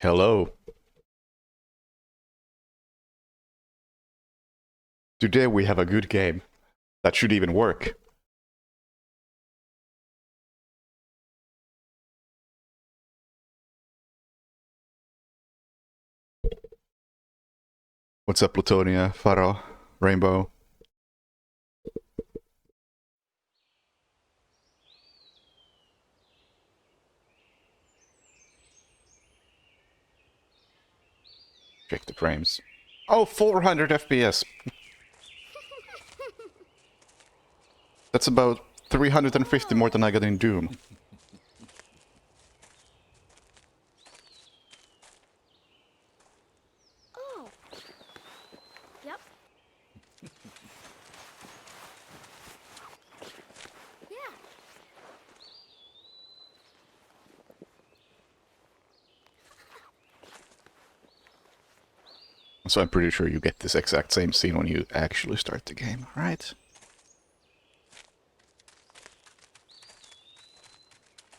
Hello. Today we have a good game that should even work. What's up, Plutonia, Faro, Rainbow? Check the frames. Oh, 400 FPS. That's about 350 more than I got in Doom. Oh. Yep. Yeah. So I'm pretty sure you get this exact same scene when you actually start the game, right?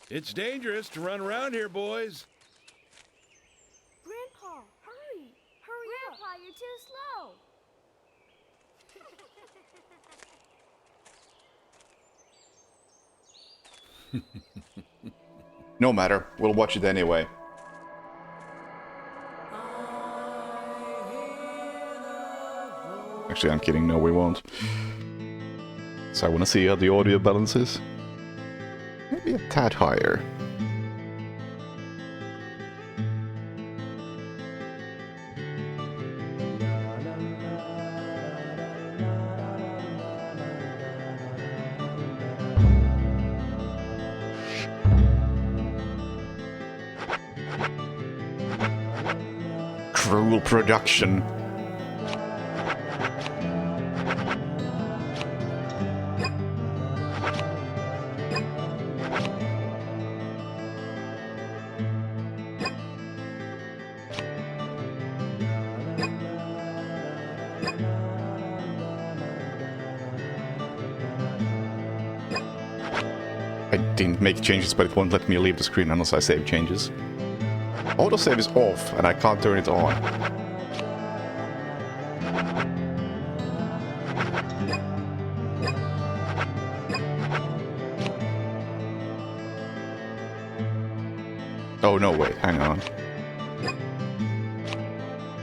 It's dangerous to run around here, boys. Grandpa, hurry! Hurry Grandpa, you're too slow. No matter, we'll watch it anyway. Actually, I'm kidding, no we won't. So I want to see how the audio balance is. Maybe a tad higher. Cruel production. I didn't make changes, but it won't let me leave the screen unless I save changes. Autosave is off, and I can't turn it on. Oh no, wait, hang on.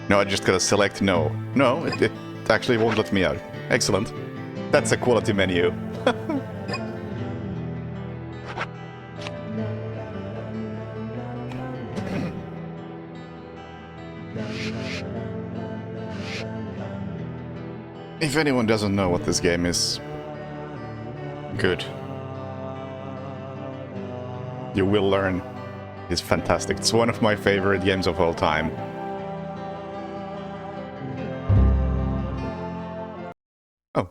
No, I just gotta select no. No, it actually won't let me out. Excellent. That's a quality menu. If anyone doesn't know what this game is, good. You will learn. It's fantastic. It's one of my favorite games of all time. Oh.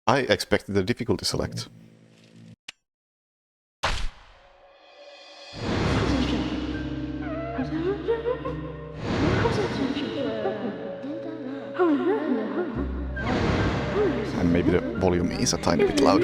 I expected the difficulty select. And maybe the volume is a tiny bit loud.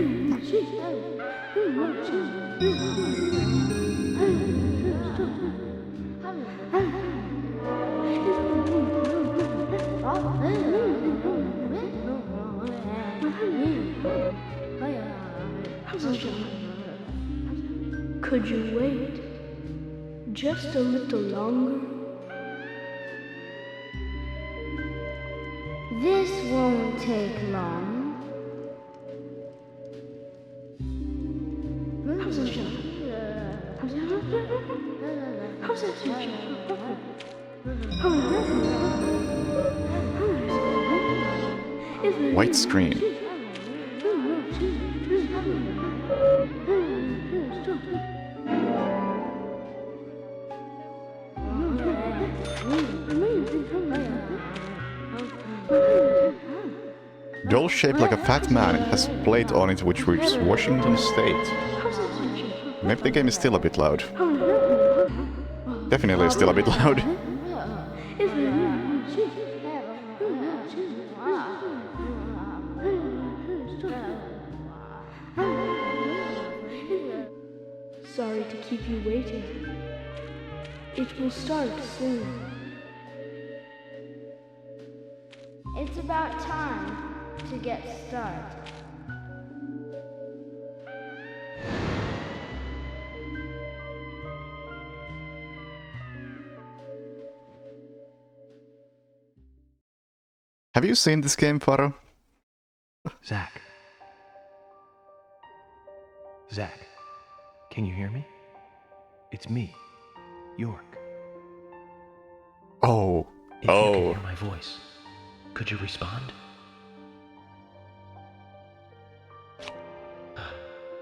Could you wait just a little longer? This won't take long. White screen. Doll shaped like a fat man has a plate on it which reads Washington State. Maybe the game is still a bit loud. Definitely still a bit loud. Sorry to keep you waiting. It will start soon. It's about time to get started. Have you seen this game, Faro? Zach. Zach, can you hear me? It's me, York. Oh. If you can Oh. hear my voice, could you respond?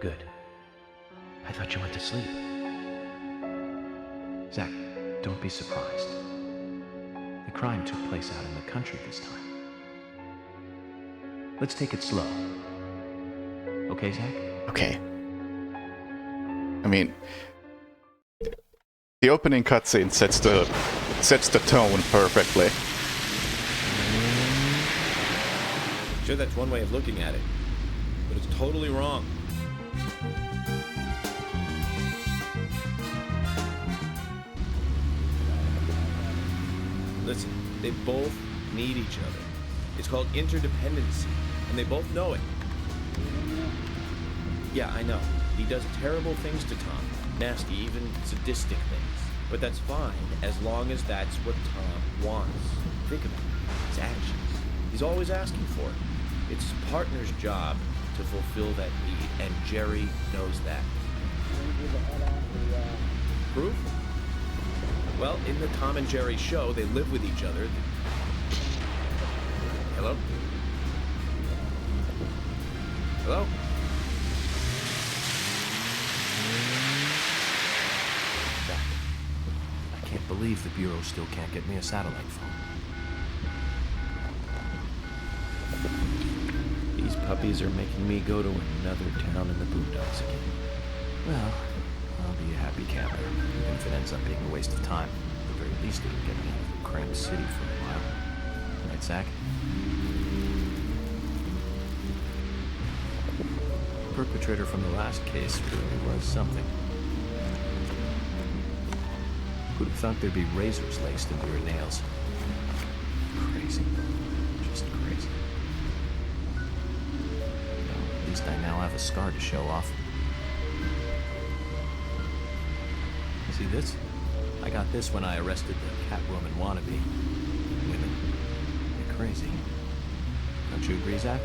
Good. I thought you went to sleep. Zach, don't be surprised. The crime took place out in the country this time. Let's take it slow. Okay, Zach? Okay. I mean, the opening cutscene sets the tone perfectly. Sure, that's one way of looking at it, but it's totally wrong. Listen, they both need each other. It's called interdependency, and they both know it. Yeah, I know. He does terrible things to Tom. Nasty, even sadistic things. But that's fine, as long as that's what Tom wants. Think of it. His actions. He's always asking for it. It's his partner's job to fulfill that need, and Jerry knows that. Proof? Well, in the Tom and Jerry show, they live with each other. Hello? Hello? Zach, I can't believe the Bureau still can't get me a satellite phone. These puppies are making me go to another town in the boondocks again. Well, I'll be a happy camper, even if it ends up being a waste of time. At the very least, it'll get me out of the cramped city for a while. Right, Zach? The perpetrator from the last case really was something. Who'd have thought there'd be razors laced into your nails? Crazy. Just crazy. Well, at least I now have a scar to show off. See this? I got this when I arrested the Catwoman wannabe. Women. They're crazy. Don't you agree, Zach?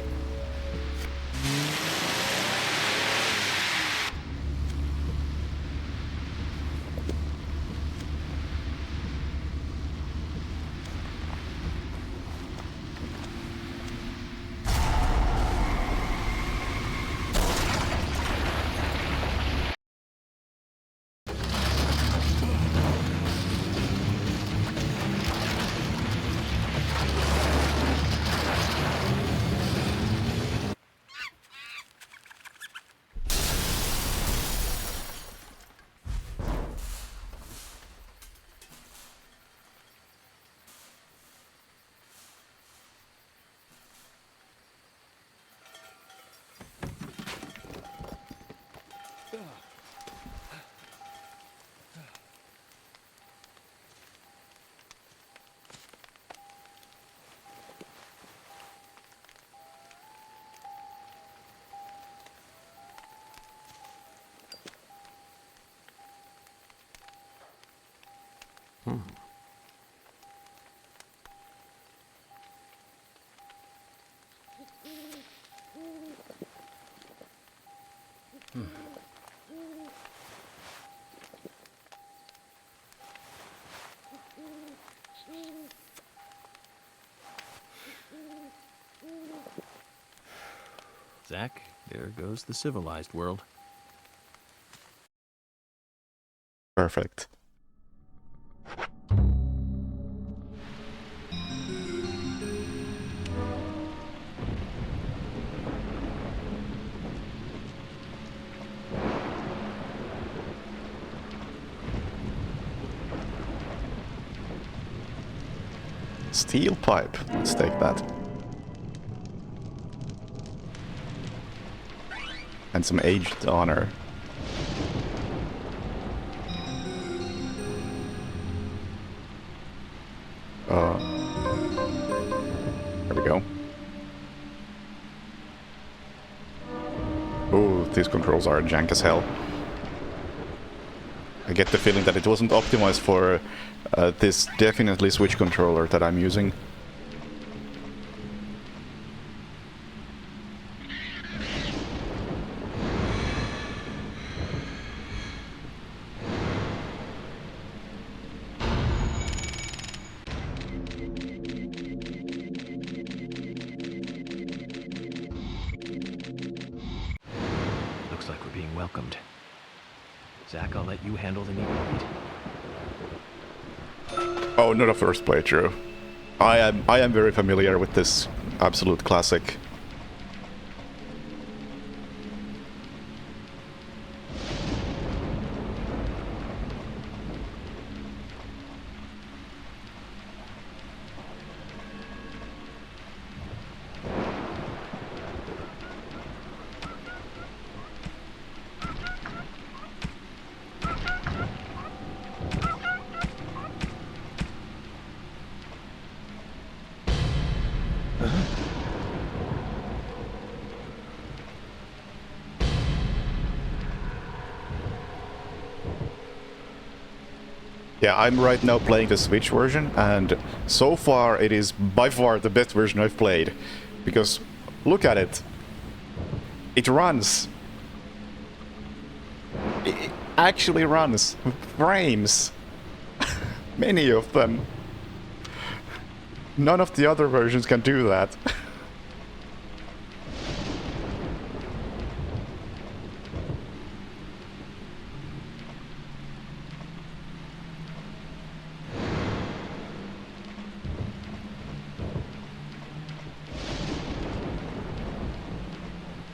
Zach, there goes the civilized world. Perfect. Steel pipe. Let's take that. And some aged honor. There we go. Ooh, these controls are jank as hell. I get the feeling that it wasn't optimized for this definitely Switch controller that I'm using. Looks like we're being welcomed. Zach, I'll let you handle the meet. Oh, not a first playthrough. I am very familiar with this absolute classic. Yeah, I'm right now playing the Switch version, and so far it is by far the best version I've played. Because, look at it. It runs. It actually runs. Frames. Many of them. None of the other versions can do that.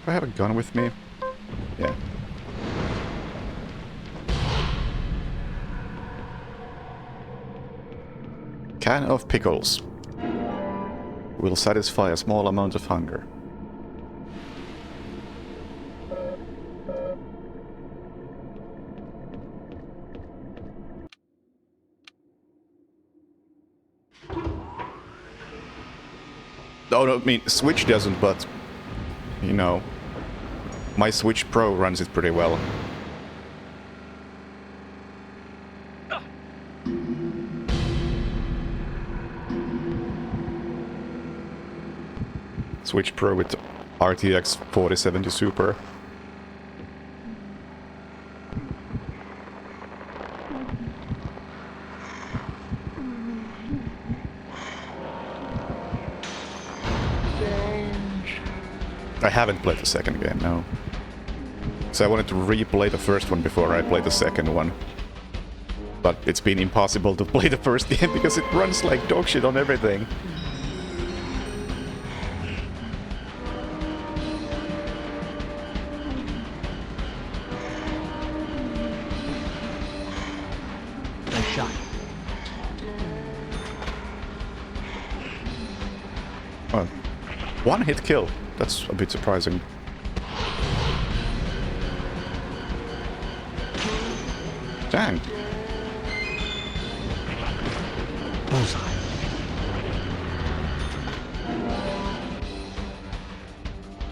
Do I have a gun with me? Yeah. Can of pickles. Will satisfy a small amount of hunger. Oh, no, I mean, Switch doesn't, but, you know, my Switch Pro runs it pretty well. Switch Pro with RTX 4070 Super. I haven't played the second game, no. So I wanted to replay the first one before I play the second one. But it's been impossible to play the first game because it runs like dog shit on everything. Nice shot. Oh, one hit kill. That's a bit surprising. Dang. Bullseye.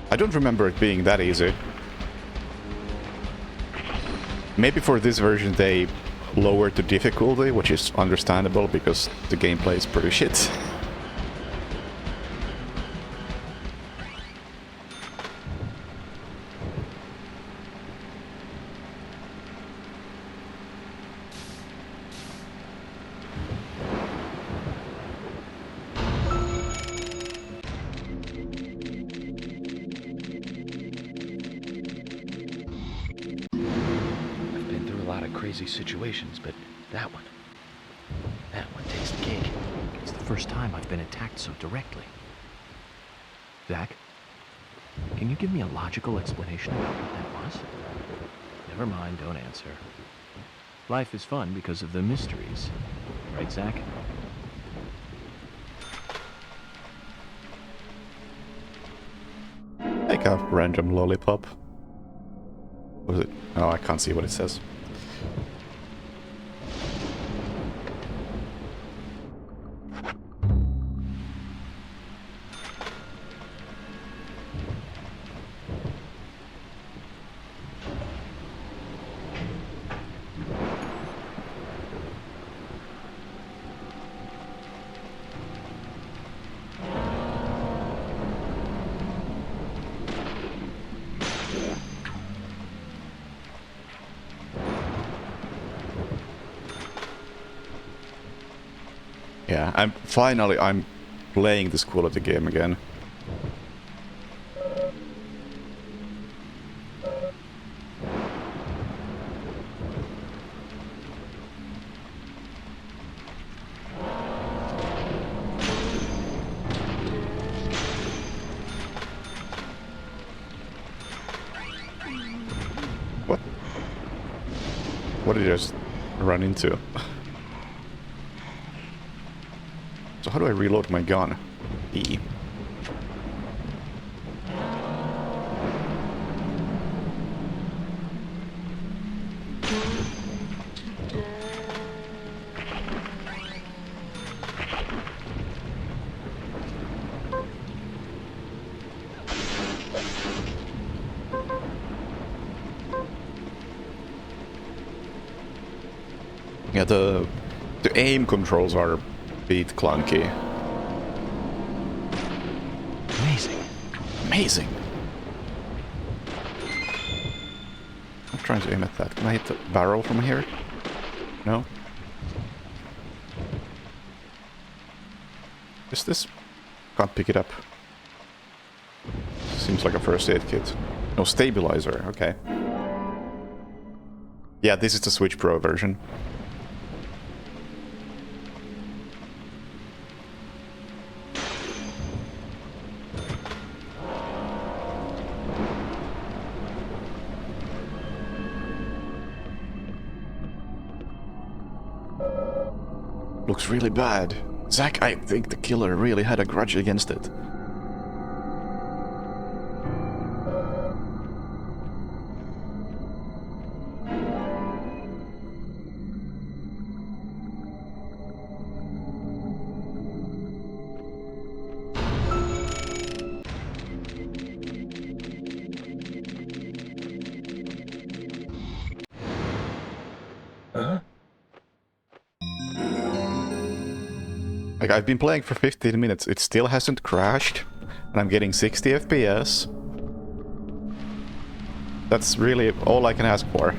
I don't remember it being that easy. Maybe for this version they lowered the difficulty, which is understandable because the gameplay is pretty shit. Crazy situations, but that one takes the cake. It's the first time I've been attacked so directly. Zach, can you give me a logical explanation about what that was? Never mind, don't answer. Life is fun because of the mysteries. Right, Zach? Like a random lollipop. What is it? Oh, I can't see what it says. Yeah, I'm playing this quality game again. What? What did I just run into? So how do I reload my gun? E. Yeah, the aim controls are a bit clunky. Amazing. Amazing! I'm trying to aim at that. Can I hit the barrel from here? No? Is this... Can't pick it up. Seems like a first aid kit. No, stabilizer, okay. Yeah, this is the Switch Pro version. Looks really bad. Zack, I think the killer really had a grudge against it. Like, I've been playing for 15 minutes, it still hasn't crashed, and I'm getting 60 FPS. That's really all I can ask for.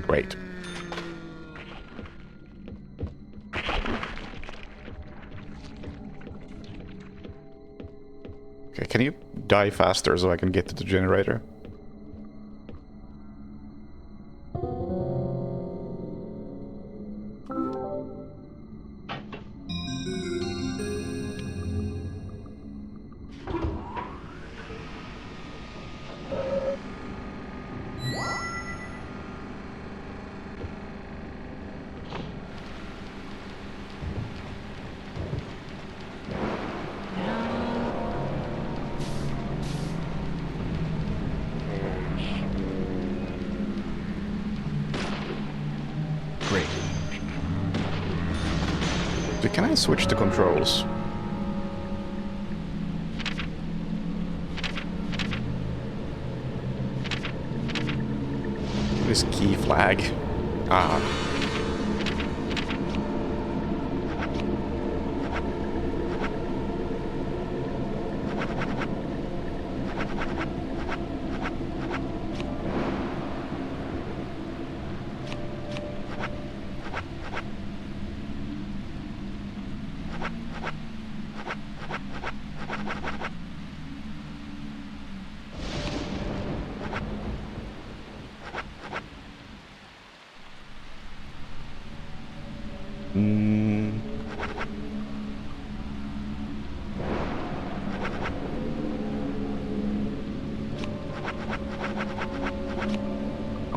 Great. Okay, can you die faster so I can get to the generator? Can I switch the controls? This key flag. Ah.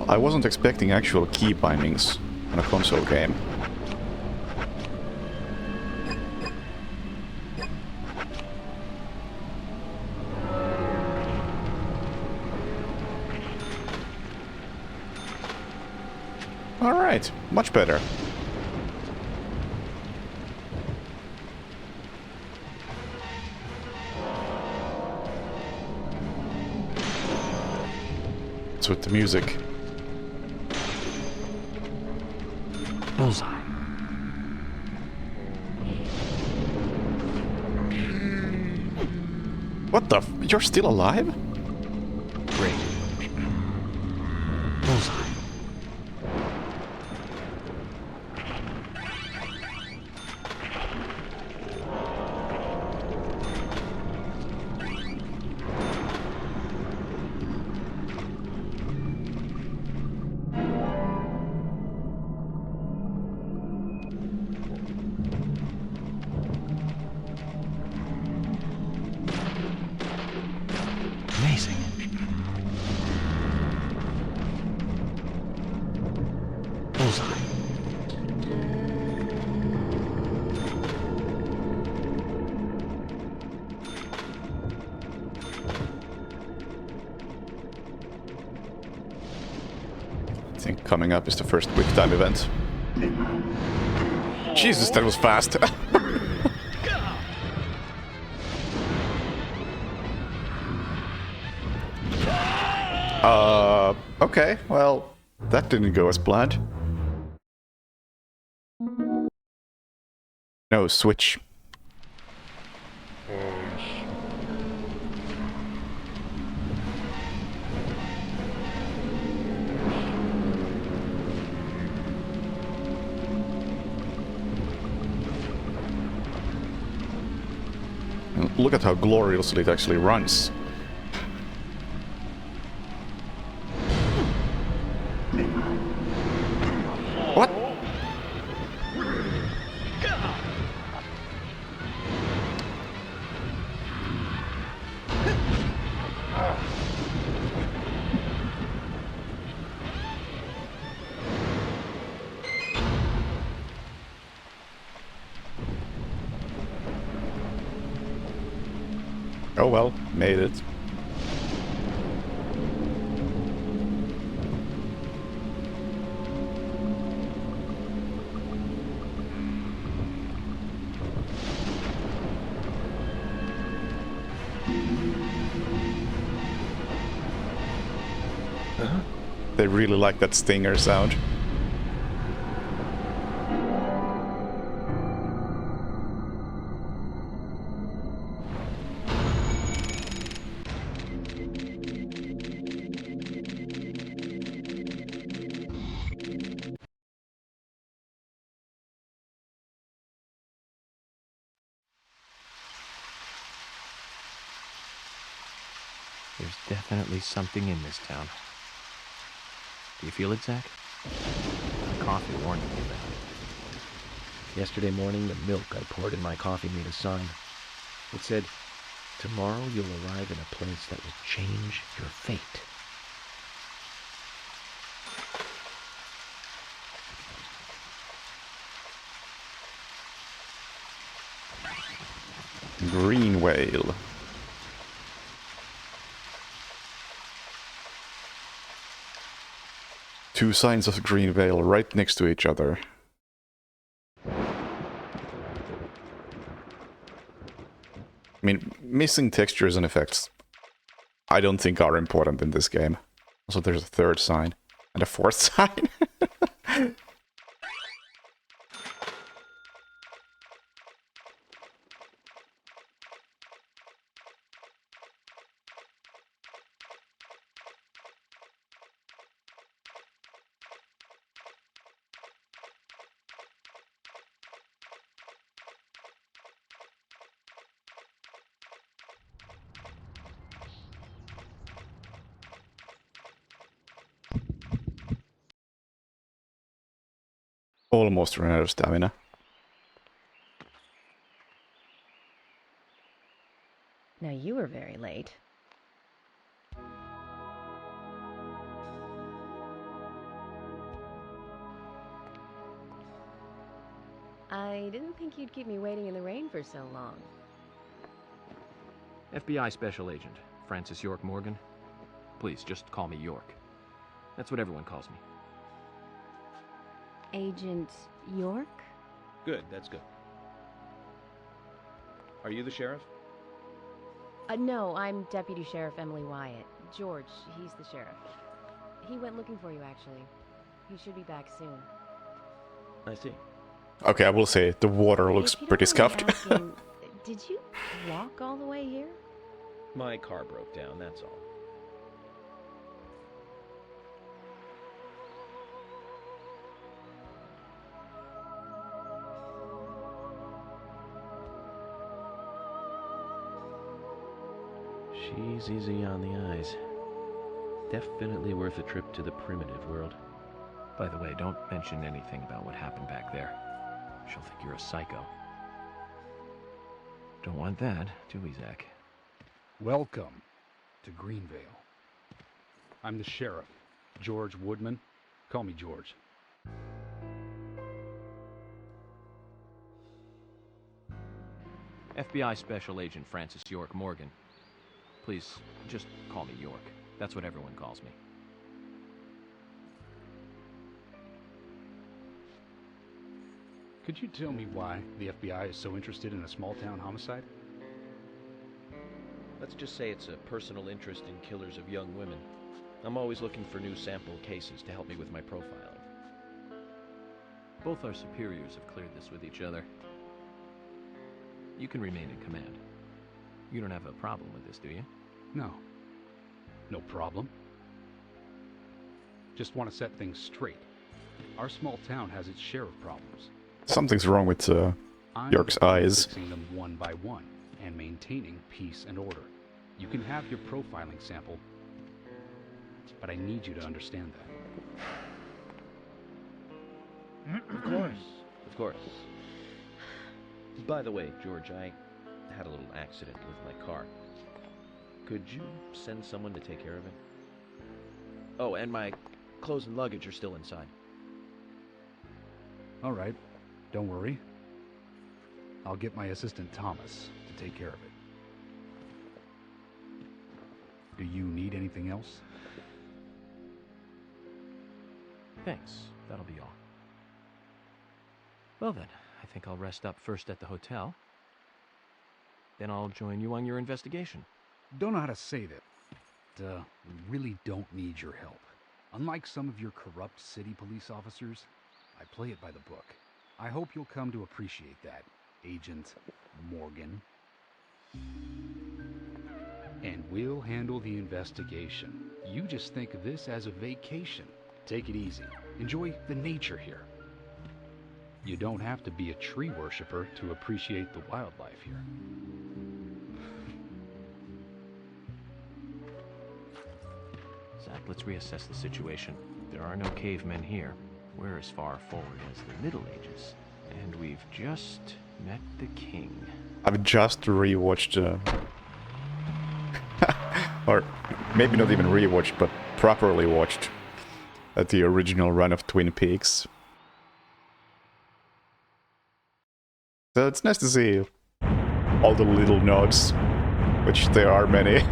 I wasn't expecting actual key bindings on a console game. All right, much better. What's with the music? Bullseye. What the you're still alive? Great. Bullseye. Amazing. Bullseye. I think coming up is the first quick time event. Jesus, that was fast. Okay, well, that didn't go as planned. No, switch. Look at how gloriously it actually runs. What? Oh well, made it. They really like that stinger sound. There's definitely something in this town. Do you feel it, Zach? The coffee warned me about it. Yesterday morning, the milk I poured in my coffee made a sign. It said, "Tomorrow you'll arrive in a place that will change your fate." Green whale. Two signs of green whale right next to each other. I mean, missing textures and effects I don't think are important in this game. Also, there's a third sign. And a fourth sign. Almost ran out of stamina. Now you were very late. I didn't think you'd keep me waiting in the rain for so long. FBI Special Agent, Francis York Morgan. Please, just call me York. That's what everyone calls me. Agent York? Good, that's good. Are you the sheriff? No, I'm Deputy Sheriff Emily Wyatt. George, he's the sheriff. He went looking for you, actually. He should be back soon. I see. Okay, I will say the water looks If you don't pretty mind scuffed. me asking, did you walk all the way here? My car broke down, that's all. She's easy on the eyes. Definitely worth a trip to the primitive world. By the way, don't mention anything about what happened back there. She'll think you're a psycho. Don't want that, do we, Zach? Welcome to Greenvale. I'm the sheriff, George Woodman. Call me George. FBI Special Agent Francis York Morgan. Please, just call me York. That's what everyone calls me. Could you tell me why the FBI is so interested in a small-town homicide? Let's just say it's a personal interest in killers of young women. I'm always looking for new sample cases to help me with my profiling. Both our superiors have cleared this with each other. You can remain in command. You don't have a problem with this, do you? No. No problem. Just want to set things straight. Our small town has its share of problems. Something's wrong with I'm York's eyes. fixing them one by one and maintaining peace and order. You can have your profiling sample, but I need you to understand that. Of course. Of course. By the way, George, I had a little accident with my car. Could you send someone to take care of it? Oh, and my clothes and luggage are still inside. All right, don't worry. I'll get my assistant Thomas to take care of it. Do you need anything else? Thanks. That'll be all. Well then, I think I'll rest up first at the hotel. Then I'll join you on your investigation. Don't know how to say that. We really don't need your help. Unlike some of your corrupt city police officers, I play it by the book. I hope you'll come to appreciate that, Agent Morgan. And we'll handle the investigation. You just think of this as a vacation. Take it easy. Enjoy the nature here. You don't have to be a tree worshiper to appreciate the wildlife here. Zach, let's reassess the situation. There are no cavemen here. We're as far forward as the Middle Ages. And we've just met the king. I've just rewatched, or maybe not even rewatched, but properly watched the original run of Twin Peaks. So it's nice to see all the little nods, which there are many.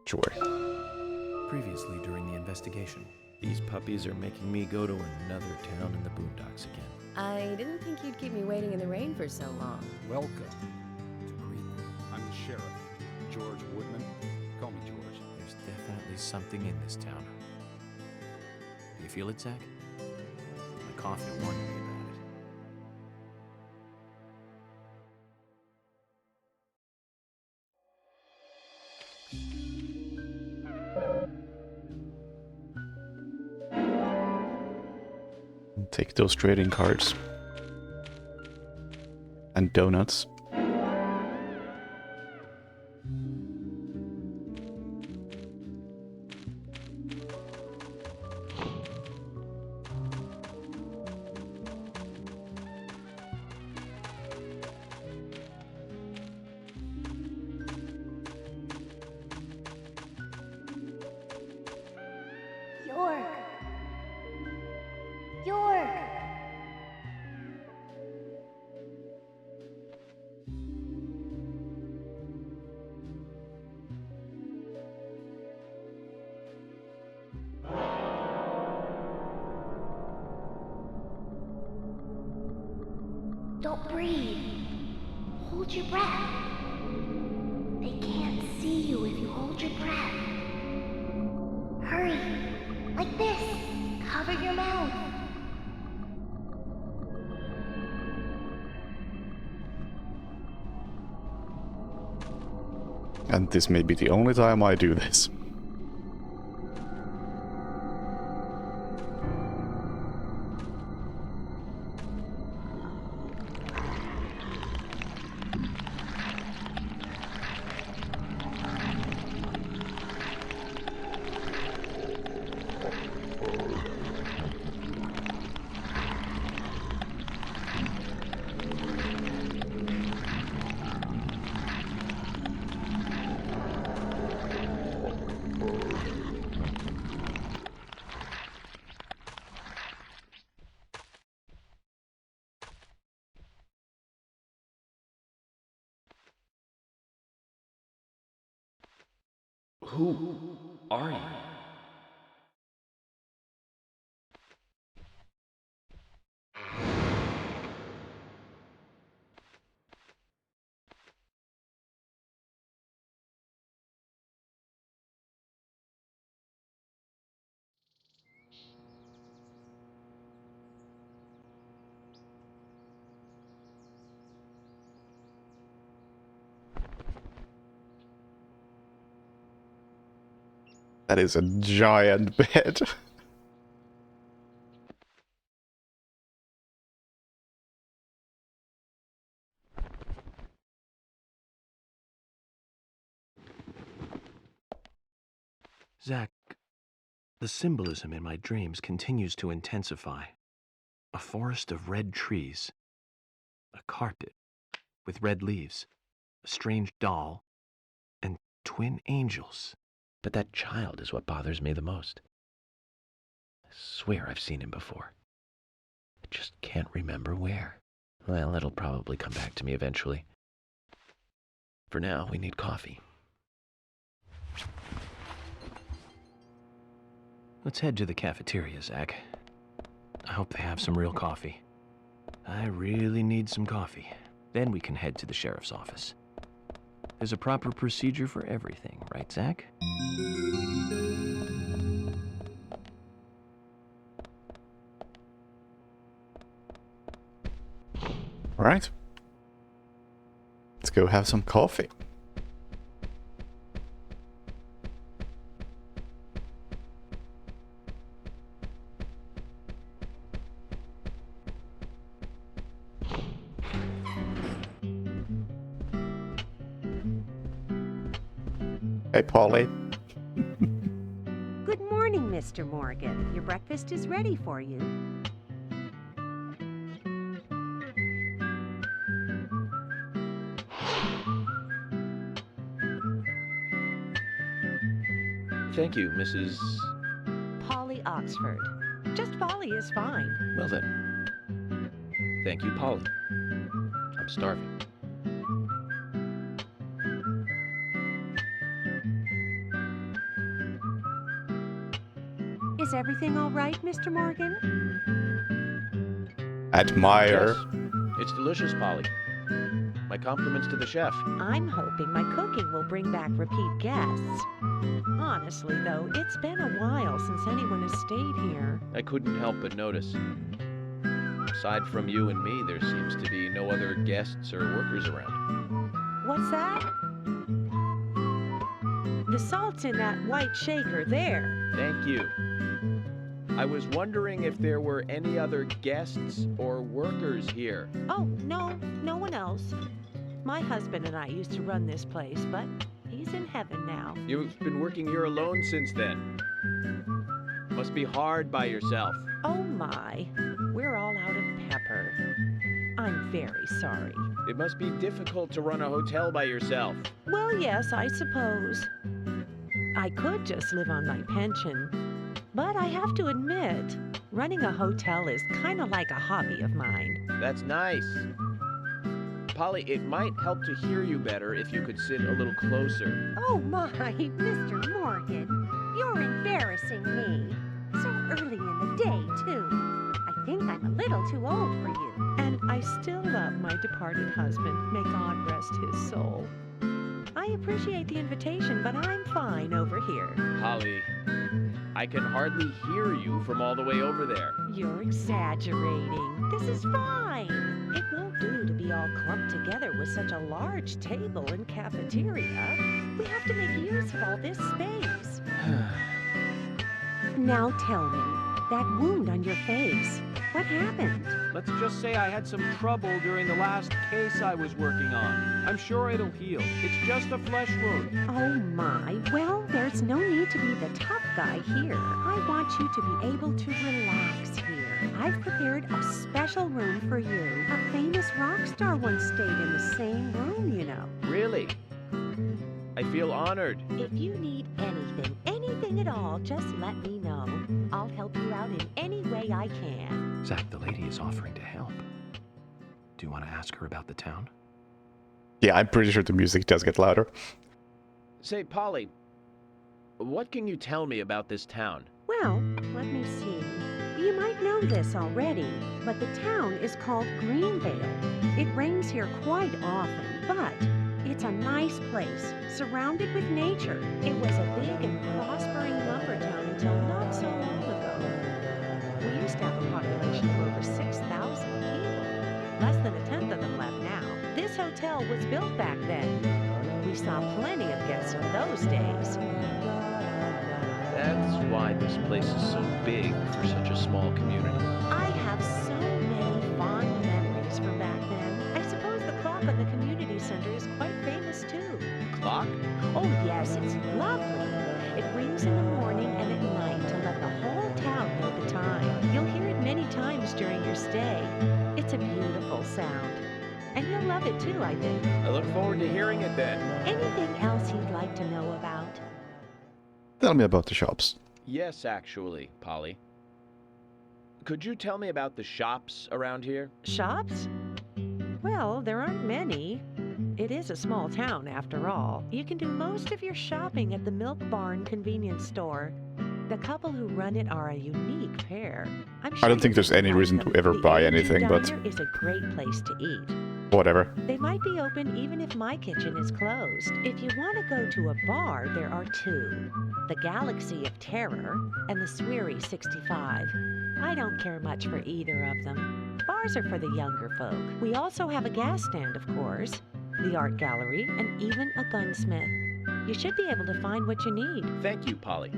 Sure. Previously during the investigation. These puppies are making me go to another town in the boondocks again. I didn't think you'd keep me waiting in the rain for so long. Welcome to Greenville. I'm the sheriff, George Woodman. Call me George. There's definitely something in this town. Do you feel it, Zach? My coffee warned me about it. Take those trading cards. And donuts. York! York! Don't breathe. Hold your breath. They can't see you if you hold your breath. Hurry. Like this. Cover your mouth. And this may be the only time I do this. Who are you? That is a giant bed. Zach, the symbolism in my dreams continues to intensify. A forest of red trees, a carpet with red leaves, a strange doll, and twin angels. But that child is what bothers me the most. I swear I've seen him before. I just can't remember where. Well, it'll probably come back to me eventually. For now, we need coffee. Let's head to the cafeteria, Zach. I hope they have some real coffee. I really need some coffee. Then we can head to the sheriff's office. There's a proper procedure for everything, right, Zach? All right. Let's go have some coffee. Hey, Polly. Good morning, Mr. Morgan. Your breakfast is ready for you. Thank you, Mrs. Polly Oxford. Just Polly is fine. Well then. Thank you, Polly. I'm starving. Is everything all right, Mr. Morgan? Admire. Yes. It's delicious, Polly. My compliments to the chef. I'm hoping my cooking will bring back repeat guests. Honestly, though, it's been a while since anyone has stayed here. I couldn't help but notice. Aside from you and me, there seems to be no other guests or workers around. What's that? The salt's in that white shaker there. Thank you. I was wondering if there were any other guests or workers here. Oh, no one else. My husband and I used to run this place, but he's in heaven now. You've been working here alone since then. Must be hard by yourself. Oh my, we're all out of pepper. I'm very sorry. It must be difficult to run a hotel by yourself. Well, yes, I suppose. I could just live on my pension, but I have to admit, running a hotel is kind of like a hobby of mine. That's nice. Polly, it might help to hear you better if you could sit a little closer. Oh my, Mr. Morgan, you're embarrassing me. So early in the day, too. I think I'm a little too old for you. And I still love my departed husband. May God rest his soul. I appreciate the invitation, but I'm fine over here. Polly, I can hardly hear you from all the way over there. You're exaggerating. This is fine. It won't do to be all clumped together with such a large table and cafeteria. We have to make use of all this space. Now tell me, that wound on your face, what happened? Let's just say I had some trouble during the last case I was working on. I'm sure it'll heal. It's just a flesh wound. Oh my, well, there's no need to be the tough guy here. I want you to be able to relax here. I've prepared a special room for you. A famous rock star once stayed in the same room, you know. Really? I feel honored. If you need anything at all, just let me know. I'll help you out in any way I can. Zach, the lady is offering to help. Do you want to ask her about the town? Yeah, I'm pretty sure the music does get louder. Say, Polly, what can you tell me about this town? Well, let me see. You might know this already, but the town is called Greenvale. It rains here quite often, but it's a nice place, surrounded with nature. It was a big and prospering lumber town until not so long ago. We used to have a population of over 6,000 people. Less than a tenth of them left now. This hotel was built back then. We saw plenty of guests in those days. That's why this place is so big for such a small community. I have so many fond memories from back then. I suppose the clock on the community center is quite famous too. Clock? Oh yes, it's lovely. It rings in the morning and at night to let the whole town know the time. You'll hear it many times during your stay. It's a beautiful sound. And you'll love it too, I think. I look forward to hearing it then. Anything else you'd like to know about? Tell me about the shops. Yes, actually, Polly. Could you tell me about the shops around here? Shops? Well, there aren't many. It is a small town, after all. You can do most of your shopping at the Milk Barn convenience store. The couple who run it are a unique pair. I don't think there's any reason to ever buy anything, but The is a great place to eat. whatever. They might be open even if my kitchen is closed. If you want to go to a bar, there are two. The Galaxy of Terror and the Sweary 65. I don't care much for either of them. Bars are for the younger folk. We also have a gas stand, of course, the art gallery, and even a gunsmith. You should be able to find what you need. Thank you, Polly.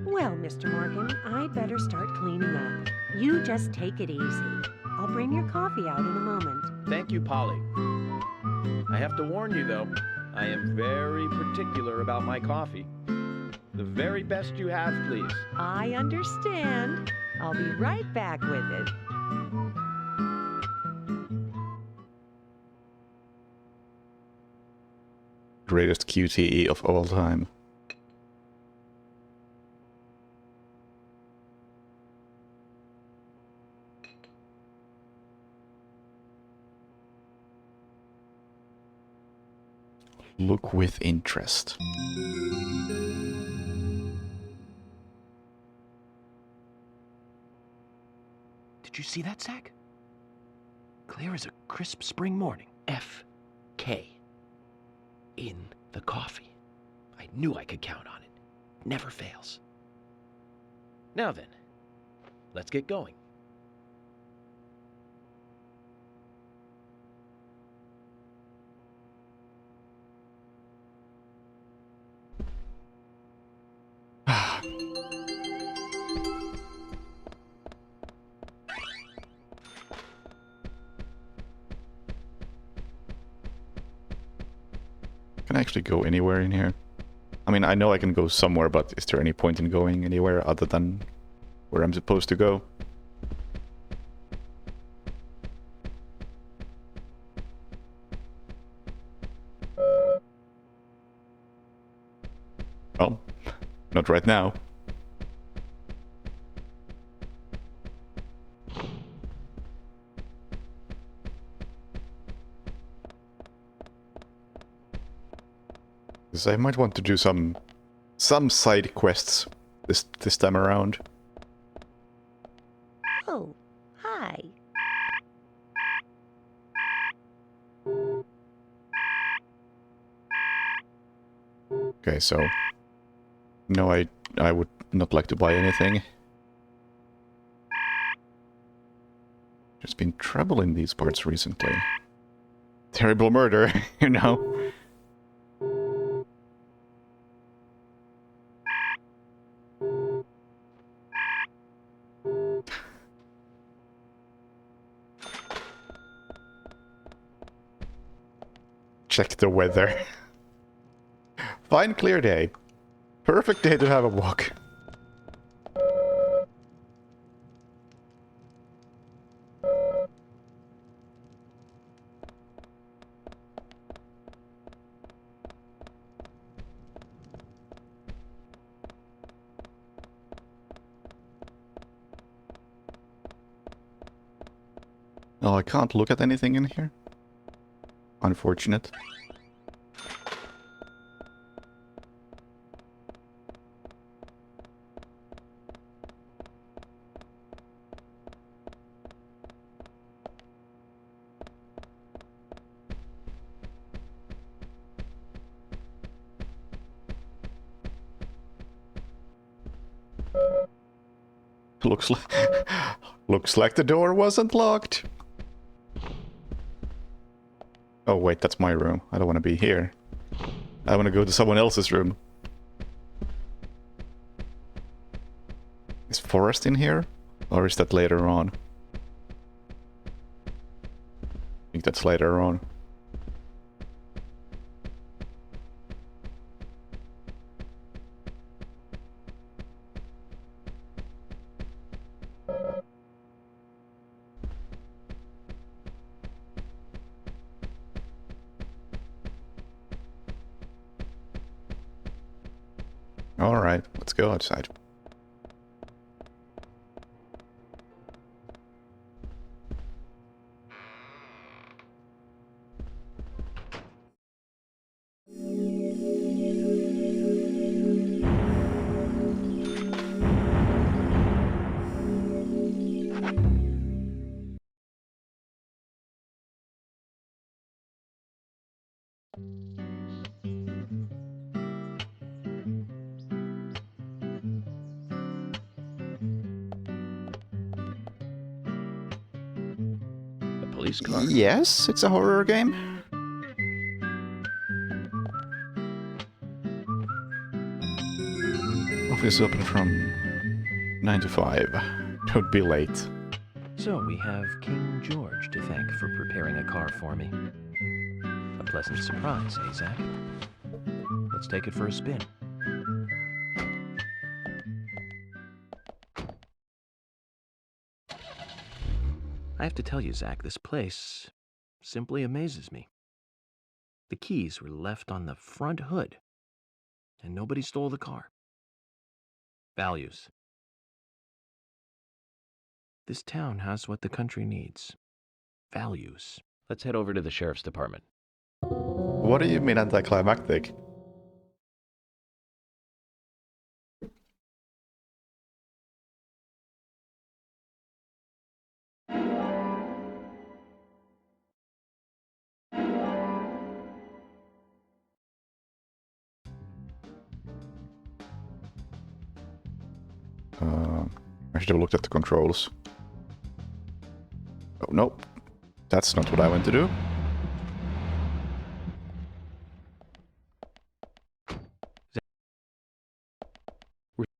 Well, Mr. Morgan, I'd better start cleaning up. You just take it easy. I'll bring your coffee out in a moment. Thank you, Polly. I have to warn you, though, I am very particular about my coffee. The very best you have, please. I understand. I'll be right back with it. Greatest QTE of all time. Look with interest. Did you see that, Zach? Clear as a crisp spring morning. F.K. in the coffee. I knew I could count on it. Never fails. Now then, let's get going. Can I actually go anywhere in here? I mean, I know I can go somewhere, but is there any point in going anywhere other than where I'm supposed to go? Well, not right now. Because I might want to do some side quests this time around. Oh, hi. Okay, so... No, I would not like to buy anything. There's been trouble in these parts recently. Terrible murder, you know? Check the weather. Fine, clear day. Perfect day to have a walk. Oh, I can't look at anything in here. Unfortunate. Looks like the door wasn't locked. Oh wait, that's my room. I don't want to be here. I want to go to someone else's room. Is Forrest in here? Or is that later on? I think that's later on. Alright, let's go outside. Police car? Yes, it's a horror game. Office open from 9 to 5. Don't be late. So we have King George to thank for preparing a car for me. A pleasant surprise, eh, Zach? Let's take it for a spin. I have to tell you, Zach, this place simply amazes me. The keys were left on the front hood, and nobody stole the car. Values. This town has what the country needs. Values. Let's head over to the sheriff's department. What do you mean anticlimactic? I should have looked at the controls. Oh, nope. That's not what I want to do.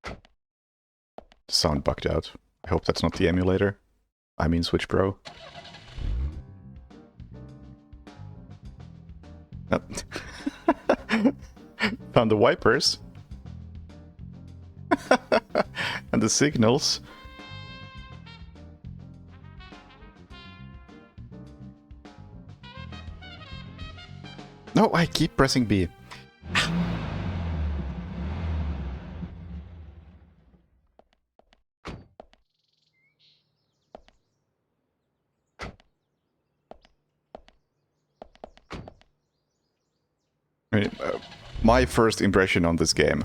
The sound bugged out. I hope that's not the emulator. I mean Switch Pro. Oh. Found the wipers. And the signals. No, I keep pressing B. I mean, my first impression on this game.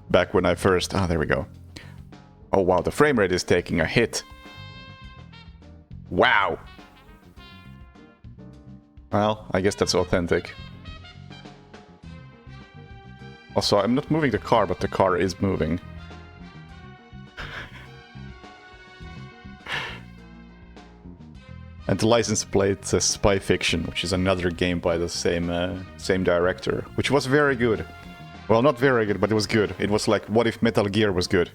back when I first... Ah, there we go. Oh wow, the frame rate is taking a hit. Wow! Well, I guess that's authentic. Also, I'm not moving the car, but the car is moving. And the license plate says Spy Fiction, which is another game by the same director, which was very good. Well, not very good, but it was good. It was like, what if Metal Gear was good?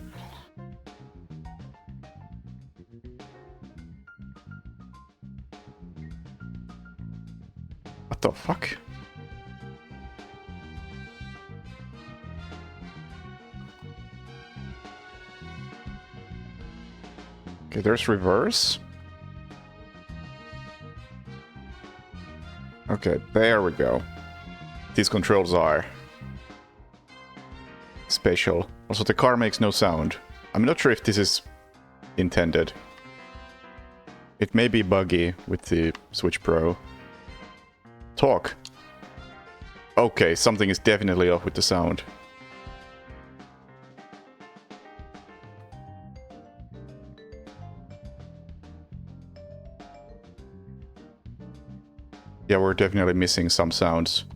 What the fuck? Okay, there's reverse. Okay, there we go. These controls are spatial. Also, the car makes no sound. I'm not sure if this is intended. It may be buggy with the Switch Pro. Talk. Okay, something is definitely off with the sound. Yeah, we're definitely missing some sounds.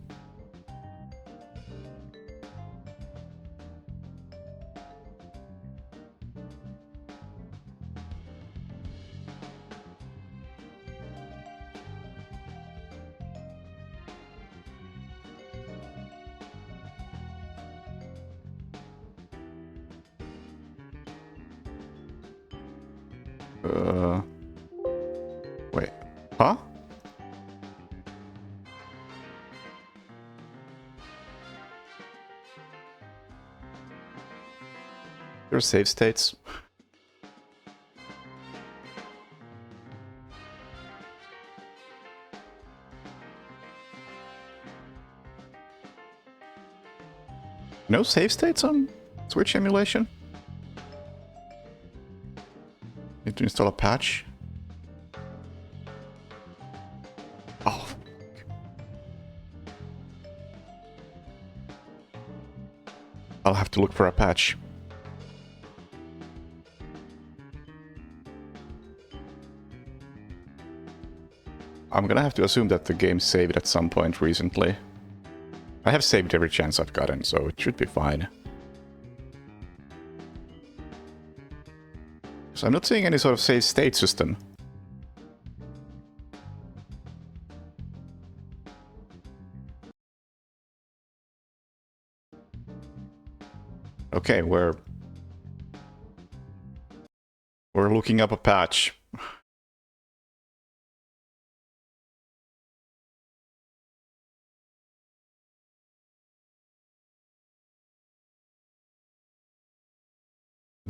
Wait. Huh? There are save states. No save states on Switch emulation? Need to install a patch? Oh. I'll have to look for a patch. I'm gonna have to assume that the game saved at some point recently. I have saved every chance I've gotten, so it should be fine. So I'm not seeing any sort of save state system. Okay, we're looking up a patch.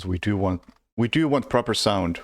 We do want proper sound.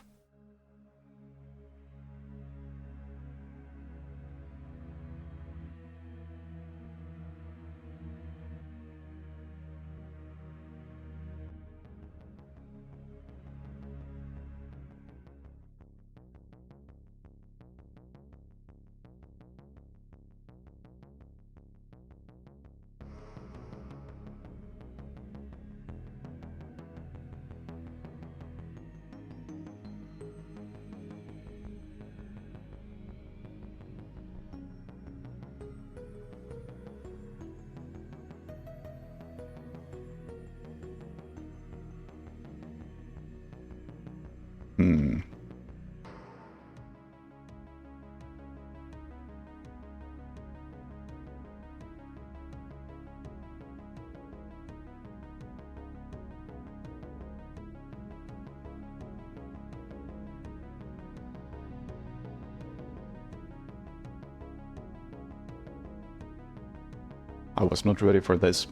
I was not ready for this.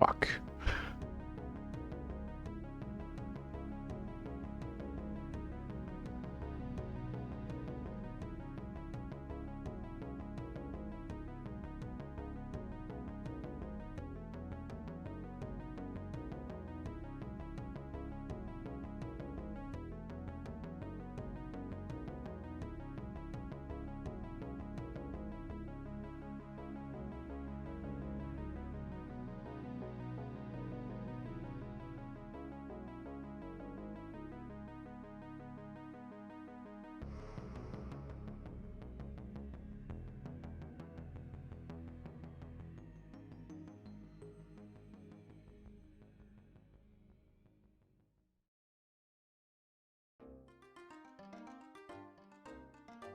Fuck.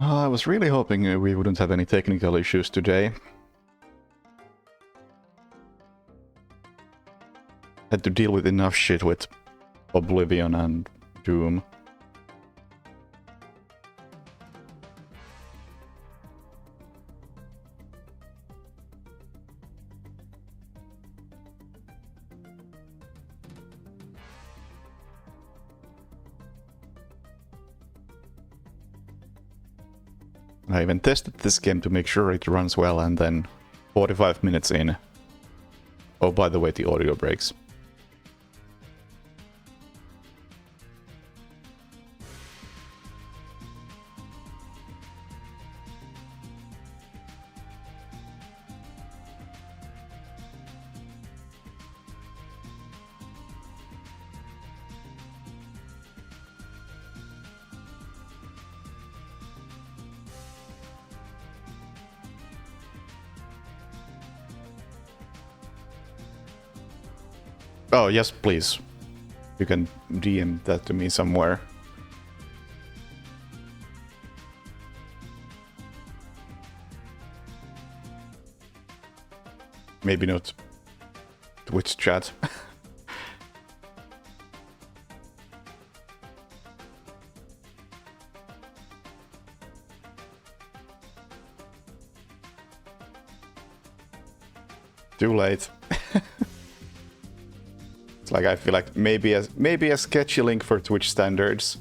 I was really hoping we wouldn't have any technical issues today. Had to deal with enough shit with Oblivion and Doom. I even tested this game to make sure it runs well, and then 45 minutes in... Oh, by the way, the audio breaks. Oh, yes, please. You can DM that to me somewhere. Maybe not Twitch chat. Too late. It's like I feel like maybe a sketchy link for Twitch standards.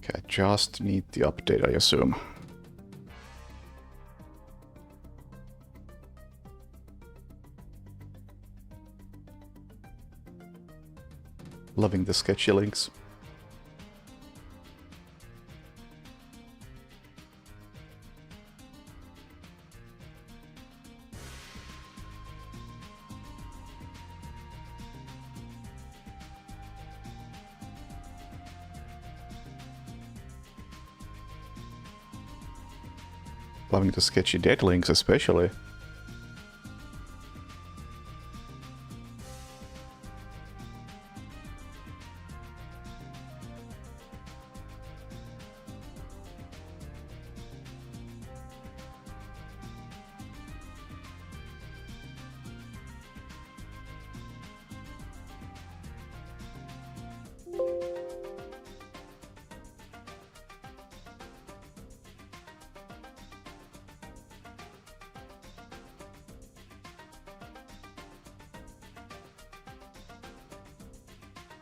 Okay, I just need the update, I assume. Loving the sketchy links. Loving the sketchy dead links especially.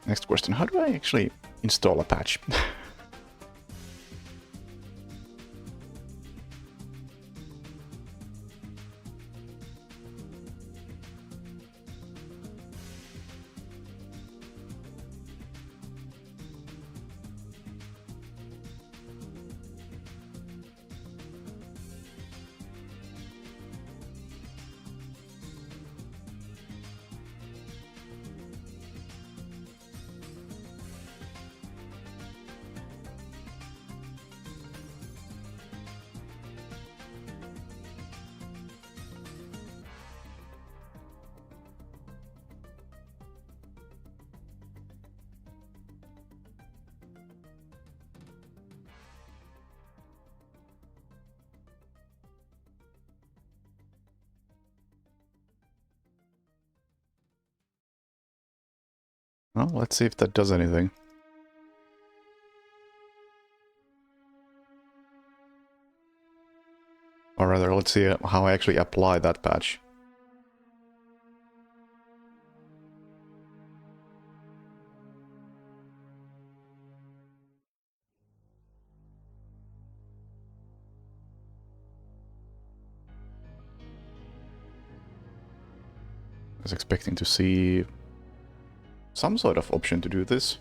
Next question, how do I actually install a patch? Well, let's see if that does anything. Or rather, let's see how I actually apply that patch. I was expecting to see some sort of option to do this.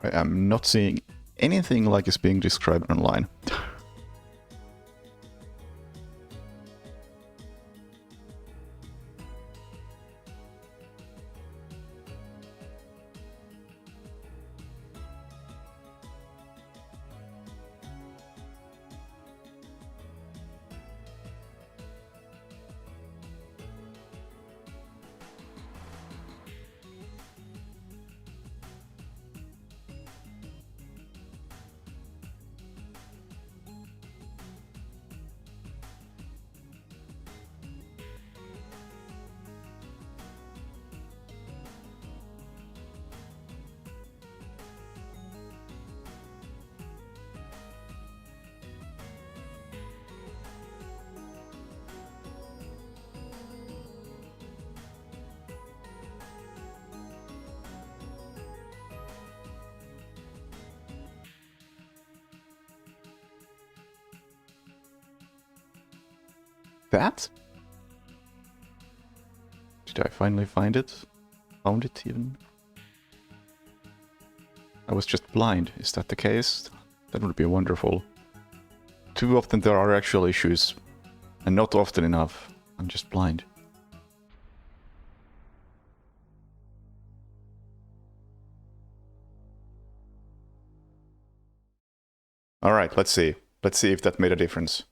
I am not seeing anything like is being described online. That? Did I finally find it? Found it even? I was just blind. Is that the case? That would be wonderful. Too often there are actual issues, and not often enough. I'm just blind. Alright, let's see. Let's see if that made a difference.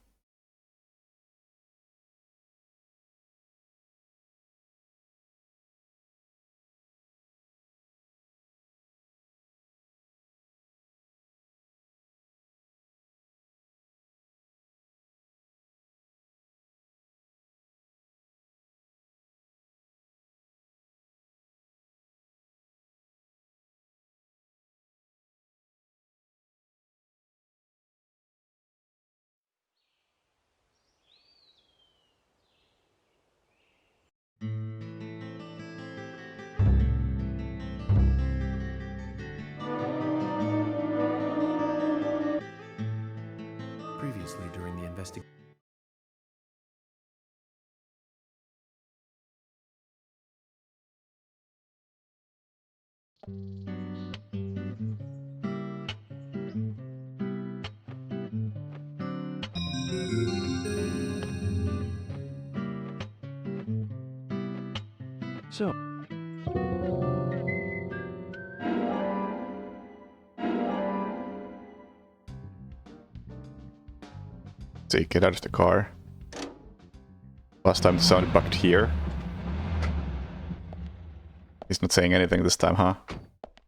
Previously, during the investigation. So, See, get out of the car. Last time the sound bugged here. He's not saying anything this time, huh?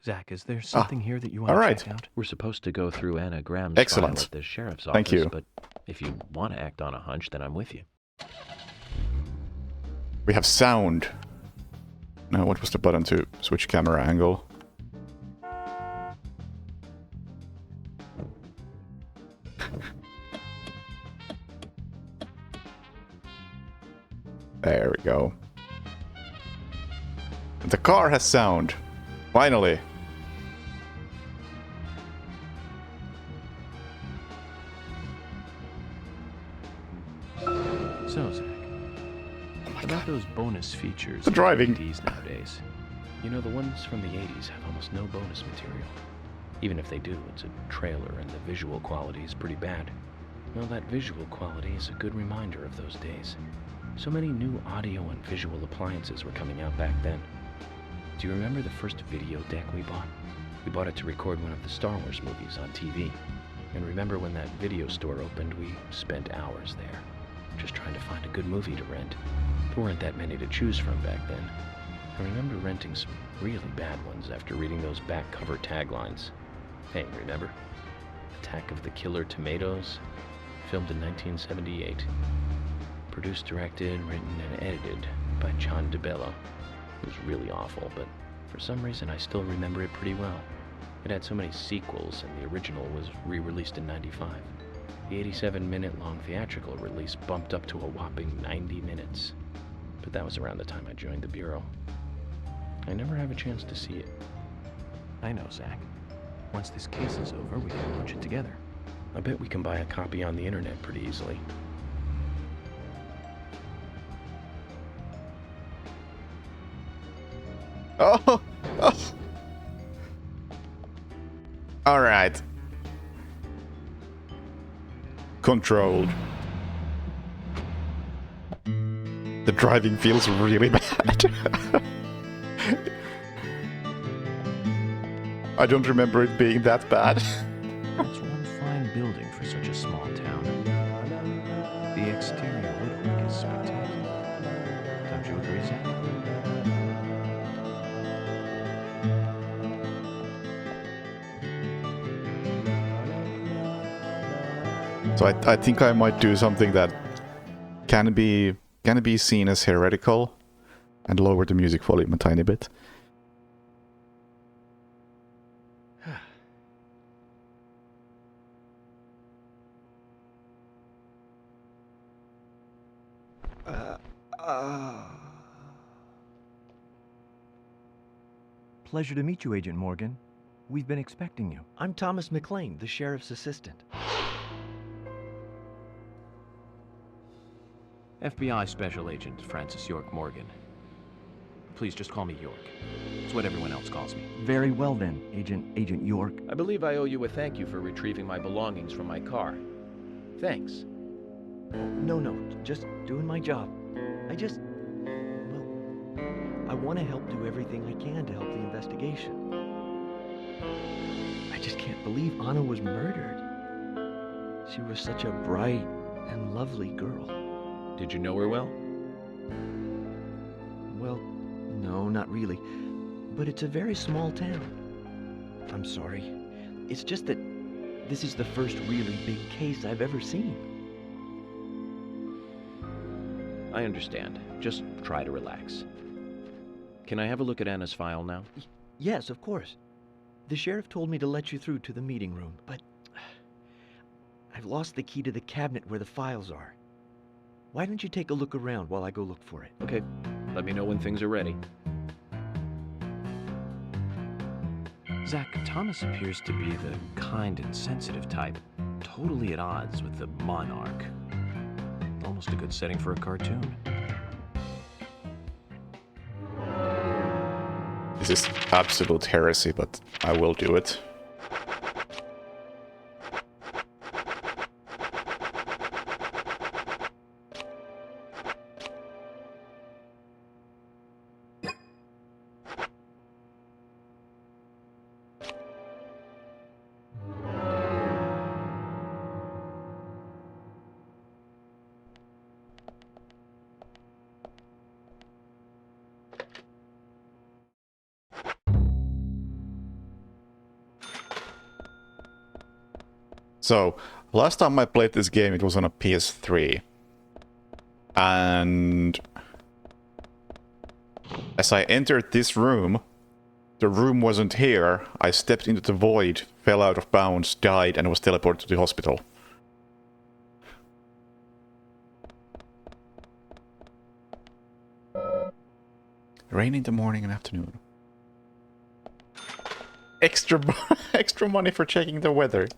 Zach, is there something here that you want all to right. check out? We're supposed to go through Anna Graham's Excellent. file at the sheriff's office, Thank you. but if you want to act on a hunch, then I'm with you. We have sound. Now, what was the button to switch camera angle? There we go. The car has sound. Finally. bonus features The driving. in DVDs nowadays. You know, the ones from the 80s have almost no bonus material. Even if they do, it's a trailer and the visual quality is pretty bad. Well, that visual quality is a good reminder of those days. So many new audio and visual appliances were coming out back then. Do you remember the first video deck we bought? We bought it to record one of the Star Wars movies on TV. And remember when that video store opened, we spent hours there, just trying to find a good movie to rent. There weren't that many to choose from back then. I remember renting some really bad ones after reading those back cover taglines. Hey, remember? Attack of the Killer Tomatoes? Filmed in 1978. Produced, directed, written, and edited by John DeBello. It was really awful, but for some reason I still remember it pretty well. It had so many sequels, and the original was re-released in '95. The 87-minute-long theatrical release bumped up to a whopping 90 minutes. But that was around the time I joined the Bureau. I never have a chance to see it. I know, Zach. Once this case is over, we can watch it together. I bet we can buy a copy on the internet pretty easily. Oh! Oh! Alright. Controlled. The driving feels really bad. I don't remember it being that bad. That's one fine building for such a small town. The exterior woodwork is spectacular. Don't you agree, Zach? So I think I might do something that can be seen as heretical and lower the music volume a tiny bit. Pleasure to meet you, Agent Morgan. We've been expecting you. I'm Thomas McLean, the sheriff's assistant. FBI Special Agent Francis York Morgan. Please just call me York. It's what everyone else calls me. Very well then, Agent York. I believe I owe you a thank you for retrieving my belongings from my car. Thanks. No, just doing my job. I want to help do everything I can to help the investigation. I just can't believe Anna was murdered. She was such a bright and lovely girl. Did you know her well? Well, no, not really. But it's a very small town. I'm sorry. It's just that this is the first really big case I've ever seen. I understand. Just try to relax. Can I have a look at Anna's file now? Yes, of course. The sheriff told me to let you through to the meeting room, but I've lost the key to the cabinet where the files are. Why don't you take a look around while I go look for it? Okay. Let me know when things are ready. Zach, Thomas appears to be the kind and sensitive type, totally at odds with the monarch. Almost a good setting for a cartoon. This is absolute heresy, but I will do it. So, last time I played this game, it was on a PS3. And as I entered this room, the room wasn't here. I stepped into the void, fell out of bounds, died, and was teleported to the hospital. Rain in the morning and afternoon. Extra money for checking the weather.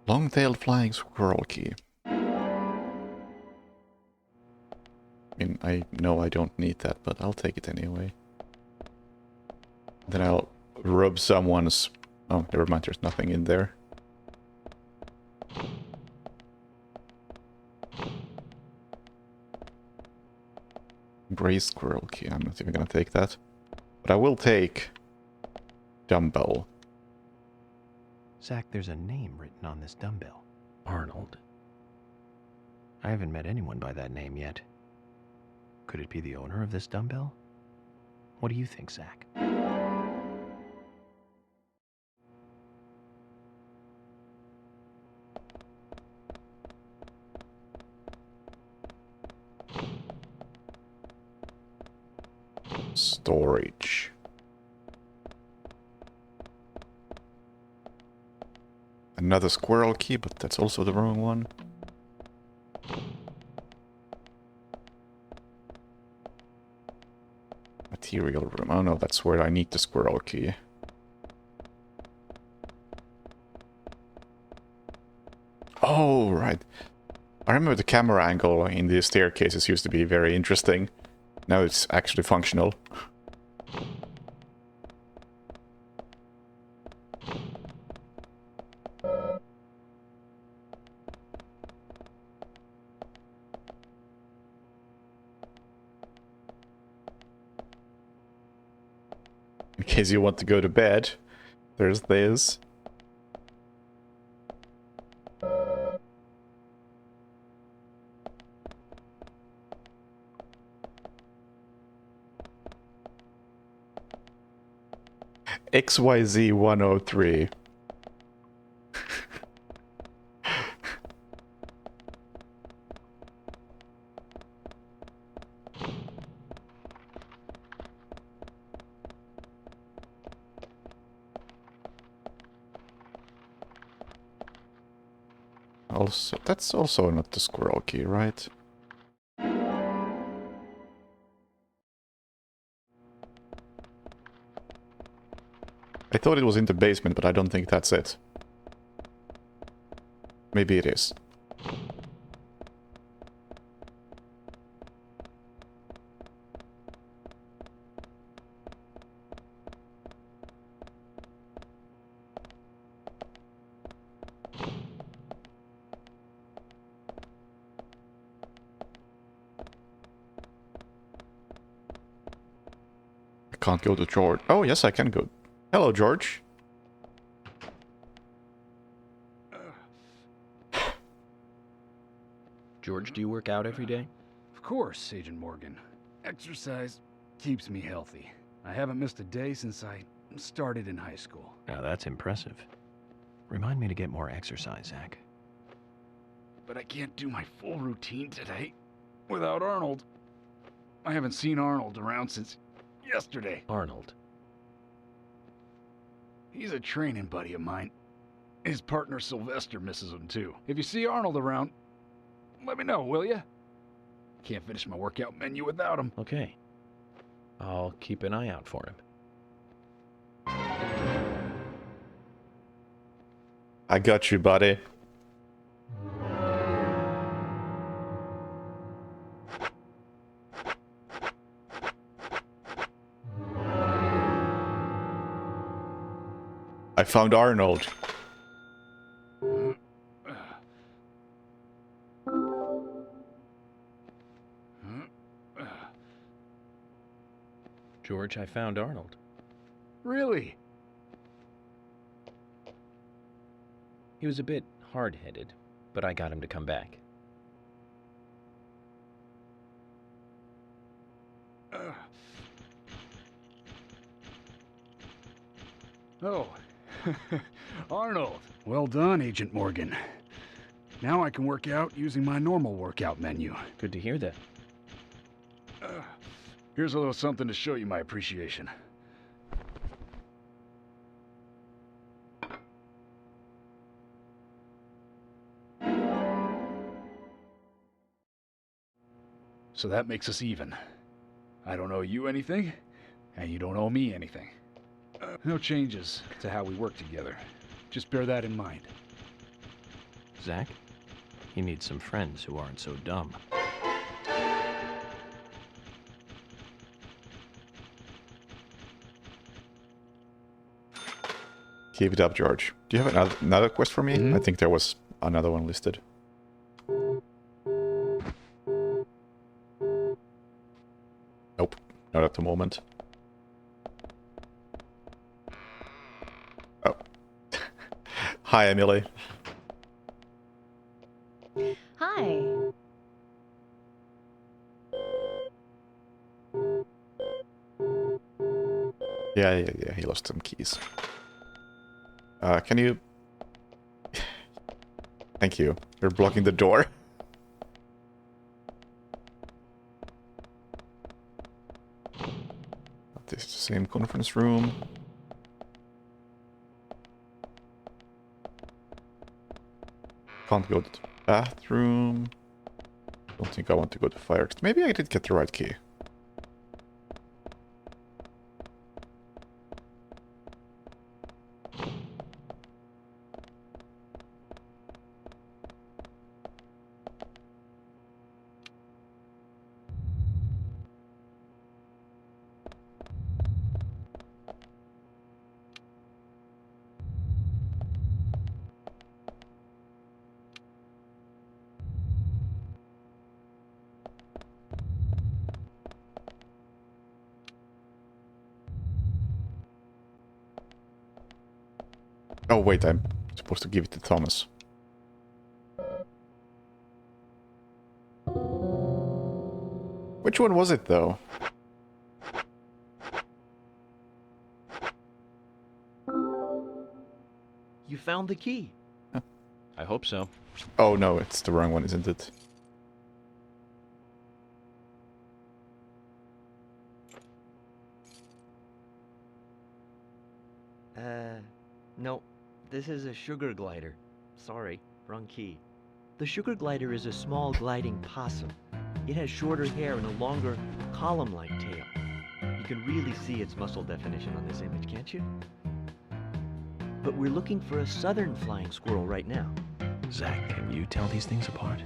Long-tailed flying squirrel key. I mean, I know I don't need that, but I'll take it anyway. Then I'll rub someone's... Oh, never mind, there's nothing in there. Gray squirrel key, I'm not even gonna take that. But I will take... dumbbell. Zach, there's a name written on this dumbbell. Arnold. I haven't met anyone by that name yet. Could it be the owner of this dumbbell? What do you think, Zach? Storage. Another squirrel key, but that's also the wrong one. Material room. Oh no, that's where I need the squirrel key. Oh, right. I remember the camera angle in the staircases used to be very interesting. Now it's actually functional. In case you want to go to bed, there's this. XYZ 103. Also, that's also not the squirrel key, right? I thought it was in the basement, but I don't think that's it. Maybe it is. I can't go to George. Oh, yes, I can go. Hello, George. George, do you work out every day? Of course, Agent Morgan. Exercise keeps me healthy. I haven't missed a day since I started in high school. Now that's impressive. Remind me to get more exercise, Zach. But I can't do my full routine today without Arnold. I haven't seen Arnold around since yesterday. Arnold. He's a training buddy of mine. His partner Sylvester misses him too. If you see Arnold around, let me know, will ya? Can't finish my workout menu without him. Okay. I'll keep an eye out for him. I got you, buddy. I found Arnold. George, I found Arnold. Really? He was a bit hard-headed, but I got him to come back. Oh, Arnold. Well done, Agent Morgan. Now I can work out using my normal workout menu. Good to hear that. Here's a little something to show you my appreciation. So that makes us even. I don't owe you anything, and you don't owe me anything. No changes to how we work together. Just bear that in mind. Zach, he needs some friends who aren't so dumb. Keep it up, George. Do you have another quest for me? I think there was another one listed. Nope, not at the moment. Oh. Hi, Emily. Hi. Yeah, he lost some keys. Can you... Thank you. You're blocking the door. This is the same conference room. Can't go to the bathroom. Don't think I want to go to fire. Maybe I did get the right key. Oh wait, I'm supposed to give it to Thomas. Which one was it, though? You found the key. I hope so. Oh no, it's the wrong one, isn't it? No. This is a sugar glider. Sorry, wrong key. The sugar glider is a small gliding possum. It has shorter hair and a longer, column-like tail. You can really see its muscle definition on this image, can't you? But we're looking for a southern flying squirrel right now. Zach, can you tell these things apart?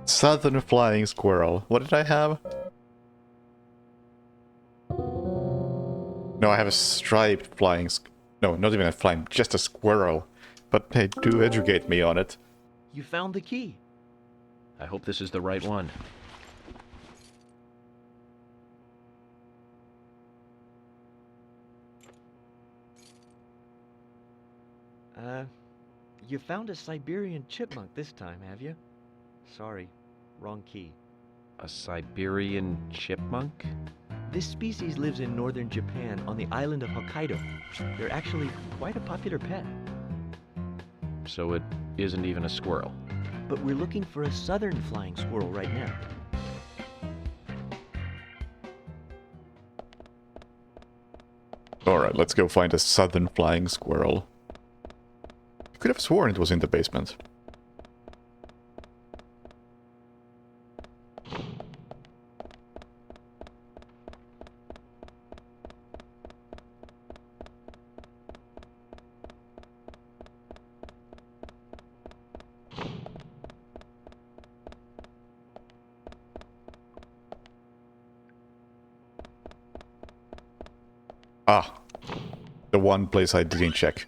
Southern flying squirrel. What did I have? No, I have a striped flying... No, not even a flying, just a squirrel. But hey, do educate me on it. You found the key. I hope this is the right one. You found a Siberian chipmunk this time, have you? Sorry, wrong key. A Siberian chipmunk? This species lives in northern Japan on the island of Hokkaido. They're actually quite a popular pet. So it isn't even a squirrel. But we're looking for a southern flying squirrel right now. Alright, let's go find a southern flying squirrel. I could have sworn it was in the basement. Ah, the one place I didn't check.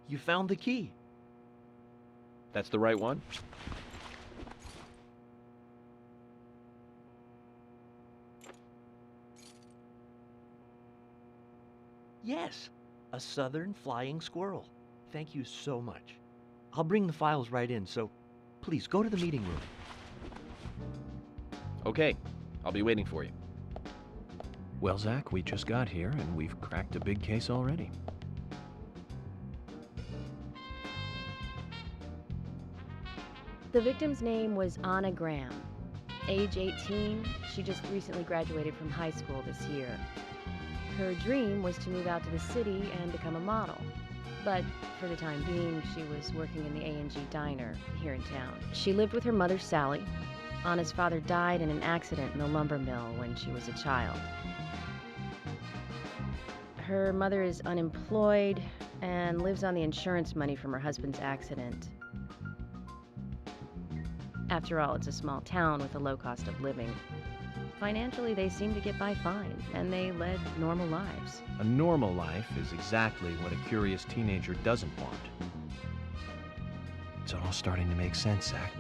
You found the key. That's the right one? Yes, a southern flying squirrel. Thank you so much. I'll bring the files right in, so please go to the meeting room. Okay, I'll be waiting for you. Well, Zach, we just got here and we've cracked a big case already. The victim's name was Anna Graham. Age 18, she just recently graduated from high school this year. Her dream was to move out to the city and become a model. But for the time being, she was working in the A&G diner here in town. She lived with her mother, Sally. Anna's father died in an accident in the lumber mill when she was a child. Her mother is unemployed and lives on the insurance money from her husband's accident. After all, it's a small town with a low cost of living. Financially, they seem to get by fine, and they led normal lives. A normal life is exactly what a curious teenager doesn't want. It's all starting to make sense, Zach.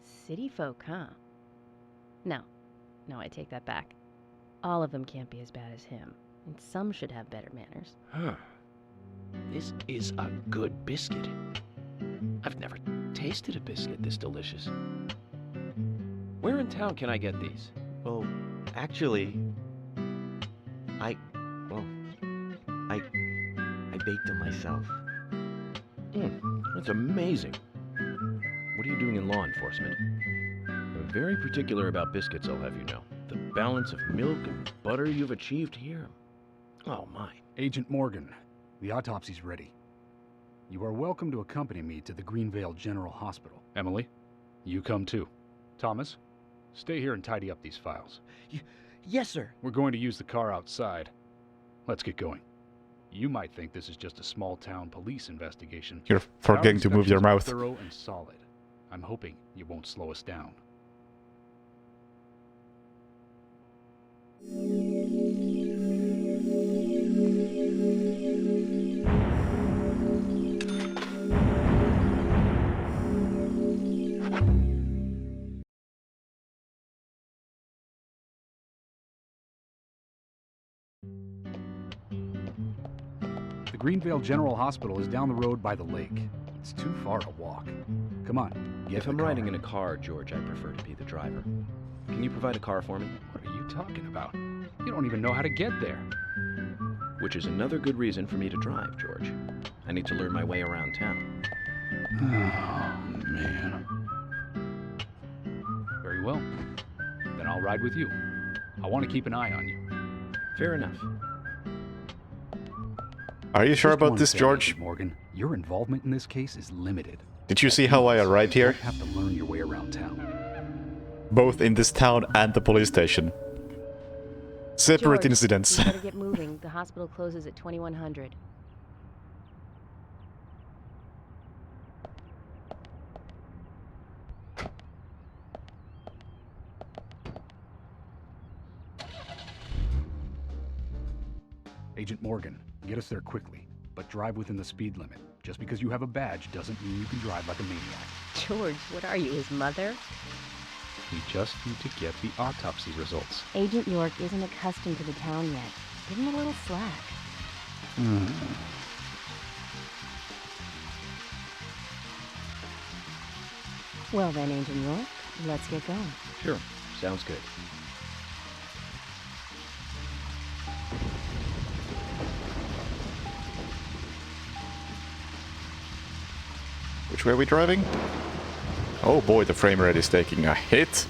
City folk, huh? No, I take that back. All of them can't be as bad as him, and some should have better manners. Huh. This is a good biscuit. I've never tasted a biscuit this delicious. Where in town can I get these? Well, actually, I baked them myself. That's amazing. What are you doing in law enforcement? I'm very particular about biscuits, I'll have you know. The balance of milk and butter you've achieved here. Oh, my. Agent Morgan, the autopsy's ready. You are welcome to accompany me to the Greenvale General Hospital. Emily, you come too. Thomas, stay here and tidy up these files. Yes, sir. We're going to use the car outside. Let's get going. You might think this is just a small-town police investigation. You're forgetting to move your mouth. Thorough and solid. I'm hoping you won't slow us down. The Greenvale General Hospital is down the road by the lake. It's too far to walk. Come on, get If in I'm the car. riding in a car, George, I prefer to be the driver. Can you provide a car for me? What are you talking about? You don't even know how to get there. Which is another good reason for me to drive, George. I need to learn my way around town. Oh, man. Very well. Then I'll ride with you. I want to keep an eye on you. Fair enough. Are you sure Just about one this, thing, George? Agent Morgan, your involvement in this case is limited. Did you see how I arrived You here? have to learn your way around town. Both in this town and the police station. Separate George, incidents. We better get moving. The hospital closes at 2100. Agent Morgan, get us there quickly, but drive within the speed limit. Just because you have a badge doesn't mean you can drive like a maniac. George, what are you, his mother? We just need to get the autopsy results. Agent York isn't accustomed to the town yet. Give him a little slack. Well then, Agent York, let's get going. Sure, sounds good. Which way are we driving? Oh boy, the frame rate is taking a hit.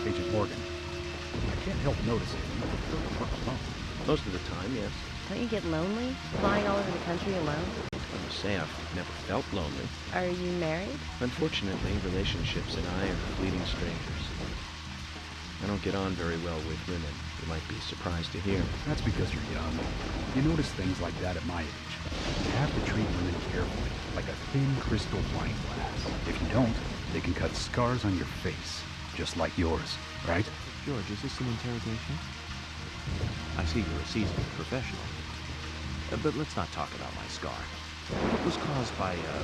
Agent Morgan, I can't help noticing you prefer to work alone. Most of the time, yes. Don't you get lonely, flying all over the country alone? I must say I've never felt lonely. Are you married? Unfortunately, relationships and I are fleeting strangers. I don't get on very well with women. You might be surprised to hear. That's because you're young. You notice things like that at my age. You have to treat women carefully, like a thin crystal wine glass. If you don't, they can cut scars on your face, just like yours, right? George, is this an interrogation? I see you're a seasoned professional. But let's not talk about my scar. It was caused by a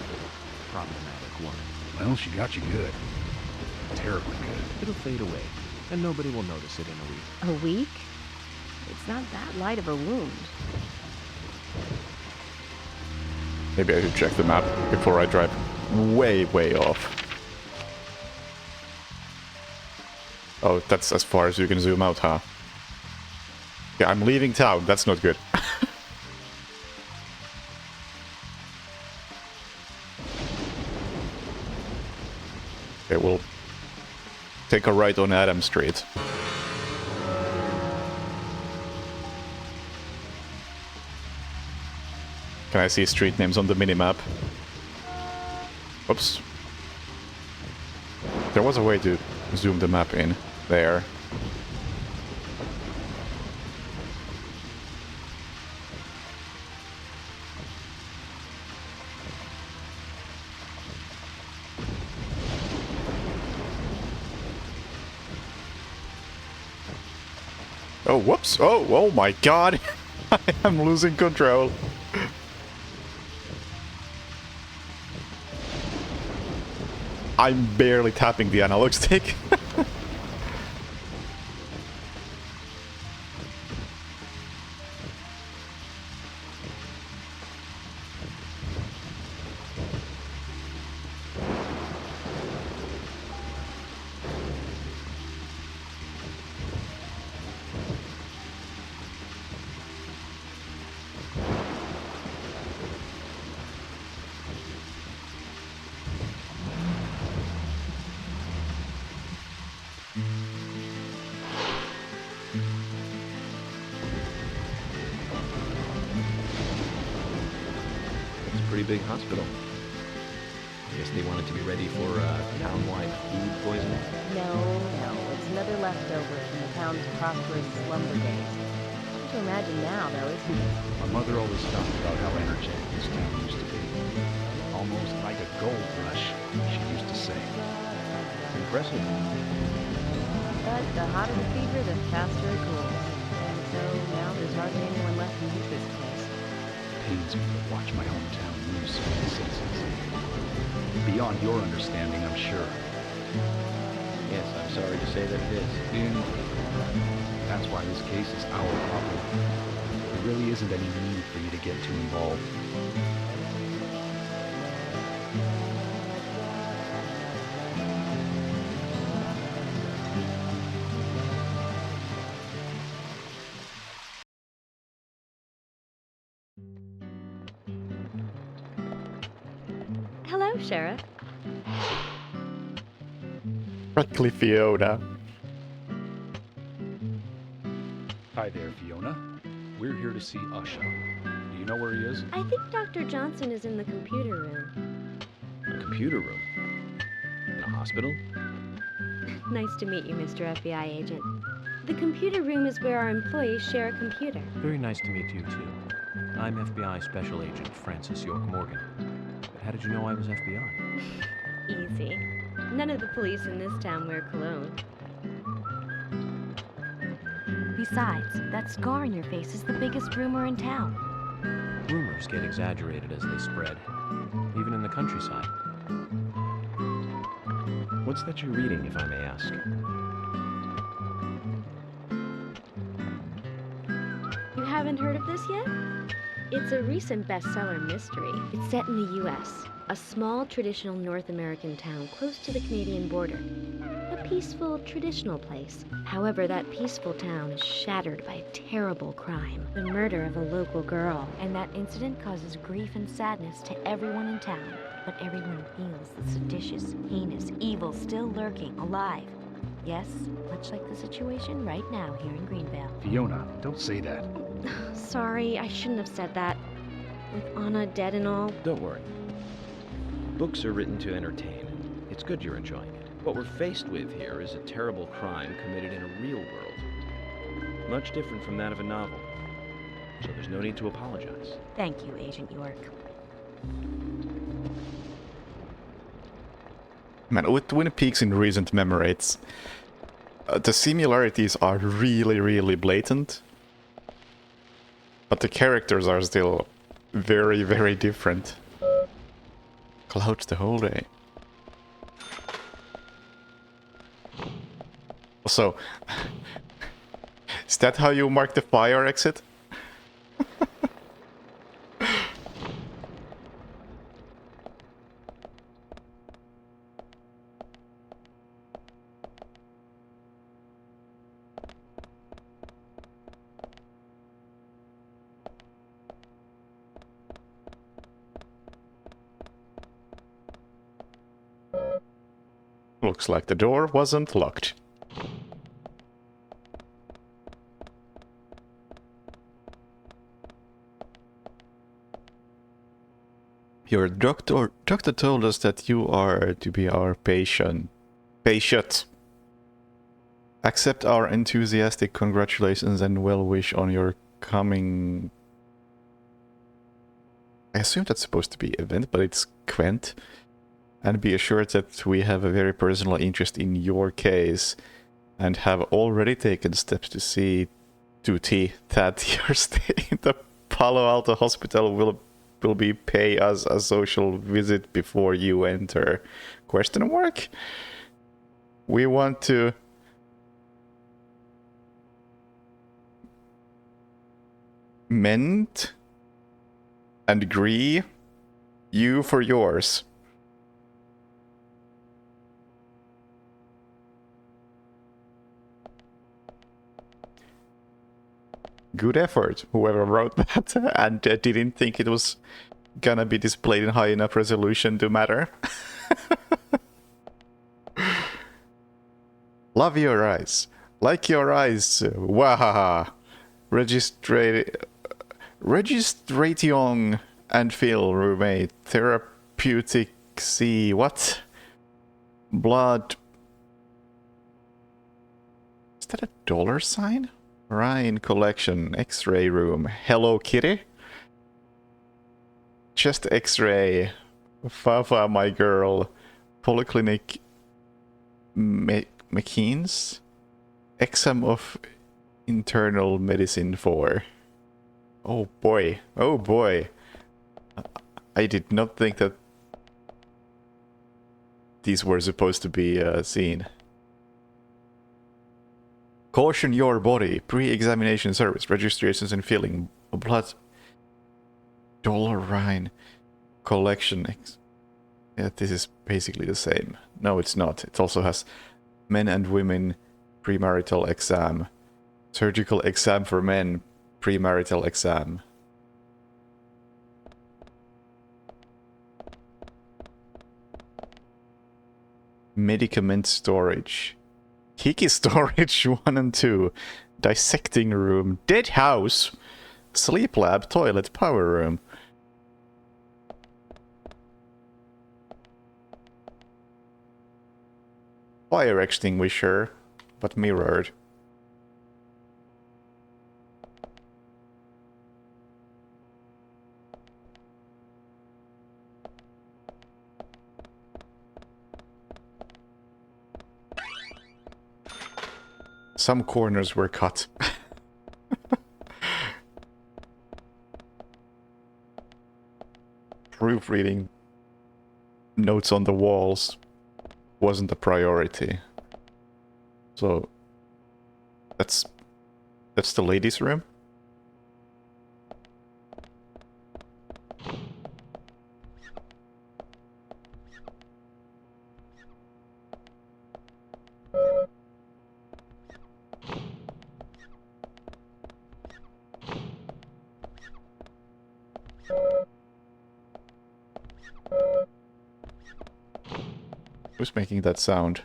problematic woman. Well, she got you good. Terribly good. It'll fade away. And nobody will notice it in a week. A week? It's not that light of a wound. Maybe I should check the map before I drive way, way off. Oh, that's as far as you can zoom out, huh? Yeah, I'm leaving town. That's not good. Okay, we'll take a right on Adam Street. Can I see street names on the minimap? Oops. There was a way to zoom the map in there. Oh, whoops. Oh my god. I am losing control. I'm barely tapping the analog stick. Big hospital. I guess they wanted to be ready for town-wide food poisoning. No. It's another leftover from the town's prosperous slumber days. Hard to imagine now, though, isn't it? My mother always talked about how energetic this town used to be. Almost like a gold rush, she used to say. Impressive. But the hotter the fever, the faster it cools. And so now there's hardly anyone left to use this place. Pains me to watch my hometown lose so many citizens. Beyond your understanding, I'm sure. Yes, I'm sorry to say that it is. And that's why this case is our problem. There really isn't any need for you to get too involved. Hello, Sheriff. Practically Fiona. Hi there, Fiona. We're here to see Usha. Do you know where he is? I think Dr. Johnson is in the computer room. A computer room? In a hospital? Nice to meet you, Mr. FBI agent. The computer room is where our employees share a computer. Very nice to meet you, too. I'm FBI Special Agent Francis York Morgan. But how did you know I was FBI? Easy. None of the police in this town wear cologne. Besides, that scar on your face is the biggest rumor in town. Rumors get exaggerated as they spread, even in the countryside. What's that you're reading, if I may ask? You haven't heard of this yet? It's a recent bestseller mystery. It's set in the U.S., a small traditional North American town close to the Canadian border. A peaceful, traditional place. However, that peaceful town is shattered by a terrible crime. The murder of a local girl. And that incident causes grief and sadness to everyone in town. But everyone feels the seditious, heinous evil still lurking, alive. Yes, much like the situation right now here in Greenvale. Fiona, don't say that. Sorry, I shouldn't have said that. With Anna dead and all. Don't worry. Books are written to entertain. It's good you're enjoying it. What we're faced with here is a terrible crime committed in a real world. Much different from that of a novel. So there's no need to apologize. Thank you, Agent York. Man, with Twin Peaks in recent memory, the similarities are really, really blatant. But the characters are still very, very different. Clouds the whole day. So, is that how you mark the fire exit? Looks like the door wasn't locked. Your doctor told us that you are to be our patient. Accept our enthusiastic congratulations and well wish on your coming. I assume that's supposed to be event, but it's Quent. And be assured that we have a very personal interest in your case and have already taken steps to see to that your stay in the Palo Alto hospital will be pay us a social visit before you enter. Question mark? We want to mend and agree you for yours. Good effort, whoever wrote that, and didn't think it was gonna be displayed in high enough resolution to matter. Love your eyes. Like your eyes. Wahaha. Registration and Phil, roommate. Therapeutic C. What? Blood. Is that a dollar sign? Ryan collection. X-ray room. Hello Kitty? Chest X-ray. Fafa, my girl. Polyclinic. McKean's. Exam of internal medicine 4. Oh boy. Oh boy. I did not think that these were supposed to be seen. Caution your body. Pre-examination service. Registrations and filling. Blood. Dollar Rhine. Collection. Yeah, this is basically the same. No, it's not. It also has men and women. Premarital exam. Surgical exam for men. Premarital exam. Medicament storage. Kiki storage 1 and 2. Dissecting room. Dead house. Sleep lab. Toilet. Power room. Fire extinguisher, but mirrored. Some corners were cut. Proofreading notes on the walls wasn't a priority. So that's the ladies' room. Who's making that sound?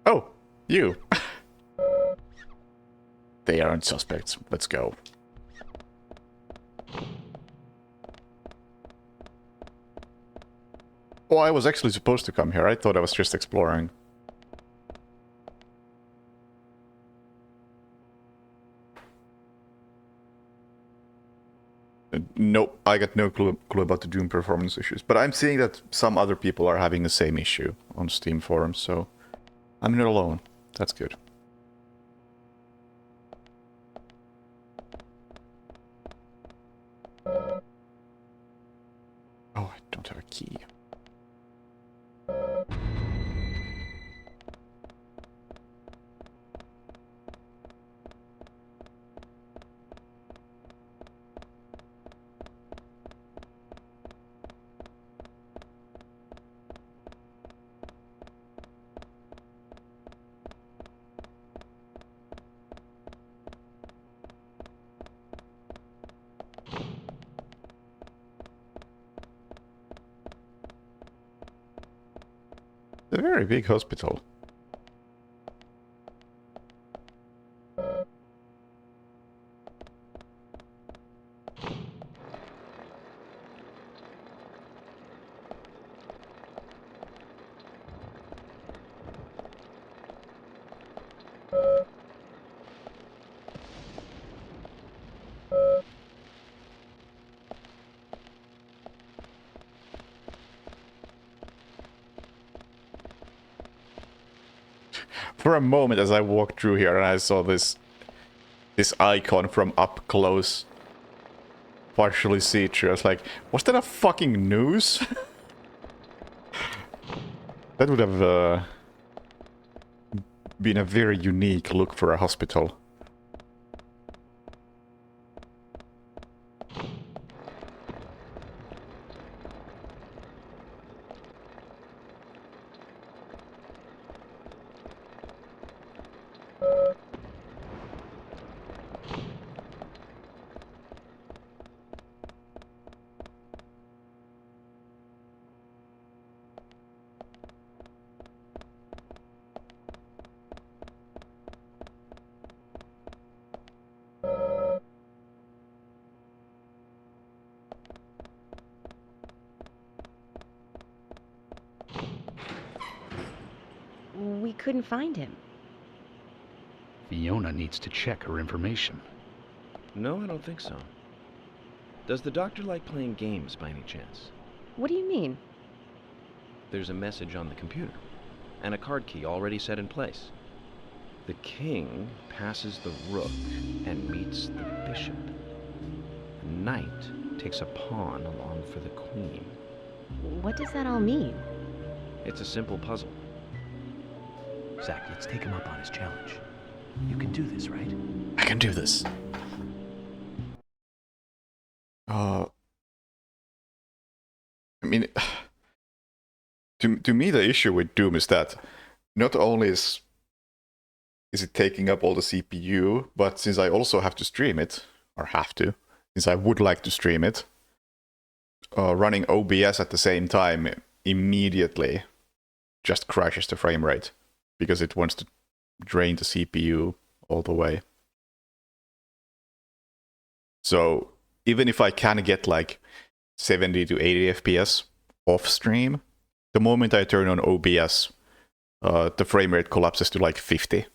Oh, you. They aren't suspects. Let's go. Oh, I was actually supposed to come here. I thought I was just exploring. Nope, I got no clue about the Doom performance issues. But I'm seeing that some other people are having the same issue on Steam forums, so I'm not alone. That's good. a very big hospital. For a moment as I walked through here and I saw this icon from up close, partially see-through, I was like, was that a fucking news? That would have been a very unique look for a hospital. We couldn't find him. Fiona needs to check her information. No, I don't think so. Does the doctor like playing games by any chance? What do you mean? There's a message on the computer, and a card key already set in place. The king passes the rook and meets the bishop. The knight takes a pawn along for the queen. What does that all mean? It's a simple puzzle. Zach, let's take him up on his challenge. You can do this, right? I can do this. I mean, to me the issue with Doom is that not only is it taking up all the CPU, but since I also have to stream it, or have to, since I would like to stream it, running OBS at the same time immediately just crashes the frame rate, because it wants to drain the CPU all the way. So even if I can get like 70 to 80 FPS off stream, the moment I turn on OBS, the frame rate collapses to like 50.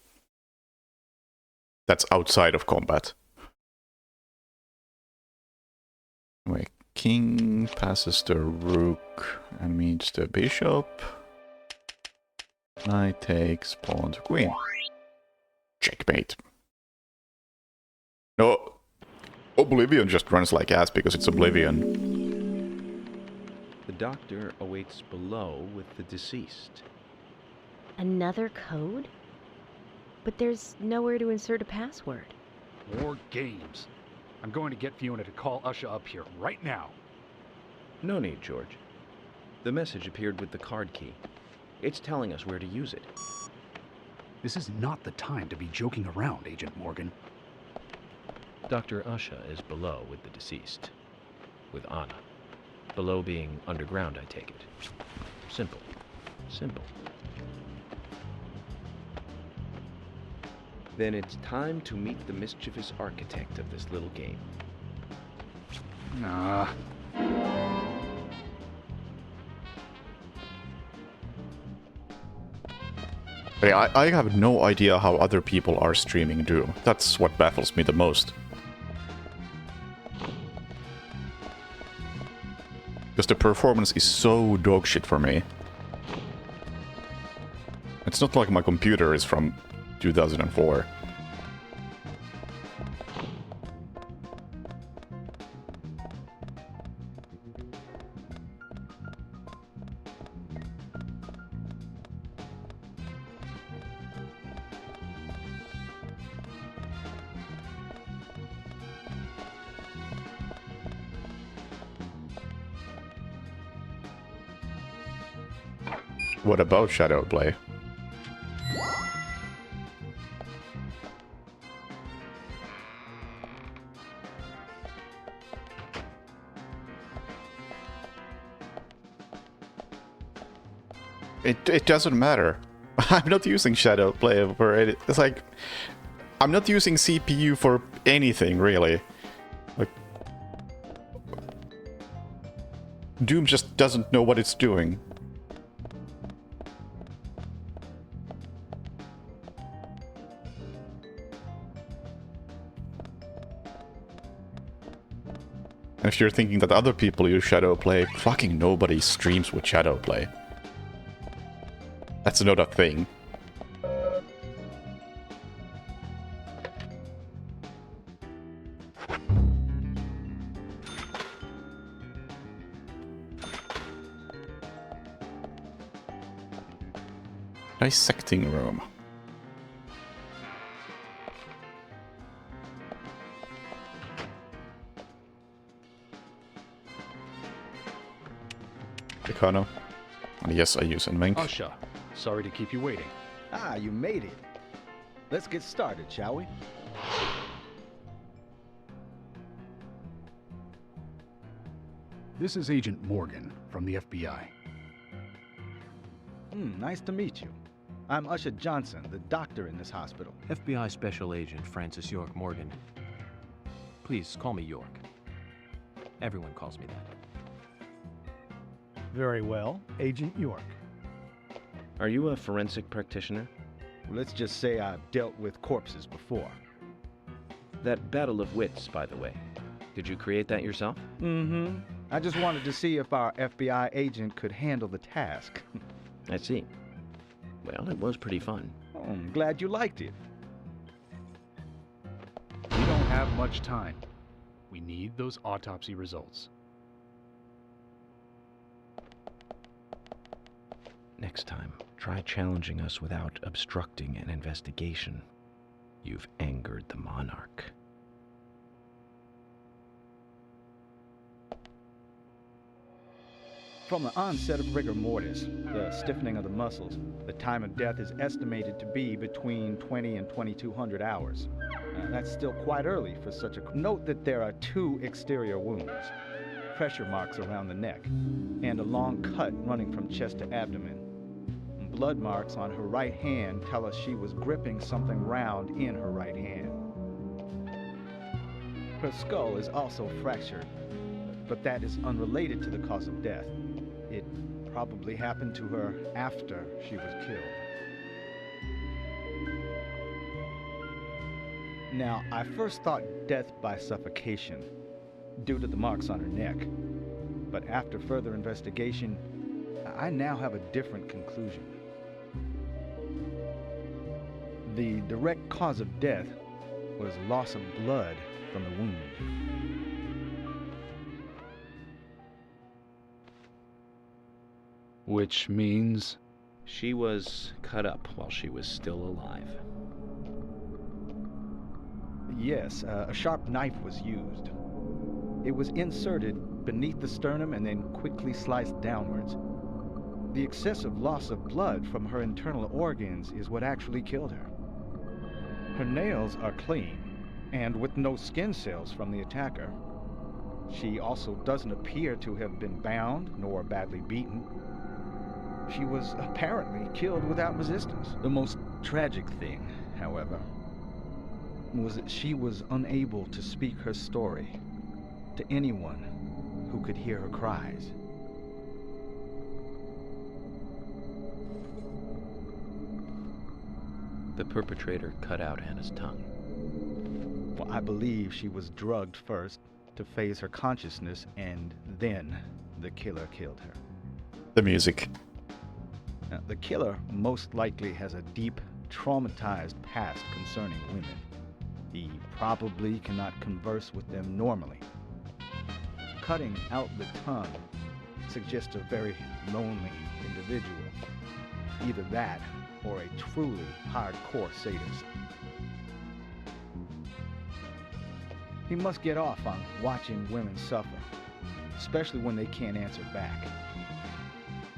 That's outside of combat. Wait, king passes the rook and meets the bishop. Knight takes pawn to queen. Checkmate. No, Oblivion just runs like ass because it's Oblivion. The doctor awaits below with the deceased. Another code? But there's nowhere to insert a password. More games. I'm going to get Fiona to call Usha up here right now. No need, George. The message appeared with the card key. It's telling us where to use it. This is not the time to be joking around, Agent Morgan. Dr. Usha is below with the deceased. With Anna. Below being underground, I take it. Simple. Simple. Then it's time to meet the mischievous architect of this little game. Nah. Hey, I have no idea how other people are streaming Doom. That's what baffles me the most. Because the performance is so dogshit for me. It's not like my computer is from 2004. What about Shadowplay? It doesn't matter. I'm not using shadow play for it. It's like I'm not using CPU for anything really. Like Doom just doesn't know what it's doing. And if you're thinking that other people use shadow play, fucking nobody streams with shadow play. That's not a thing. Dissecting room. Econo. And yes, I use Enmink. Usha, sorry to keep you waiting. Ah, you made it. Let's get started, shall we? This is Agent Morgan from the FBI. Nice to meet you. I'm Usha Johnson, the doctor in this hospital. FBI Special Agent Francis York Morgan. Please call me York. Everyone calls me that. Very well, Agent York. Are you a forensic practitioner? Let's just say I've dealt with corpses before. That battle of wits, by the way. Did you create that yourself? Mm-hmm. I just wanted to see if our FBI agent could handle the task. I see. Well, it was pretty fun. Oh, I'm glad you liked it. We don't have much time. We need those autopsy results. Next time, try challenging us without obstructing an investigation. You've angered the monarch. From the onset of rigor mortis, the stiffening of the muscles, the time of death is estimated to be between 20 and 2200 hours. That's still quite early for such a... Note that there are 2 exterior wounds, pressure marks around the neck, and a long cut running from chest to abdomen. Blood marks on her right hand tell us she was gripping something round in her right hand. Her skull is also fractured, but that is unrelated to the cause of death. It probably happened to her after she was killed. Now, I first thought death by suffocation, due to the marks on her neck. But after further investigation, I now have a different conclusion. The direct cause of death was loss of blood from the wound. Which means... She was cut up while she was still alive. Yes, a sharp knife was used. It was inserted beneath the sternum and then quickly sliced downwards. The excessive loss of blood from her internal organs is what actually killed her. Her nails are clean, and with no skin cells from the attacker. She also doesn't appear to have been bound nor badly beaten. She was apparently killed without resistance. The most tragic thing, however, was that she was unable to speak her story to anyone who could hear her cries. The perpetrator cut out Hannah's tongue. Well, I believe she was drugged first to phase her consciousness, and then the killer killed her. The music. Now, the killer most likely has a deep, traumatized past concerning women. He probably cannot converse with them normally. Cutting out the tongue suggests a very lonely individual. Either that, or a truly hardcore sadist. He must get off on watching women suffer, especially when they can't answer back.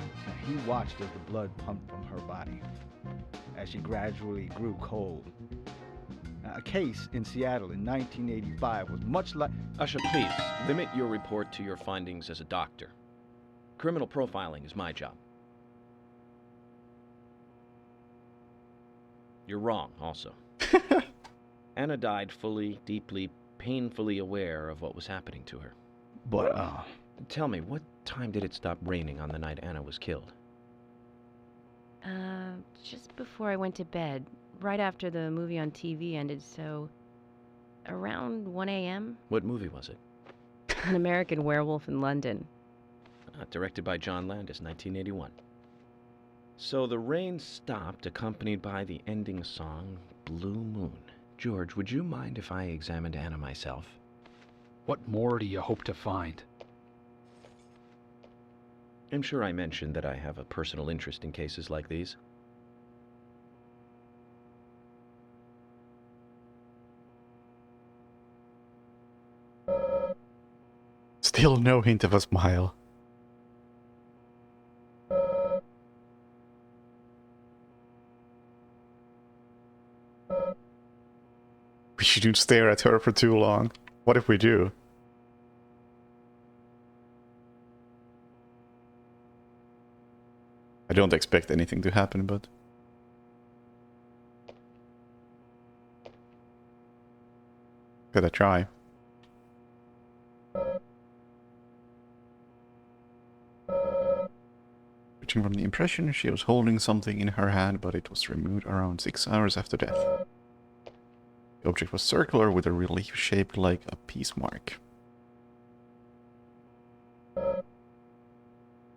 Now, he watched as the blood pumped from her body, as she gradually grew cold. Now, a case in Seattle in 1985 was much like... Usha, please, limit your report to your findings as a doctor. Criminal profiling is my job. You're wrong, also. Anna died fully, deeply, painfully aware of what was happening to her. But, Tell me, what time did it stop raining on the night Anna was killed? Just before I went to bed, right after the movie on TV ended, so around 1 a.m. What movie was it? An American Werewolf in London. Directed by John Landis, 1981. So the rain stopped, accompanied by the ending song, Blue Moon. George, would you mind if I examined Anna myself? What more do you hope to find? I'm sure I mentioned that I have a personal interest in cases like these. Still no hint of a smile. We shouldn't stare at her for too long. What if we do? I don't expect anything to happen, but... Gotta try. Judging from the impression, she was holding something in her hand, but it was removed around 6 hours after death. The object was circular with a relief shaped like a peace mark.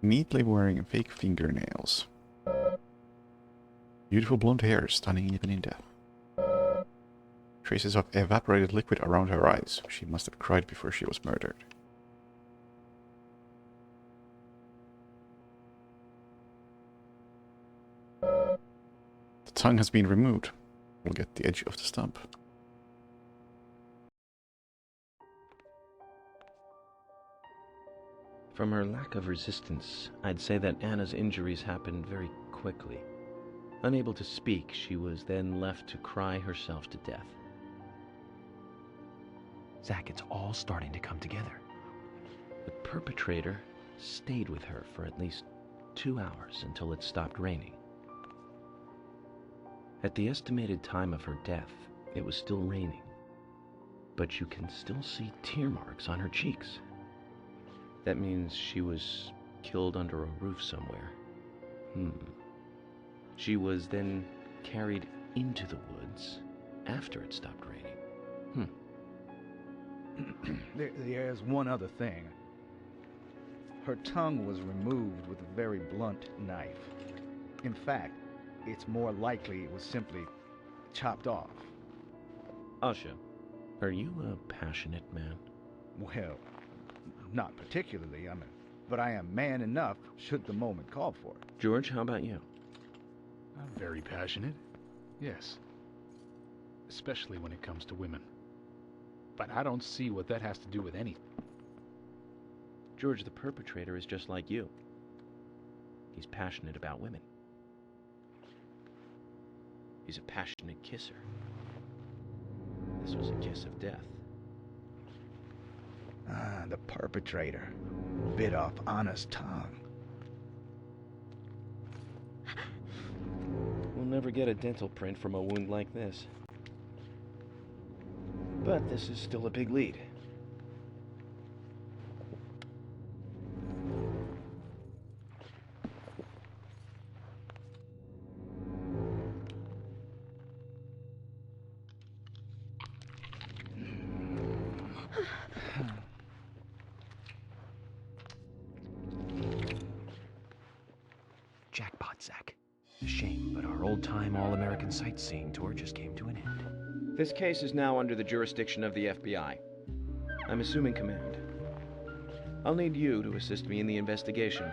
Neatly wearing fake fingernails. Beautiful blonde hair, stunning even in death. Traces of evaporated liquid around her eyes. She must have cried before she was murdered. The tongue has been removed. We'll get the edge of the stump. From her lack of resistance, I'd say that Anna's injuries happened very quickly. Unable to speak, she was then left to cry herself to death. Zach, it's all starting to come together. The perpetrator stayed with her for at least 2 hours until it stopped raining. At the estimated time of her death, it was still raining, but you can still see tear marks on her cheeks. That means she was killed under a roof somewhere. She was then carried into the woods after it stopped raining. There's one other thing. Her tongue was removed with a very blunt knife. In fact, it's more likely it was simply chopped off. Asha, are you a passionate man? Well, not particularly, but I am man enough should the moment call for it. George, how about you? I'm very passionate. Yes. Especially when it comes to women. But I don't see what that has to do with anything. George, the perpetrator is just like you. He's passionate about women. He's a passionate kisser. This was a kiss of death. The perpetrator bit off Anna's tongue. We'll never get a dental print from a wound like this. But this is still a big lead. Jackpot, Zach. A shame, but our old-time all-American sightseeing tour just came to an end. This case is now under the jurisdiction of the FBI. I'm assuming command. I'll need you to assist me in the investigation.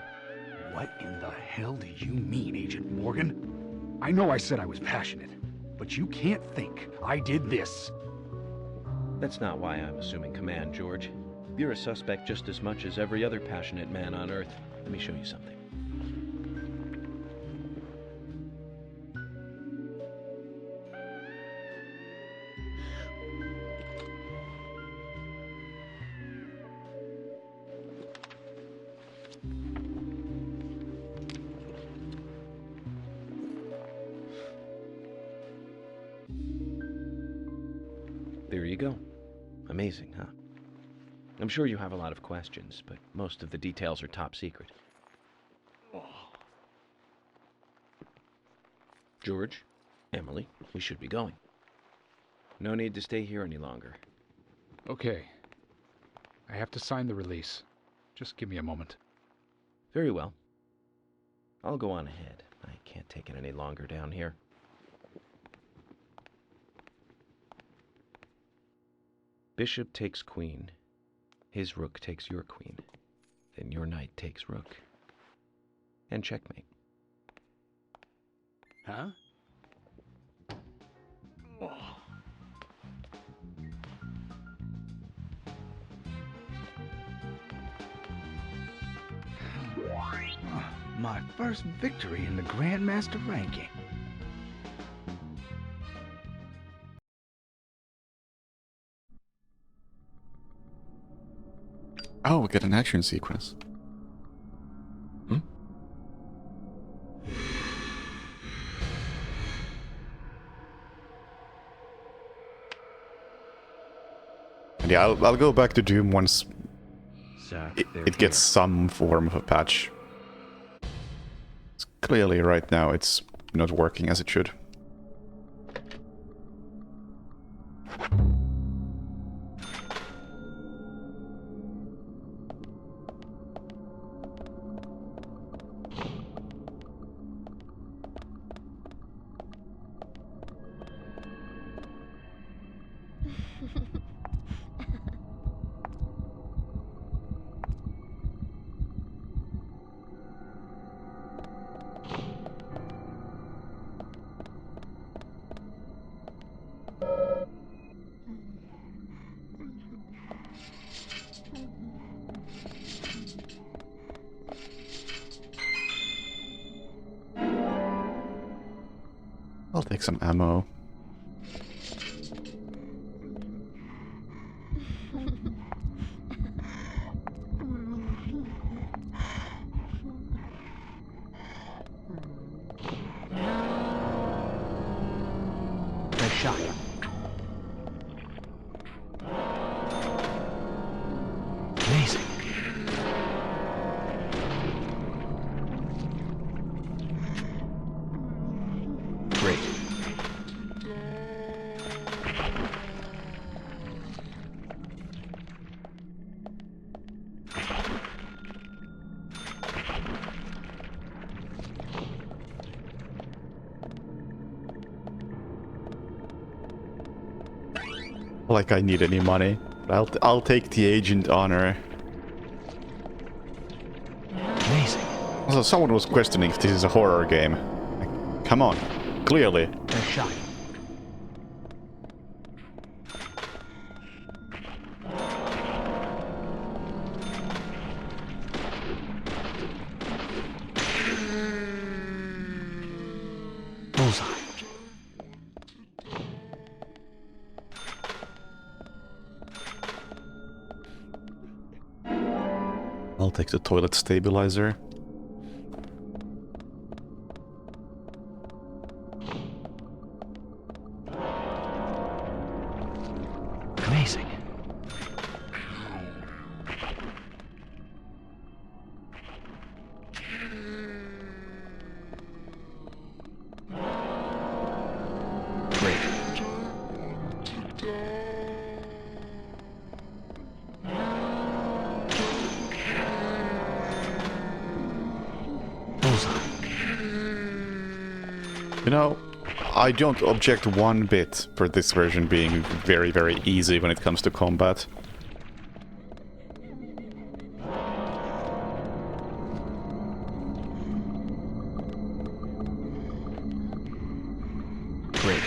What in the hell do you mean, Agent Morgan? I know I said I was passionate, but you can't think I did this. That's not why I'm assuming command, George. You're a suspect just as much as every other passionate man on Earth. Let me show you something. There you go. Amazing, huh? I'm sure you have a lot of questions, but most of the details are top secret. George, Emily, we should be going. No need to stay here any longer. Okay. I have to sign the release. Just give me a moment. Very well. I'll go on ahead. I can't take it any longer down here. Bishop takes queen. His rook takes your queen. Then your knight takes rook. And checkmate. Huh? My first victory in the Grandmaster ranking. Oh, we get an action sequence. And yeah, I'll go back to Doom once Zach, it gets some form of a patch. It's clearly right now it's not working as it should. I'll take some ammo. Nice shot. Amazing. Great. Like I need any money. I'll take the agent honor. Amazing. Also, someone was questioning if this is a horror game. Like, come on, clearly. Nice shot. Bullseye. I'll take the toilet stabilizer. Amazing. Great. Bullseye. You know, I don't object one bit for this version being very, very easy when it comes to combat. Great.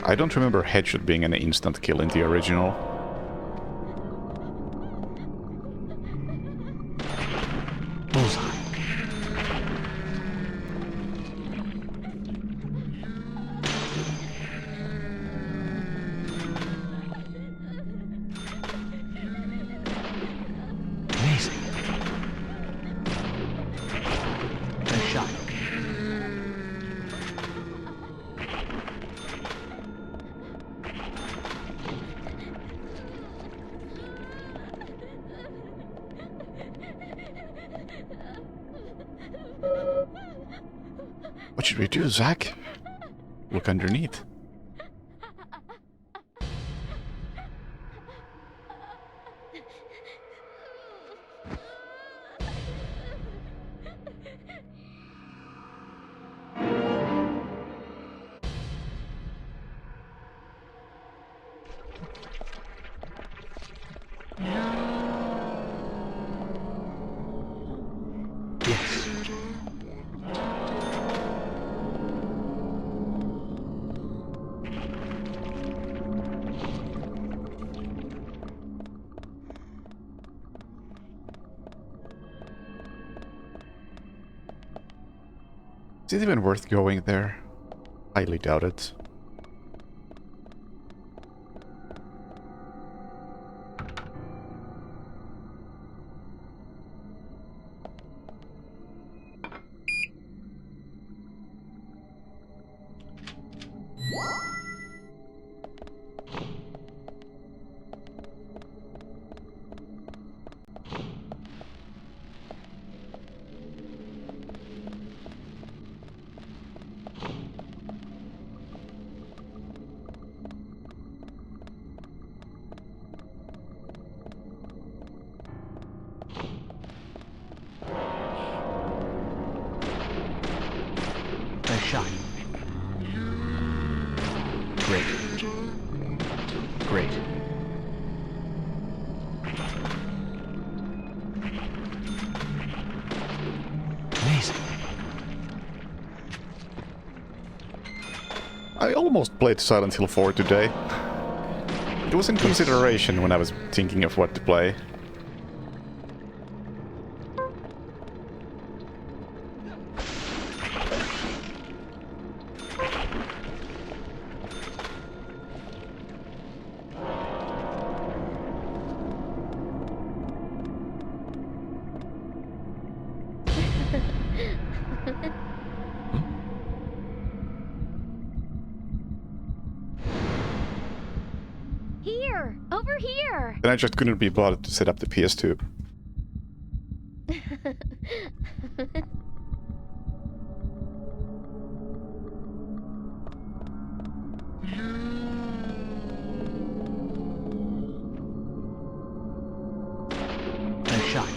I don't remember headshot being an instant kill in the original. Bullseye. Amazing. Nice shot. What should we do, Zach? Look underneath. Is it even worth going there? Highly doubt it. Nice shot. Great. Great. Amazing. I almost played Silent Hill 4 today. It was in consideration when I was thinking of what to play. Here! Over here! Then I just couldn't be bothered to set up the PS2. Nice shot.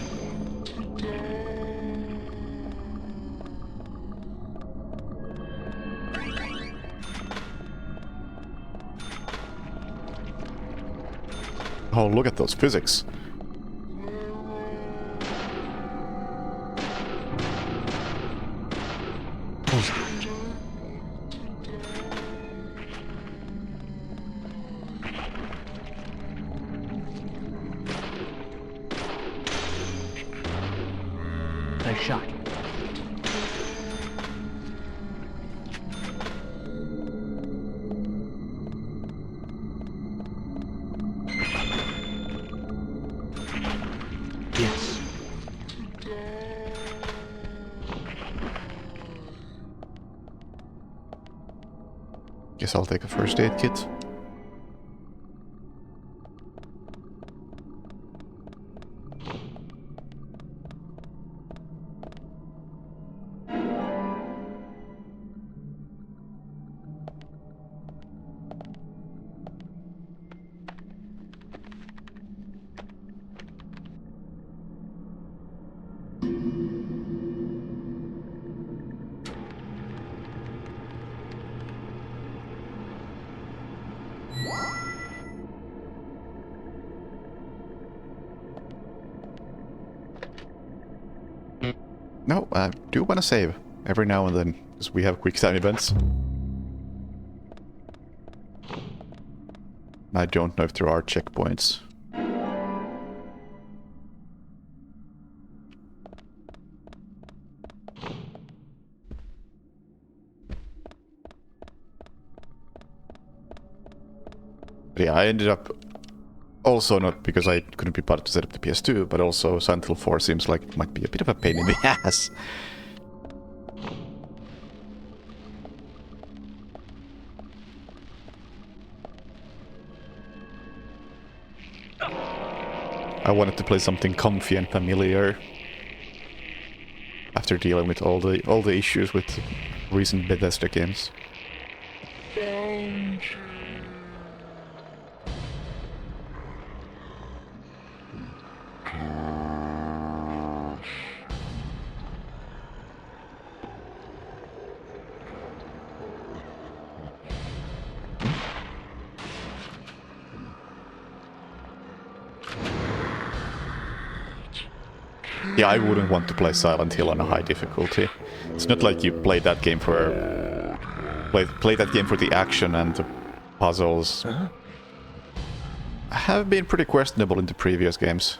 Oh, look at those physics. Nice shot. Yes. Guess I'll take a first aid kit. No, I do want to save every now and then, because we have quick time events. I don't know if there are checkpoints. But yeah, I ended up also not because I couldn't be bothered to set up the PS2, but also Silent Hill 4 seems like it might be a bit of a pain in the ass. I wanted to play something comfy and familiar after dealing with all the issues with recent Bethesda games. Yeah, I wouldn't want to play Silent Hill on a high difficulty. It's not like you play that game for play that game for the action and the puzzles. Have been pretty questionable in the previous games.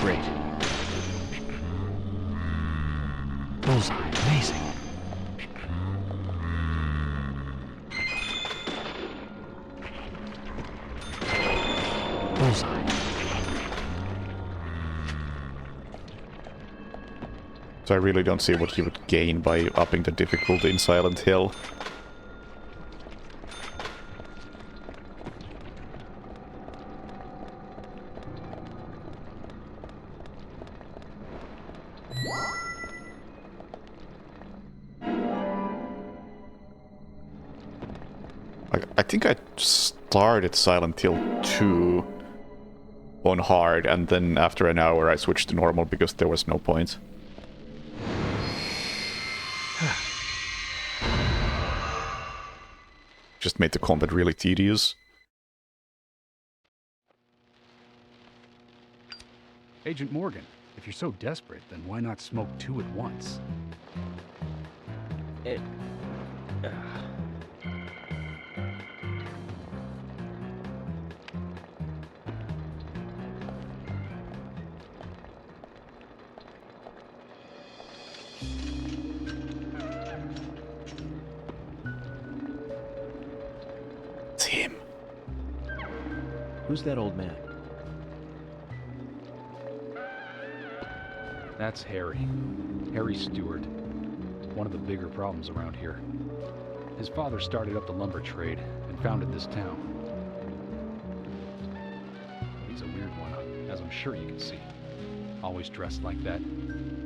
Great. Bullseye. Amazing. Bullseye. So I really don't see what you would gain by upping the difficulty in Silent Hill. I think I started Silent Hill 2 on hard, and then after an hour I switched to normal because there was no point. Just made the combat really tedious. Agent Morgan, if you're so desperate, then why not smoke two at once? It's him. Who's that old man? That's Harry. Harry Stewart. One of the bigger problems around here. His father started up the lumber trade and founded this town. He's a weird one, as I'm sure you can see. Always dressed like that,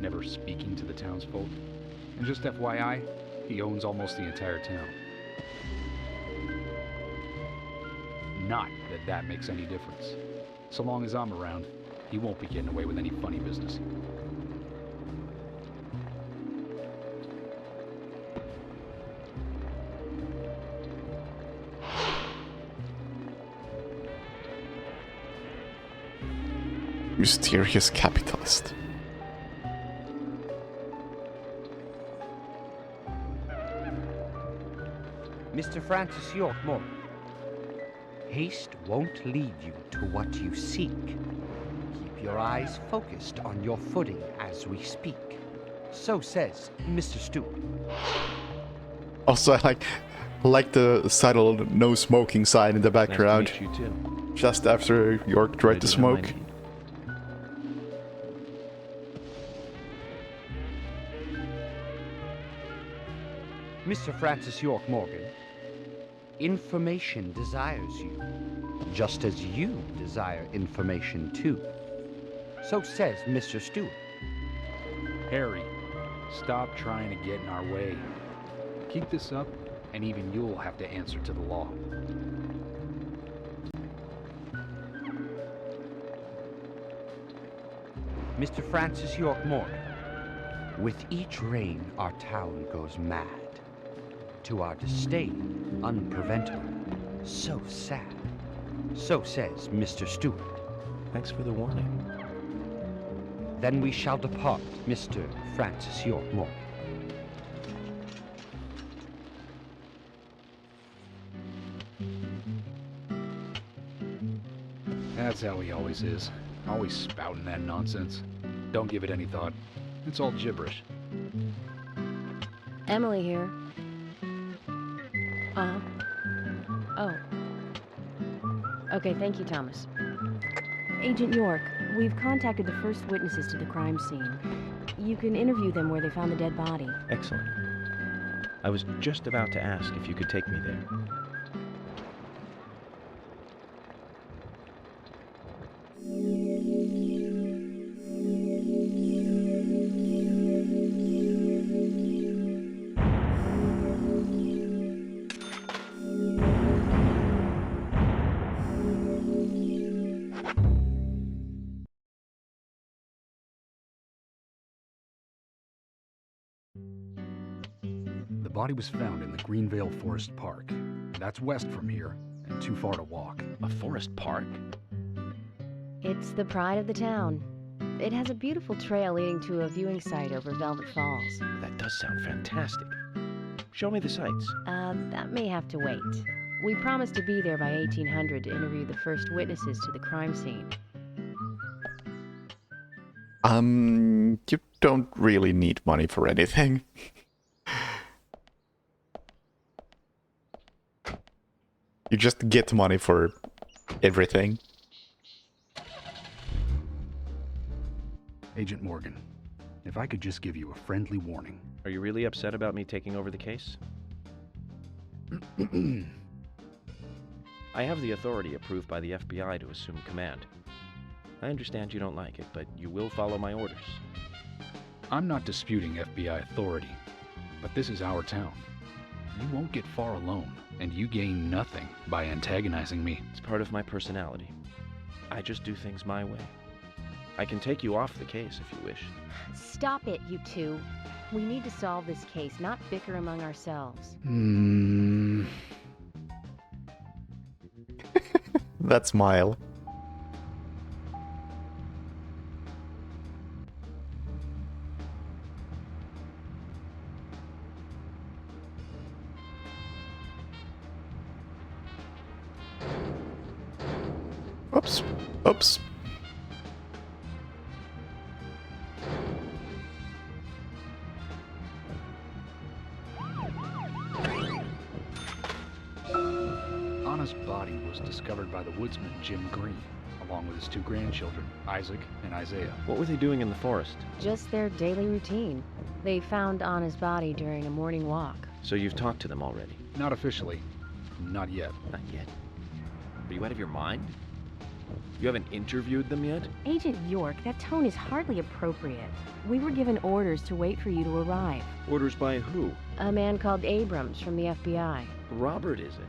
never speaking to the townsfolk. And just FYI, he owns almost the entire town. Not that that makes any difference. So long as I'm around, he won't be getting away with any funny business. Mysterious capitalist. Mr. Francis York Morgan, haste won't lead you to what you seek. Keep your eyes focused on your footing as we speak. So says Mr. Stewart. Also, I like the subtle no smoking sign in the background. Nice to meet you too. Just after York tried to smoke. Mr. Francis York Morgan, information desires you, just as you desire information too. So says Mr. Stewart. Harry, stop trying to get in our way. Keep this up, and even you'll have to answer to the law. Mr. Francis York Morgan, with each rain our town goes mad. To our disdain, unpreventable. So sad. So says Mr. Stewart. Thanks for the warning. Then we shall depart, Mr. Francis York Morgan. That's how he always is. Always spouting that nonsense. Don't give it any thought. It's all gibberish. Emily here. Oh. Okay, thank you, Thomas. Agent York, we've contacted the first witnesses to the crime scene. You can interview them where they found the dead body. Excellent. I was just about to ask if you could take me there. The body was found in the Greenvale Forest Park. That's west from here, and too far to walk. A forest park? It's the pride of the town. It has a beautiful trail leading to a viewing site over Velvet Falls. That does sound fantastic. Show me the sights. That may have to wait. We promised to be there by 1800 to interview the first witnesses to the crime scene. You don't really need money for anything. You just get money for everything. Agent Morgan, if I could just give you a friendly warning. Are you really upset about me taking over the case? I have the authority approved by the FBI to assume command. I understand you don't like it, but you will follow my orders. I'm not disputing FBI authority, but this is our town. You won't get far alone, and you gain nothing by antagonizing me. It's part of my personality. I just do things my way. I can take you off the case if you wish. Stop it, you two. We need to solve this case, not bicker among ourselves. That smile. Oops. Oops. Anna's body was discovered by the woodsman Jim Green, along with his two grandchildren, Isaac and Isaiah. What were they doing in the forest? Just their daily routine. They found Anna's body during a morning walk. So you've talked to them already? Not officially. Not yet. Not yet. Are you out of your mind? You haven't interviewed them yet? Agent York, that tone is hardly appropriate. We were given orders to wait for you to arrive. Orders by who? A man called Abrams from the FBI. Robert, is it?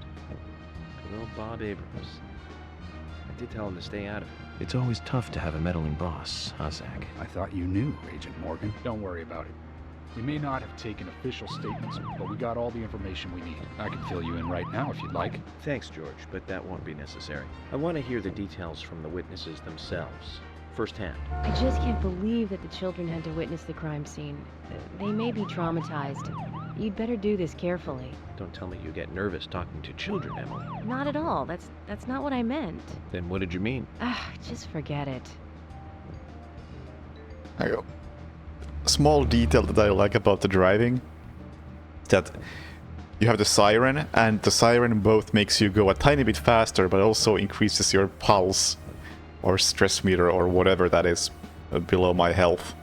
Good old Bob Abrams. I did tell him to stay out of it. It's always tough to have a meddling boss, huh, Zach? I thought you knew, Agent Morgan. Don't worry about it. We may not have taken official statements, but we got all the information we need. I can fill you in right now if you'd like. Thanks, George, but that won't be necessary. I want to hear the details from the witnesses themselves, firsthand. I just can't believe that the children had to witness the crime scene. They may be traumatized. You'd better do this carefully. Don't tell me you get nervous talking to children, Emily. Not at all. That's not what I meant. Then what did you mean? Just forget it. I go. Small detail that I like about the driving, that you have the siren, and the siren both makes you go a tiny bit faster, but also increases your pulse or stress meter or whatever that is below my health.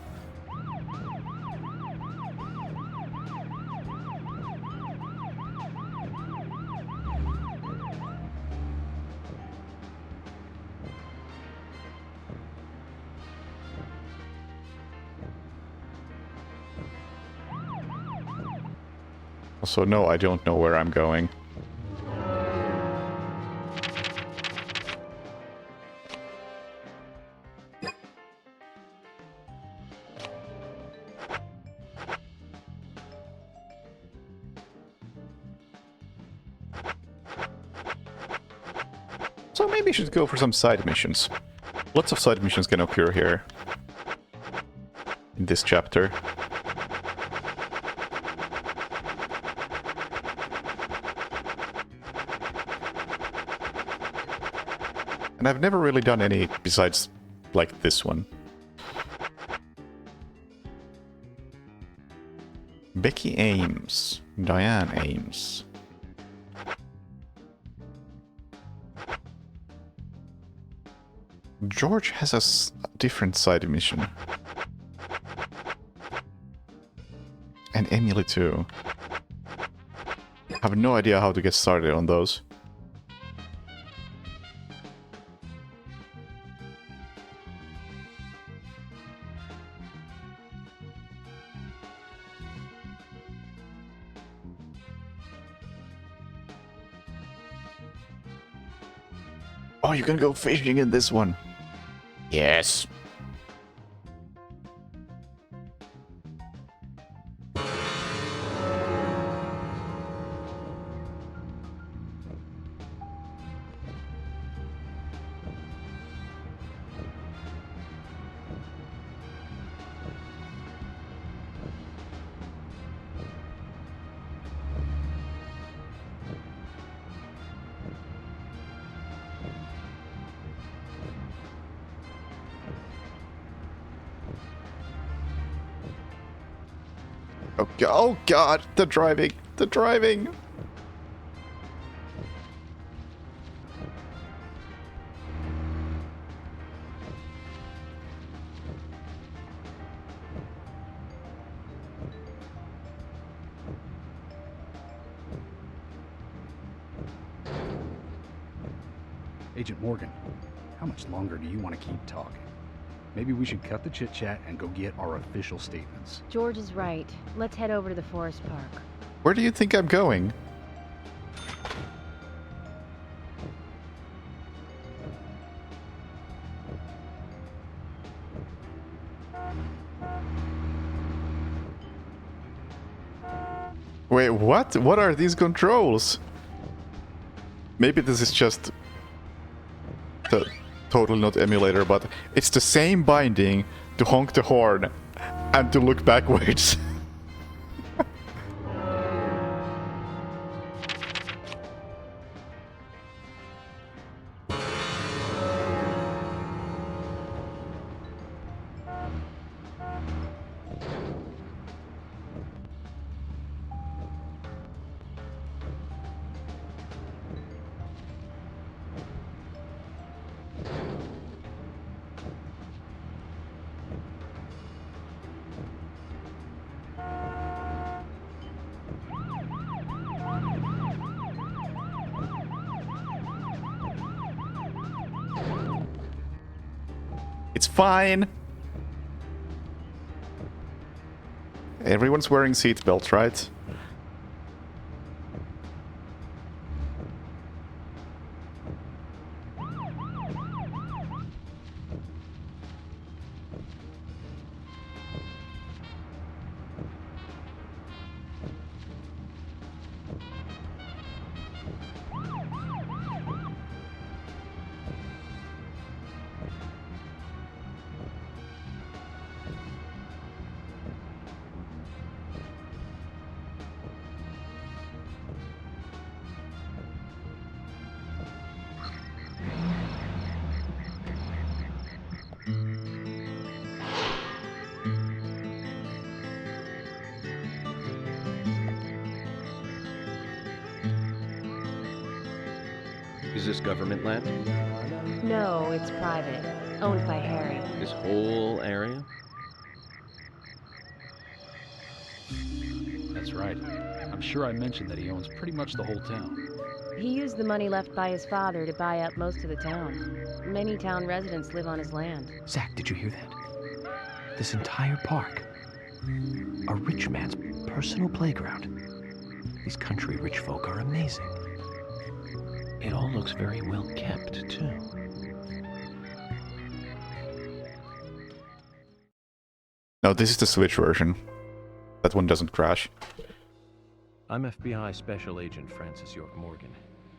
So no, I don't know where I'm going. So maybe I should go for some side missions. Lots of side missions can occur here in this chapter. And I've never really done any besides, like, this one. Becky Ames. Diane Ames. George has a different side mission. And Emily too. I have no idea how to get started on those. Oh, you can go fishing in this one. Yes. Oh god, the driving, the driving. Agent Morgan, how much longer do you want to keep talking? Maybe we should cut the chit-chat and go get our official statements. George is right. Let's head over to the forest park. Where do you think I'm going? Wait, what? What are these controls? Maybe this is just totally not emulator, but it's the same binding to honk the horn and to look backwards. It's fine. Everyone's wearing seatbelts, right? Is this government land? No, it's private. Owned by Harry. This whole area? That's right. I'm sure I mentioned that he owns pretty much the whole town. He used the money left by his father to buy up most of the town. Many town residents live on his land. Zach, did you hear that? This entire park. A rich man's personal playground. These country rich folk are amazing. It all looks very well kept, too. No, this is the Switch version. That one doesn't crash. I'm FBI Special Agent Francis York Morgan.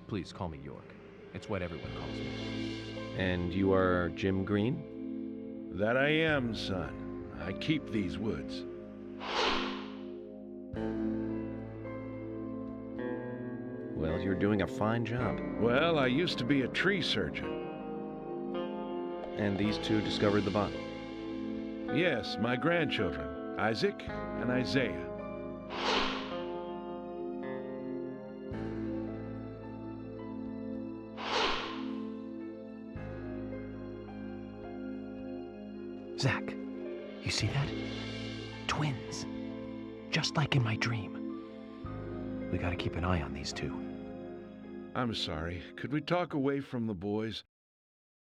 Please call me York. It's what everyone calls me. And you are Jim Green? That I am, son. I keep these woods. Well, you're doing a fine job. Well, I used to be a tree surgeon. And these two discovered the body? Yes, my grandchildren, Isaac and Isaiah. Zach, you see that? Twins. Just like in my dream. We gotta keep an eye on these two. I'm sorry. Could we talk away from the boys?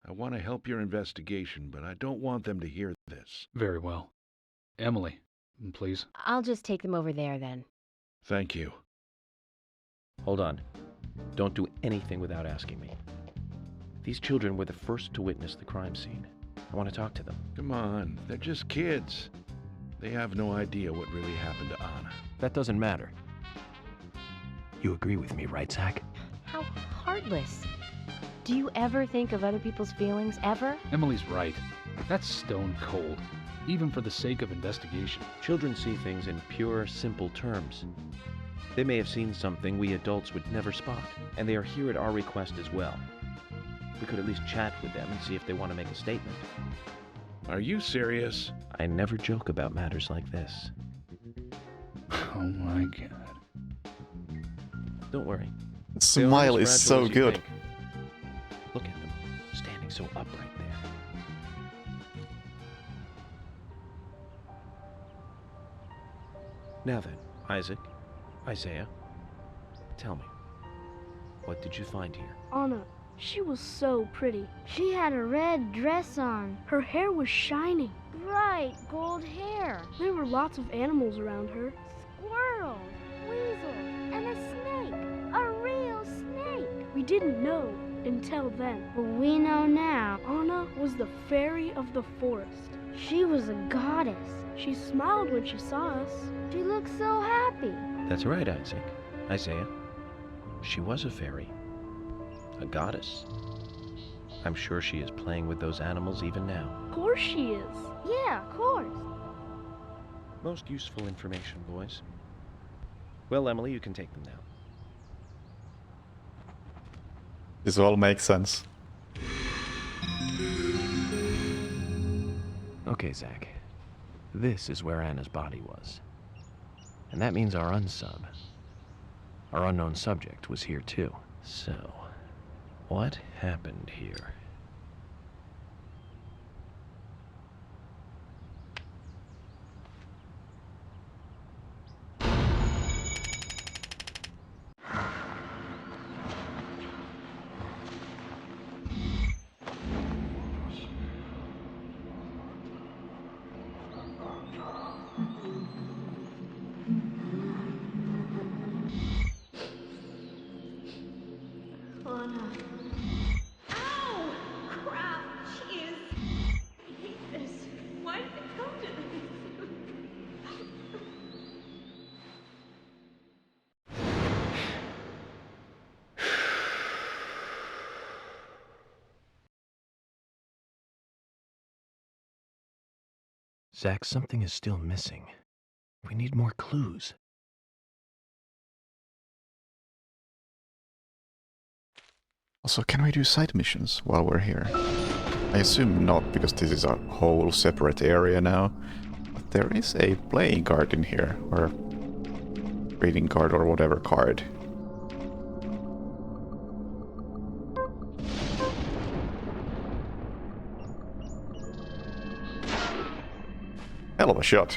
I want to help your investigation, but I don't want them to hear this. Very well. Emily, please. I'll just take them over there then. Thank you. Hold on. Don't do anything without asking me. These children were the first to witness the crime scene. I want to talk to them. Come on, they're just kids. They have no idea what really happened to Anna. That doesn't matter. You agree with me, right, Zach? How heartless. Do you ever think of other people's feelings, ever? Emily's right. That's stone cold, even for the sake of investigation. Children see things in pure, simple terms. They may have seen something we adults would never spot, and they are here at our request as well. We could at least chat with them and see if they want to make a statement. Are you serious? I never joke about matters like this. Oh my god. Don't worry. The They aren't smile as is fragile so as you good. think. Look at them, standing so upright there. Now then, Isaiah, tell me, what did you find here? Anna, she was so pretty. She had a red dress on. Her hair was shiny. Bright gold hair. There were lots of animals around her. Squirrels, weasels, and a snake. A real snake. We didn't know until then. But we know now. Anna was the fairy of the forest. She was a goddess. She smiled when she saw us. She looked so happy. That's right, Isaiah. She was a fairy. A goddess. I'm sure she is playing with those animals even now. Of course she is. Yeah, of course. Most useful information, boys. Well, Emily, you can take them now. This all makes sense. Okay, Zach. This is where Anna's body was. And that means our unsub, our unknown subject, was here too. So, what happened here? Anna. Ow! Crap! Jeez! I hate this. Why did it come to this? Zach, something is still missing. We need more clues. Also, can we do side missions while we're here? I assume not, because this is a whole separate area now. But there is a playing card in here, or reading card, or whatever card. Hell of a shot.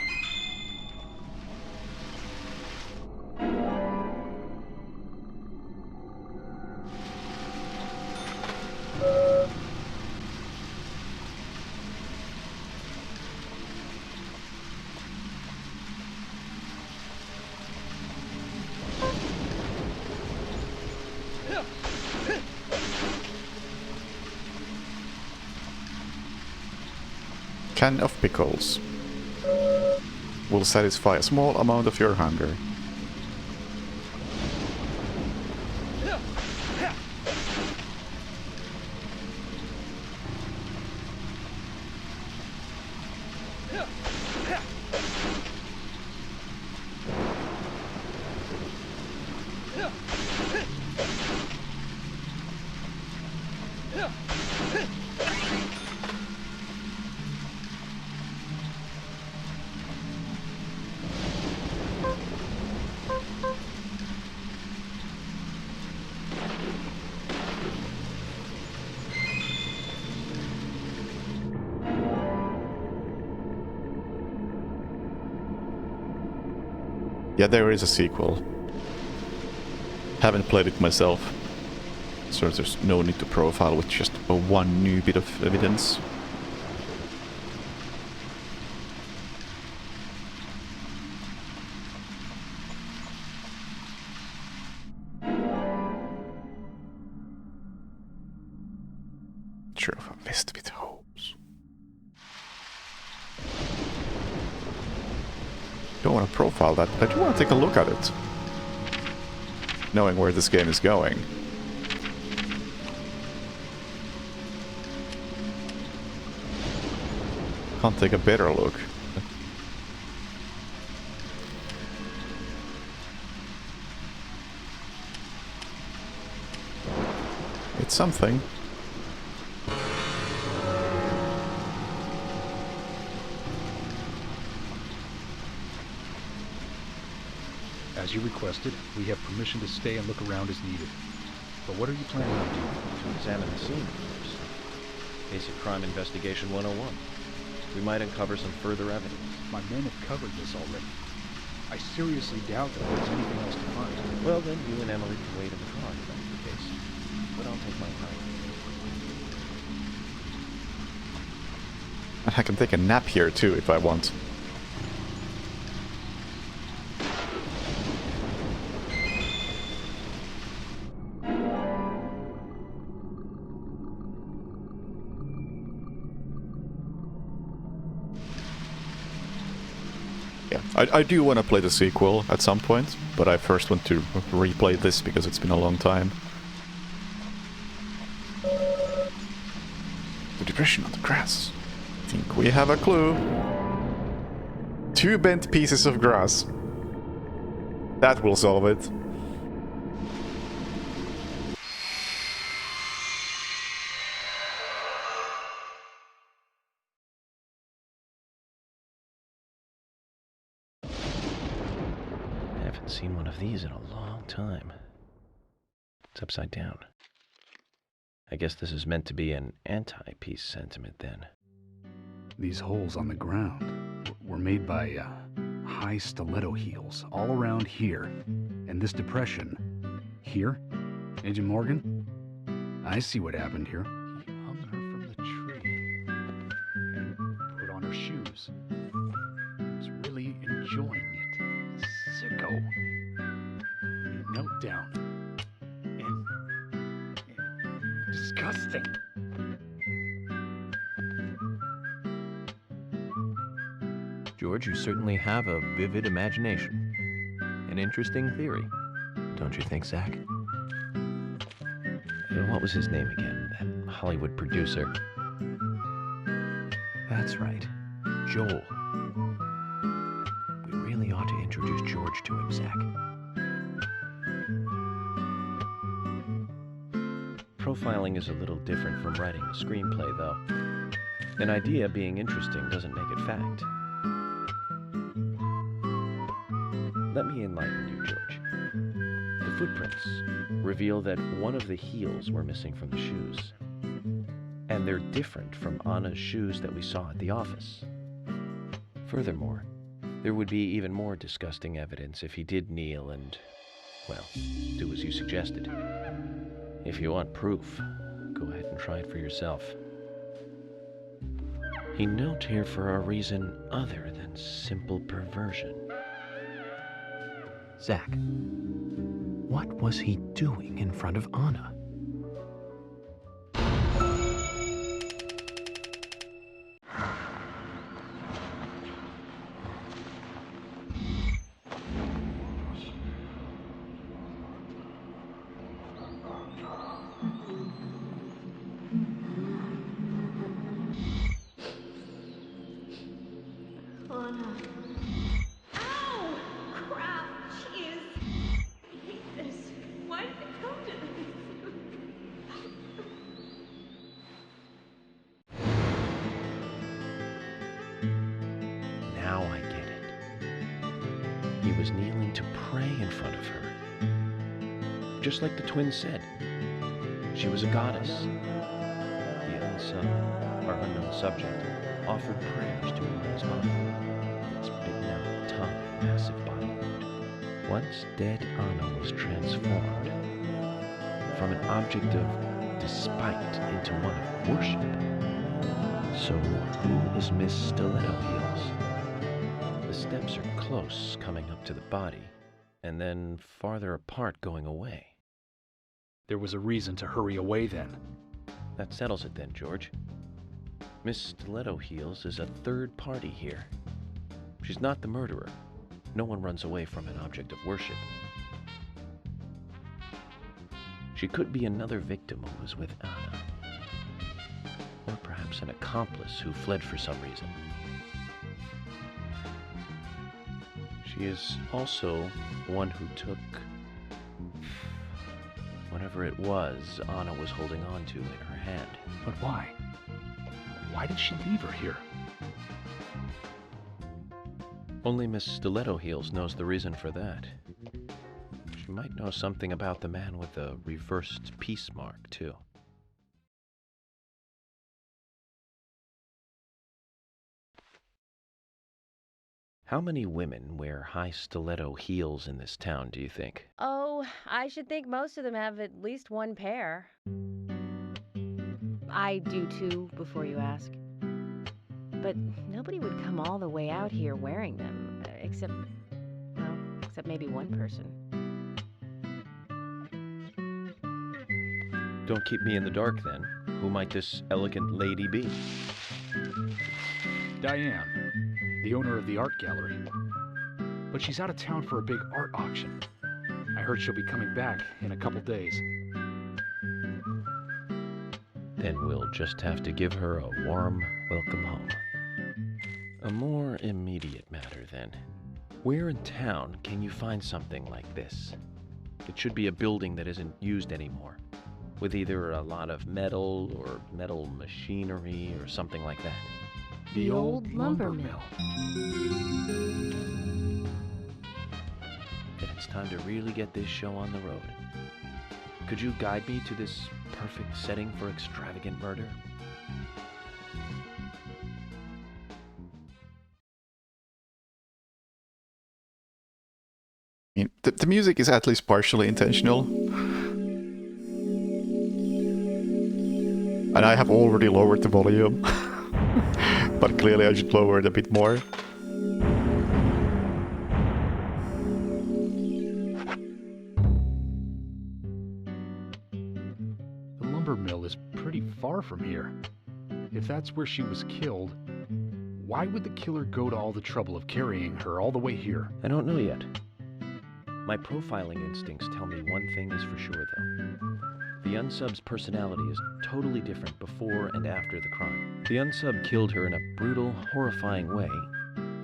Can of pickles will satisfy a small amount of your hunger. Yeah, there is a sequel. Haven't played it myself, so there's no need to profile with just one new bit of evidence. Sure of a vest with holes. Don't want to profile that, but I do want to take a look at it. Knowing where this game is going. Can't take a better look. It's something. As you requested, we have permission to stay and look around as needed. But what are you planning on doing? To examine the scene, of course. Basic Crime Investigation 101. We might uncover some further evidence. My men have covered this already. I seriously doubt that there's anything else to find. Well, then you and Emily can wait in the car if that's the case. But I'll take my time. I can take a nap here too if I want. Yeah, I do want to play the sequel at some point, but I first want to replay this because it's been a long time. The depression on the grass. I think we have a clue. 2 bent pieces of grass. That will solve it. I haven't seen one of these in a long time. It's upside down. I guess this is meant to be an anti-peace sentiment then. These holes on the ground were made by high stiletto heels all around here. And this depression here, Agent Morgan, I see what happened here. He hung her from the tree and put on her shoes. He was really enjoying it. A sicko. He knelt down. And disgusting. George, you certainly have a vivid imagination. An interesting theory. Don't you think, Zach? What was his name again? That Hollywood producer. That's right. Joel. We really ought to introduce George to him, Zach. Profiling is a little different from writing a screenplay, though. An idea being interesting doesn't make it fact. Let me enlighten you, George. The footprints reveal that one of the heels were missing from the shoes. And they're different from Anna's shoes that we saw at the office. Furthermore, there would be even more disgusting evidence if he did kneel and, well, do as you suggested. If you want proof, go ahead and try it for yourself. He knelt here for a reason other than simple perversion. Zach, what was he doing in front of Anna? Anna. Ow! Crap! Jeez! I hate this. Why did it come to this? Now I get it. He was kneeling to pray in front of her. Just like the twins said. She was a goddess. The unsung, or unknown subject, offered prayers to Anna's body. Its big now tongue and massive body wound. Once dead Anna was transformed from an object of despite into one of worship. So who is Miss Stiletto Heels? The steps are close coming up to the body, and then farther apart going away. There was a reason to hurry away then. That settles it then, George. Miss Stiletto Heels is a third party here. She's not the murderer. No one runs away from an object of worship. She could be another victim who was with Anna. Or perhaps an accomplice who fled for some reason. She is also one who took whatever it was Anna was holding on to in her hand. But why? Why did she leave her here? Only Miss Stiletto Heels knows the reason for that. might know something about the man with the reversed peace mark, too. How many women wear high stiletto heels in this town, do you think? Oh, I should think most of them have at least one pair. I do too, before you ask. But nobody would come all the way out here wearing them, except maybe one person. Don't keep me in the dark, then. Who might this elegant lady be? Diane, the owner of the art gallery. But she's out of town for a big art auction. I heard she'll be coming back in a couple days. Then we'll just have to give her a warm welcome home. A more immediate matter, then. Where in town can you find something like this? It should be a building that isn't used anymore, with either a lot of metal or metal machinery or something like that. The old lumber mill. Then it's time to really get this show on the road. Could you guide me to this perfect setting for extravagant murder? I mean, the music is at least partially intentional. And I have already lowered the volume. But clearly I should lower it a bit more. The lumber mill is pretty far from here. If that's where she was killed, why would the killer go to all the trouble of carrying her all the way here? I don't know yet. My profiling instincts tell me one thing is for sure, though. The unsub's personality is totally different before and after the crime. The unsub killed her in a brutal, horrifying way,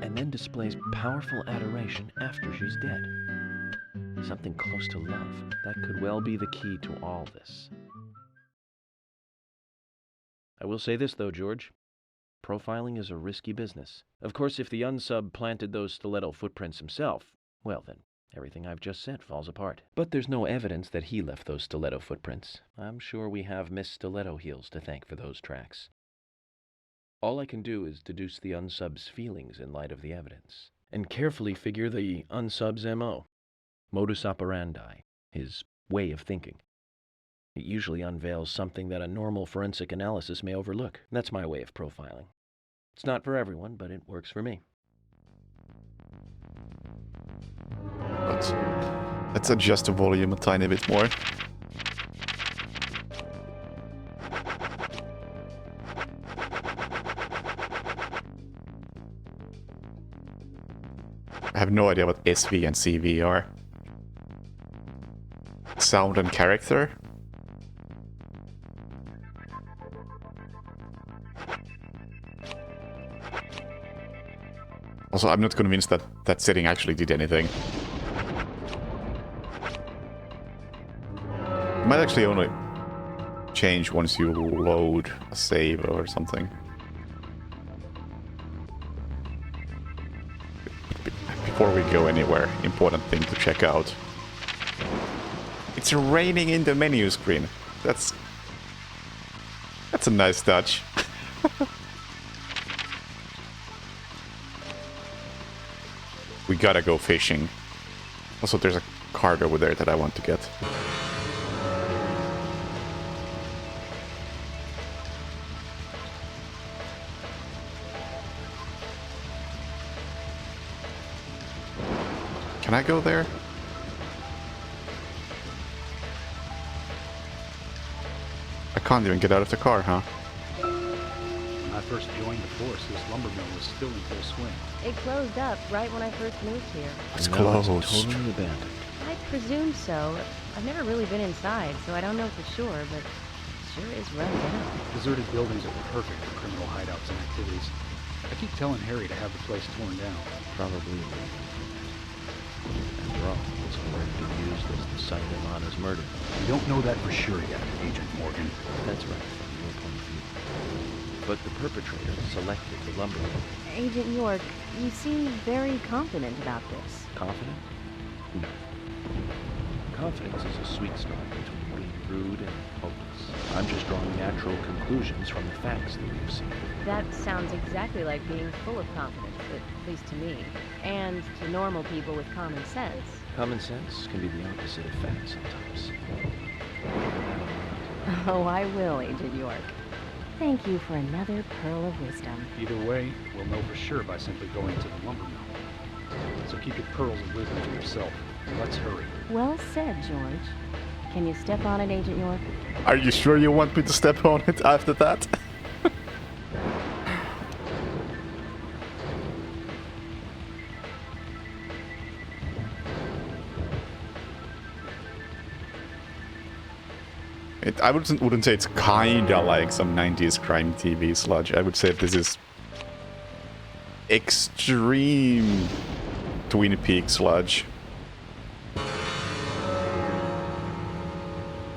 and then displays powerful adoration after she's dead. Something close to love. That could well be the key to all this. I will say this, though, George. Profiling is a risky business. Of course, if the unsub planted those stiletto footprints himself, well then, everything I've just said falls apart. But there's no evidence that he left those stiletto footprints. I'm sure we have Miss Stiletto Heels to thank for those tracks. All I can do is deduce the unsub's feelings in light of the evidence, and carefully figure the unsub's MO, modus operandi, his way of thinking. It usually unveils something that a normal forensic analysis may overlook. That's my way of profiling. It's not for everyone, but it works for me. Let's adjust the volume a tiny bit more. I have no idea what SV and CV are. Sound and character? Also, I'm not convinced that that setting actually did anything. It might actually only change once you load a save or something. Before we go anywhere, important thing to check out. It's raining in the menu screen. That's a nice touch. We gotta go fishing. Also, there's a card over there that I want to get. Can I go there? I can't even get out of the car, huh? When I first joined the force, this lumber mill was still in full swing. It closed up right when I first moved here. It's closed. It's totally abandoned. I presume so. I've never really been inside, so I don't know for sure, but it sure is run down. Deserted buildings are perfect for criminal hideouts and activities. I keep telling Harry to have the place torn down. Probably. After all, it's already been used as the site of Anna's murder. We don't know that for sure yet, Agent Morgan. That's right, from your point of view. But the perpetrator selected the lumber mill. Agent York, you seem very confident about this. Confident? No. confidence is a sweet spot between being rude and hopeless. I'm just drawing natural conclusions from the facts that we've seen. That sounds exactly like being full of confidence, at least to me. And to normal people with common sense. Common sense can be the opposite of fact sometimes. Oh, I will, Agent York. Thank you for another pearl of wisdom. Either way, we'll know for sure by simply going to the lumber mill. So keep your pearls of wisdom to yourself. Let's hurry. Well said, George. Can you step on it, Agent York? Are you sure you want me to step on it after that? I wouldn't say it's kinda like some 90s crime TV sludge. I would say this is extreme Twin Peaks sludge. Am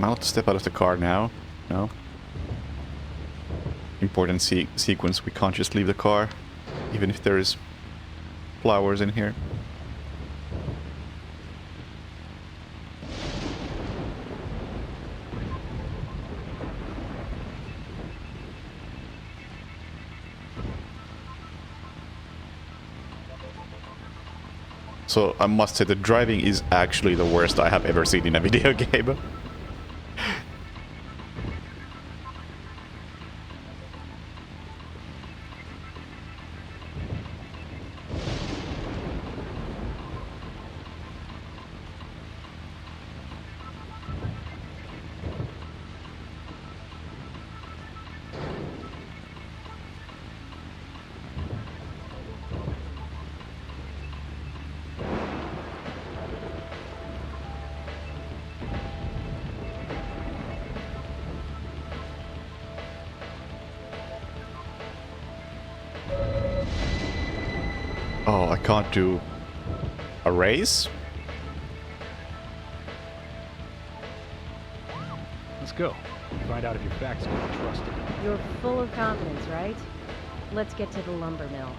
I allowed to step out of the car now? No? Important sequence, we can't just leave the car, even if there is flowers in here. So I must say the driving is actually the worst I have ever seen in a video game. Oh, I can't do a race? Let's go. Find out if your facts can be trusted. You're full of confidence, right? Let's get to the lumber mill.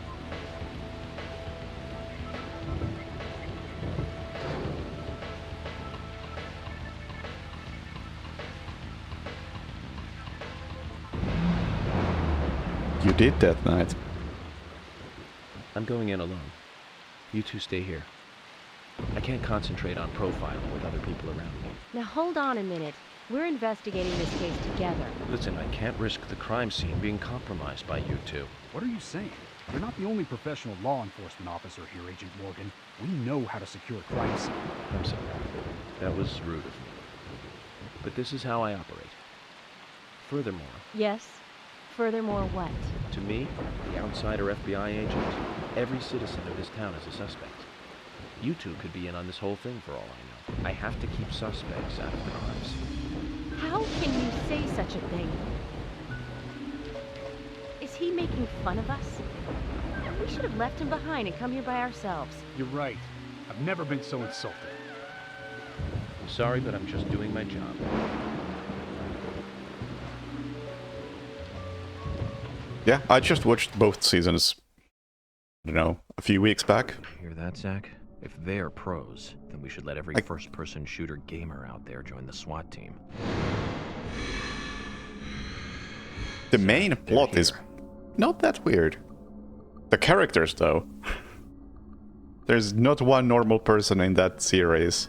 You did that night. I'm going in alone. You two stay here. I can't concentrate on profiling with other people around me. Now hold on a minute. We're investigating this case together. Listen, I can't risk the crime scene being compromised by you two. What are you saying? You're not the only professional law enforcement officer here, Agent Morgan. We know how to secure a crime scene. I'm sorry. That was rude of me. But this is how I operate. Furthermore... Yes? Furthermore what? To me, the outsider FBI agent, every citizen of this town is a suspect. You two could be in on this whole thing for all I know. I have to keep suspects out of the crime scene. How can you say such a thing? Is he making fun of us? We should have left him behind and come here by ourselves. You're right. I've never been so insulted. I'm sorry, but I'm just doing my job. Yeah, I just watched both seasons, I don't know, a few weeks back. Hear that, Zach? If they're pros, then we should let every first-person shooter gamer out there join the SWAT team. The main plot is not that weird. The characters, though. There's not one normal person in that series.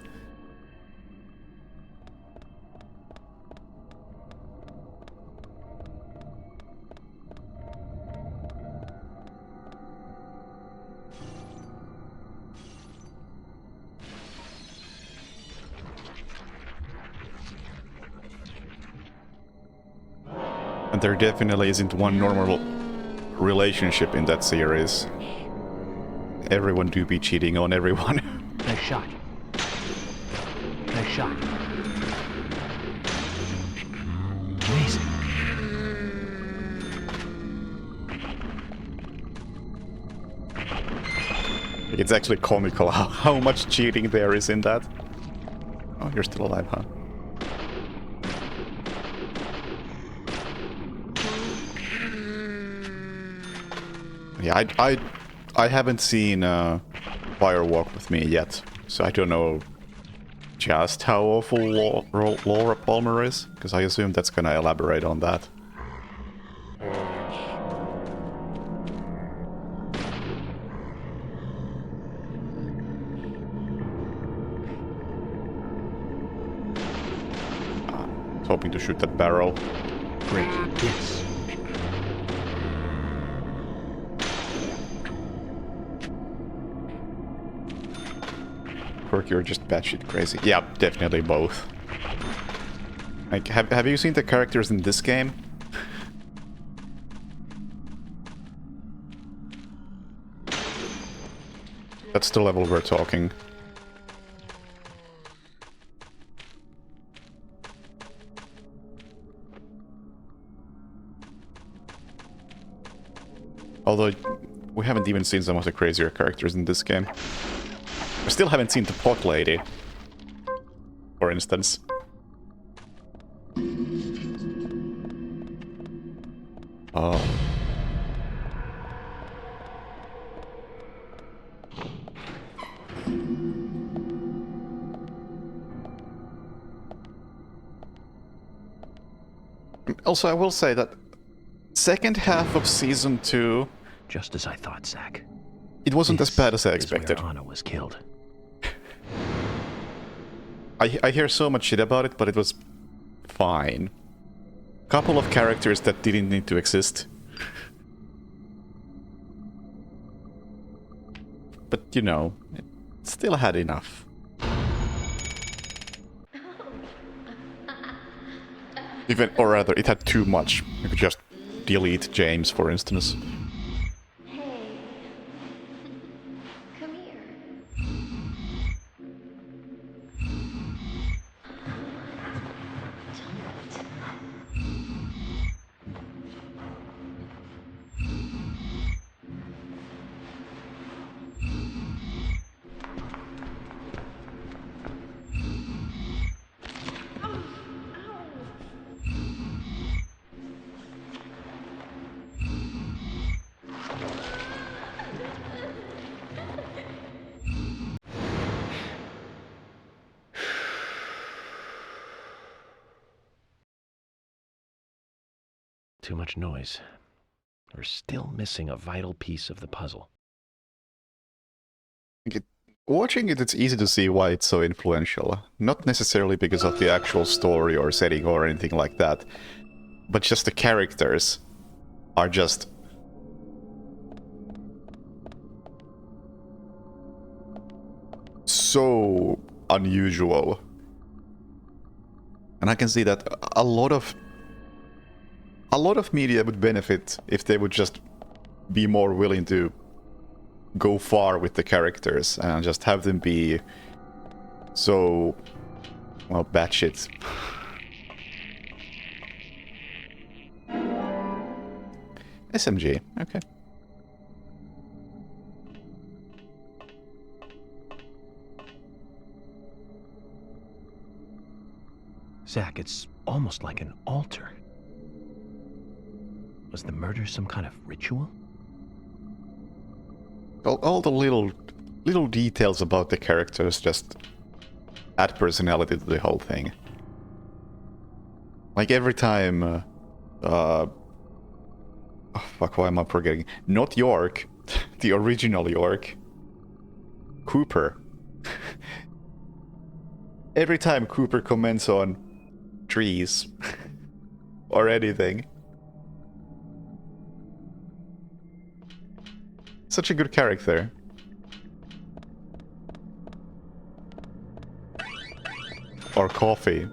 And there definitely isn't one normal relationship in that series. Everyone do be cheating on everyone. Nice shot. Nice shot. Amazing. It's actually comical how much cheating there is in that. Oh, you're still alive, huh? Yeah, I haven't seen Fire Walk with Me yet, so I don't know just how awful Laura Palmer is? Because I assume that's gonna elaborate on that. Hoping to shoot that barrel. Great. Yes. Quirky or just batshit crazy? Yeah, definitely both. Like, have you seen the characters in this game? That's the level we're talking. Although, we haven't even seen some of the crazier characters in this game. We still haven't seen the pot lady, for instance. Oh. Also, I will say that second half of season 2... Just as I thought, Zach. It wasn't as bad as I expected. Is where Anna was killed. I hear so much shit about it, but it was fine. Couple of characters that didn't need to exist. But, you know, it still had enough. Even, or rather, it had too much. You could just delete James, for instance. Hey. Come here. Too much noise. We're still missing a vital piece of the puzzle. Watching it, it's easy to see why it's so influential. Not necessarily because of the actual story or setting or anything like that, but just the characters are just... so unusual. And I can see that a lot of media would benefit if they would just be more willing to go far with the characters and just have them be so, well, batshit. SMG, okay. Zach, it's almost like an altar. Was the murder some kind of ritual? All the little details about the characters just add personality to the whole thing. Like every time, oh fuck, why am I forgetting? Not York, the original York. Cooper. Every time Cooper comments on trees or anything. Such a good character. Or coffee.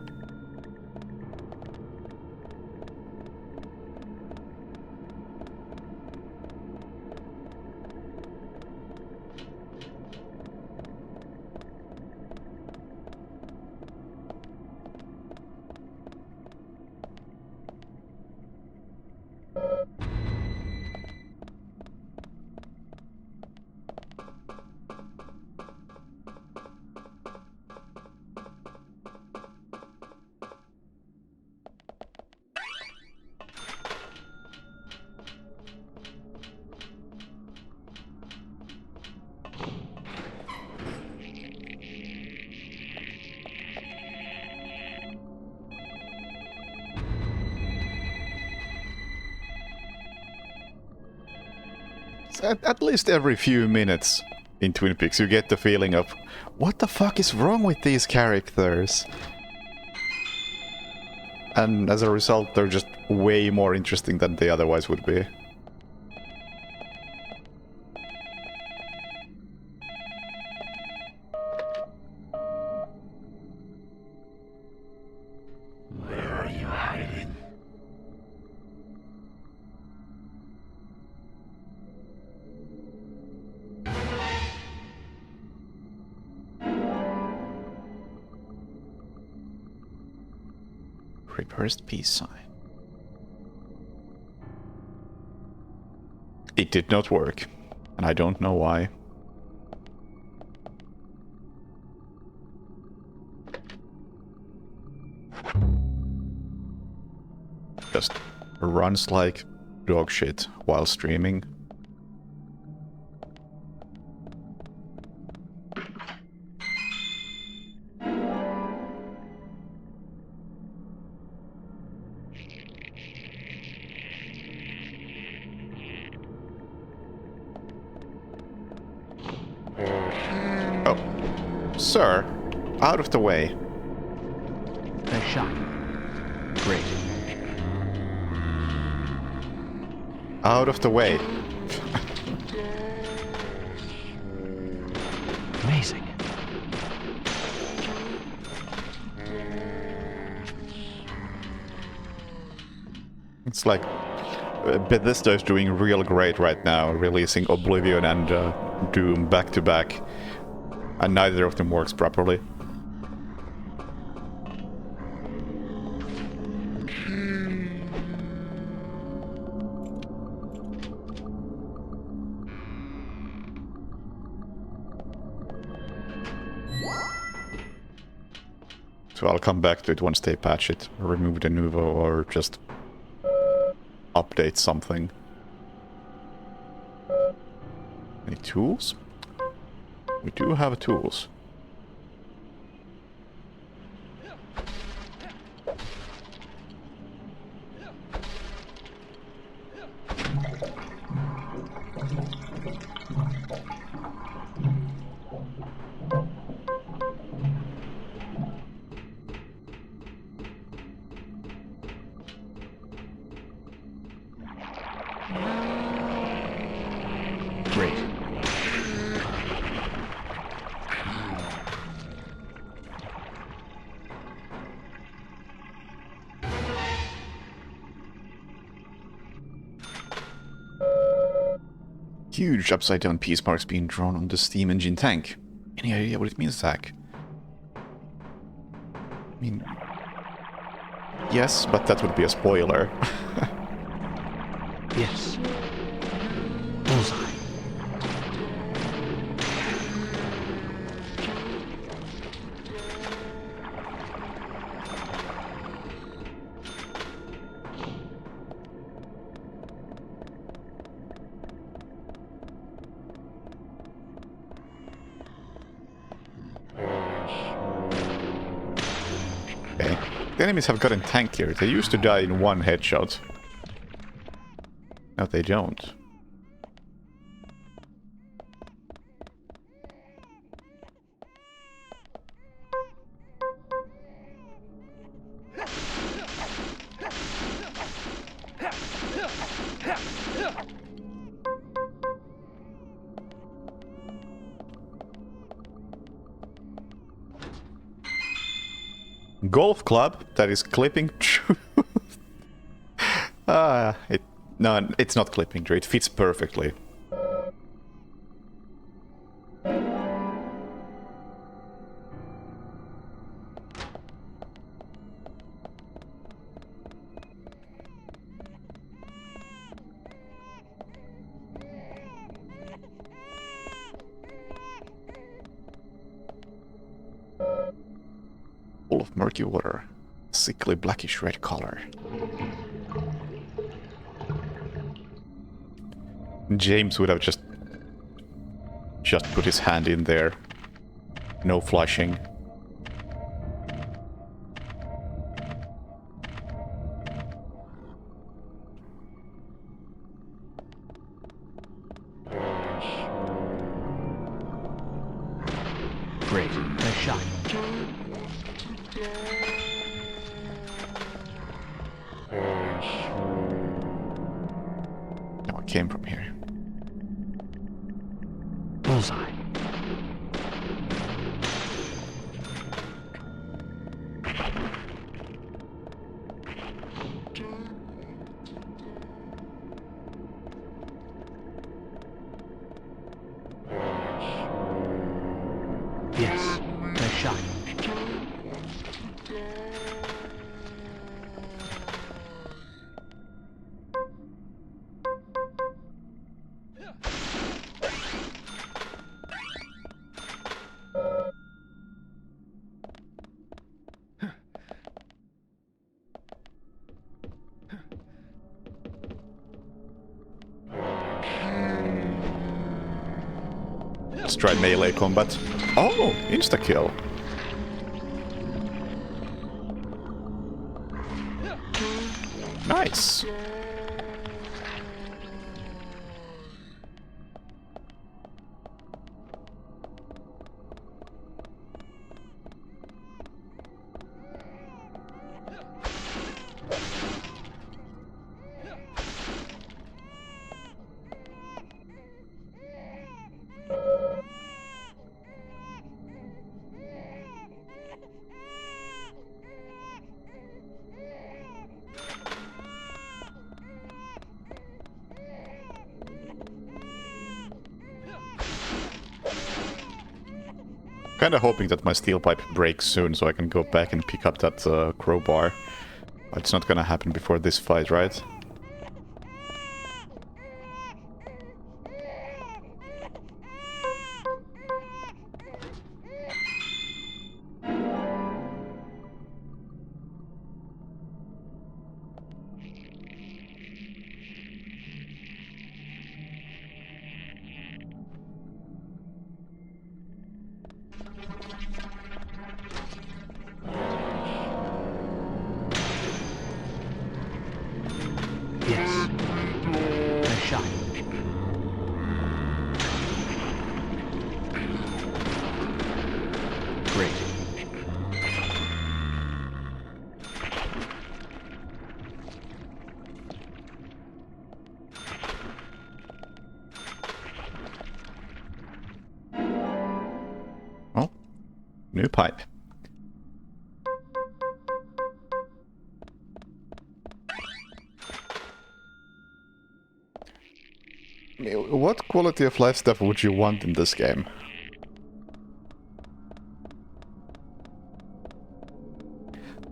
At least every few minutes in Twin Peaks you get the feeling of, what the fuck is wrong with these characters? And as a result, they're just way more interesting than they otherwise would be. Where are you hiding? Reversed peace sign. It did not work, and I don't know why. Just runs like dog shit while streaming. Oh, sir, out of the way. Nice shot. Great. Out of the way. Amazing. It's like Bethesda is doing real great right now, releasing Oblivion and Doom back to back, and neither of them works properly. So I'll come back to it once they patch it, remove the Nuvo, or just update something. Any tools? We do have tools. Great. Huge upside down piece marks being drawn on the steam engine tank. Any idea what it means, Zach? I mean... yes, but that would be a spoiler. Yes. Bullseye. Okay. The enemies have gotten tankier. They used to die in one headshot. Now they don't. Golf club that is clipping truth. No, it's not clipping true. It fits perfectly. Full of murky water, sickly blackish red color. James would have just put his hand in there. No flushing. No, it came from here. Bullseye. Yes, nice shot. Let's try melee combat. Oh, insta-kill. Nice. Kinda hoping that my steel pipe breaks soon so I can go back and pick up that crowbar. It's not gonna happen before this fight, right? Yes. Nice shot. Great. Oh, new pipe. What quality of life stuff would you want in this game?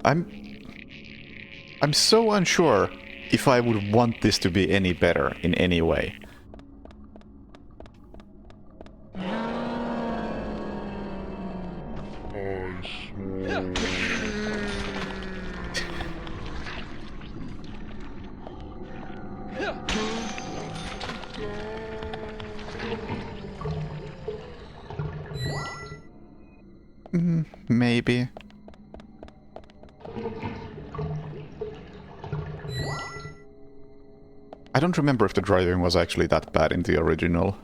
I'm so unsure if I would want this to be any better in any way. Maybe. I don't remember if the driving was actually that bad in the original.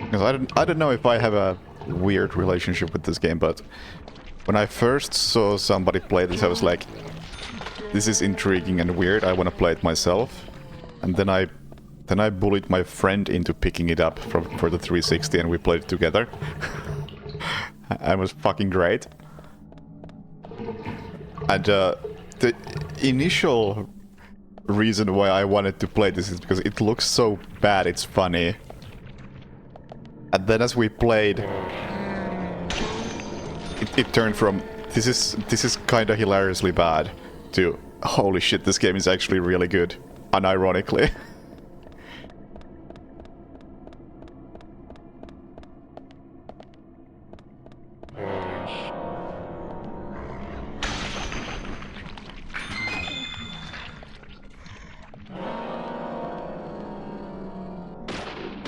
Because I don't know if I have a weird relationship with this game, but when I first saw somebody play this, I was like, this is intriguing and weird, I want to play it myself. And then I bullied my friend into picking it up for the 360 and we played it together. It was fucking great. And the initial reason why I wanted to play this is because it looks so bad, it's funny. And then as we played, it turned from this is kinda hilariously bad to holy shit, this game is actually really good, unironically.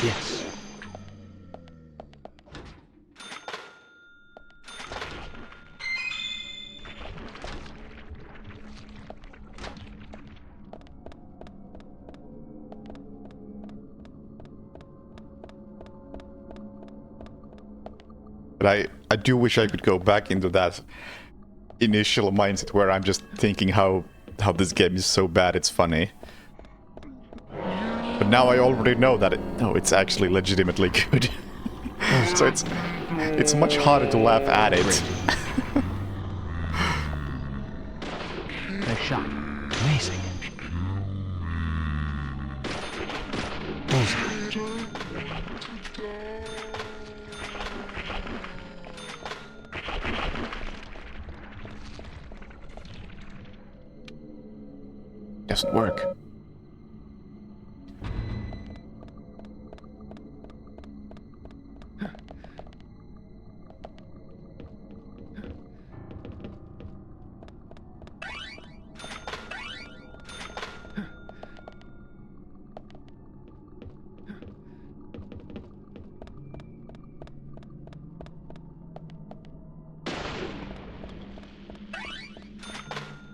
Yes. But I do wish I could go back into that initial mindset where I'm just thinking how this game is so bad it's funny. But now I already know that it's actually legitimately good. So it's much harder to laugh at it. Nice shot. Amazing. Bullseye. Doesn't work.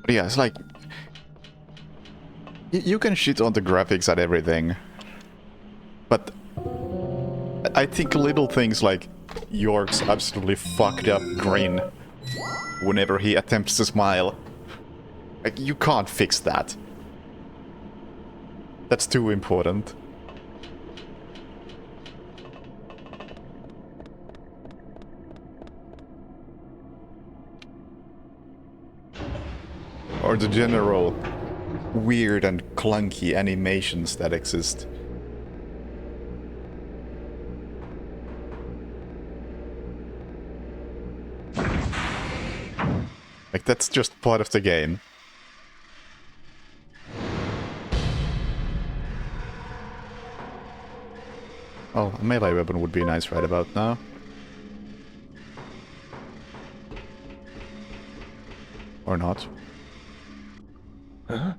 But yeah, it's like you can shit on the graphics and everything, but I think little things like York's absolutely fucked up grin whenever he attempts to smile, like, you can't fix that. That's too important. Or the general weird and clunky animations that exist. Like, that's just part of the game. Oh, a melee weapon would be nice right about now. Or not. Huh?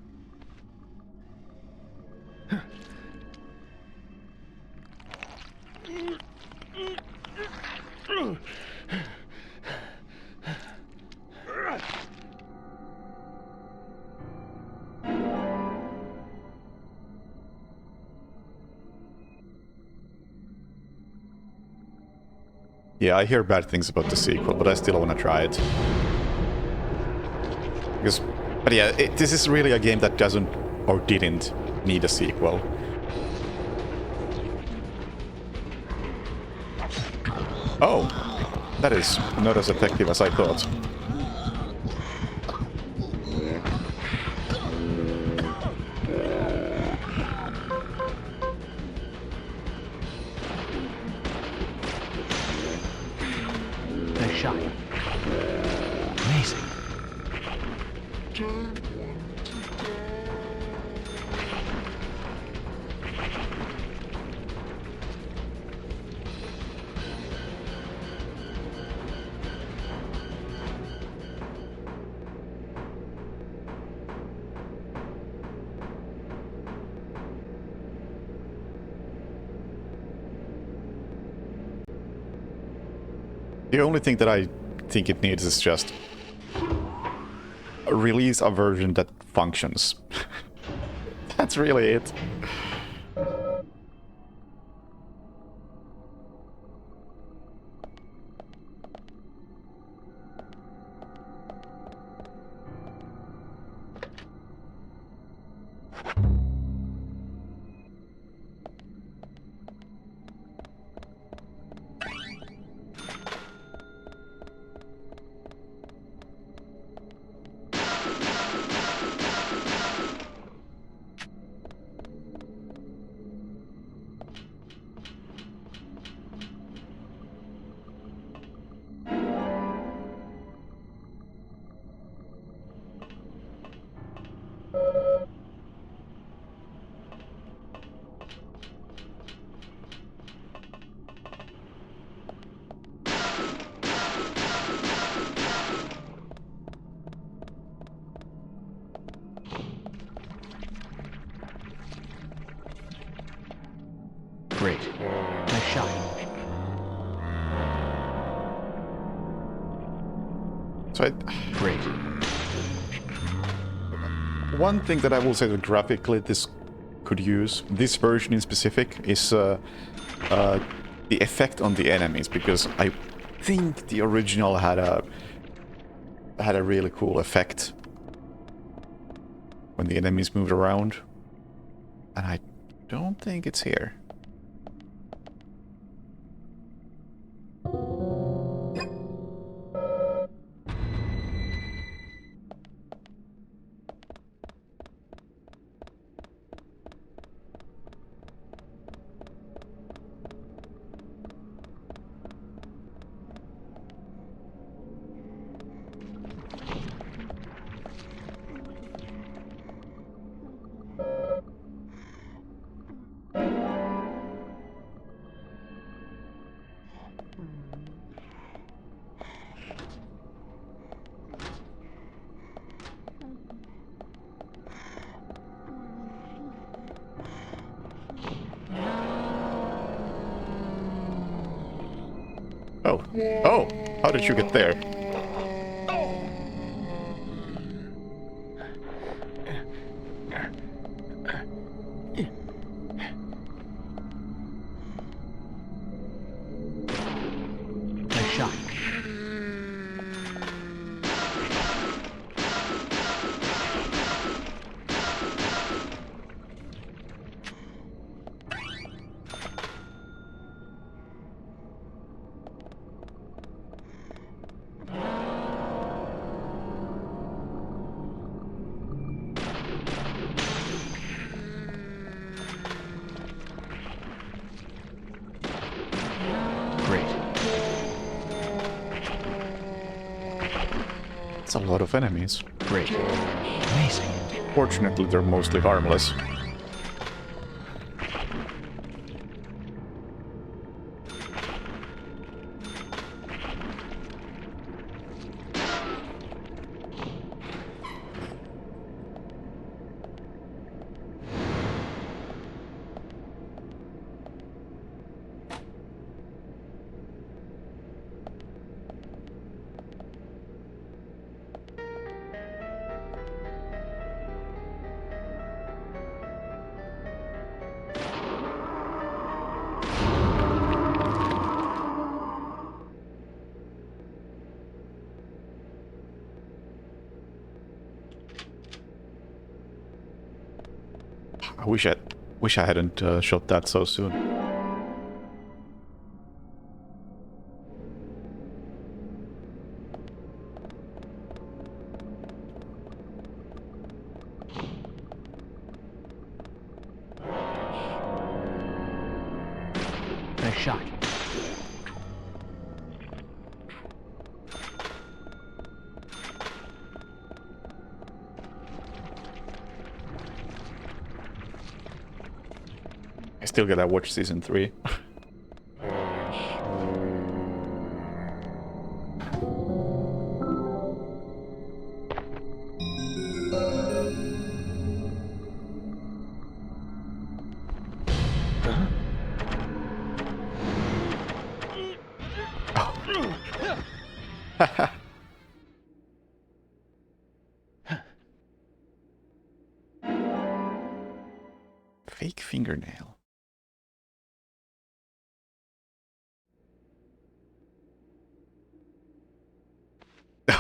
Yeah, I hear bad things about the sequel, but I still want to try it. But yeah, this is really a game that doesn't, or didn't, need a sequel. Oh, that is not as effective as I thought. Nice shot. Amazing. The only thing that I think it needs is just release a version that functions. That's really it. Great. Nice shot. So Great. One thing that I will say that graphically this could use, this version in specific, is the effect on the enemies, because I think the original had a really cool effect when the enemies moved around, and I don't think it's here. Oh. Oh! How did you get there? Nice shot. It's a lot of enemies. Great. Amazing. Fortunately, they're mostly harmless. I wish I hadn't shot that so soon. Nice shot. I still gotta watch season 3. Fake fingernail.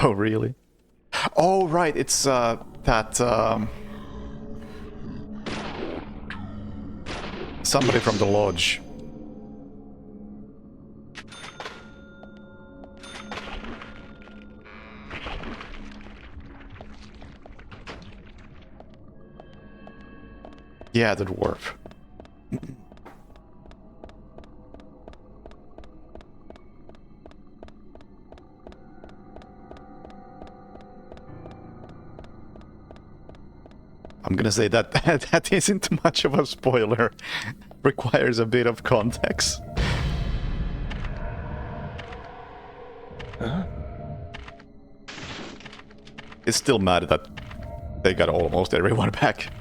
Oh, really? Oh, right, it's that somebody from the lodge. Yeah, the dwarf. I'm gonna say that that isn't much of a spoiler. Requires a bit of context. Huh? It's still mad that they got almost everyone back.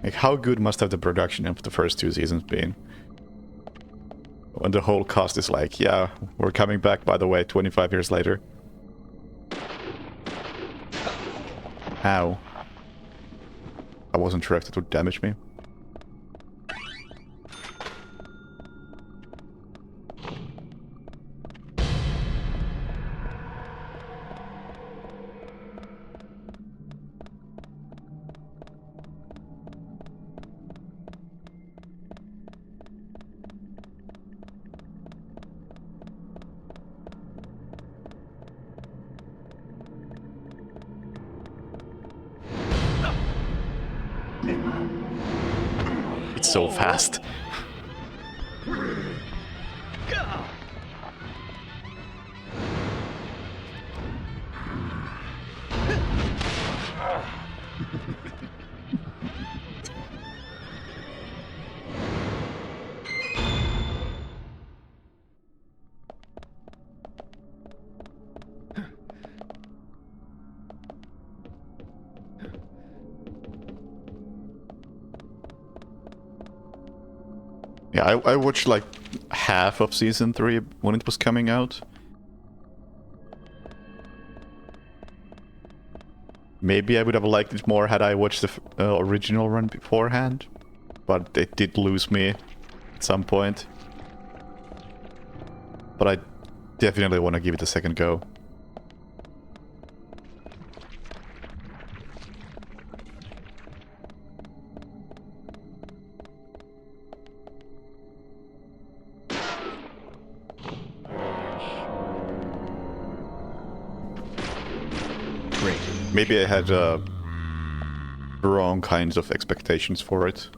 Like, how good must have the production of the first 2 seasons been? When the whole cast is like, yeah, we're coming back, by the way, 25 years later. Ow. I wasn't sure if it would damage me. so fast. Yeah, I watched like half of season 3 when it was coming out. Maybe I would have liked it more had I watched the original run beforehand, but it did lose me at some point. But I definitely want to give it a second go. Maybe I had wrong kinds of expectations for it.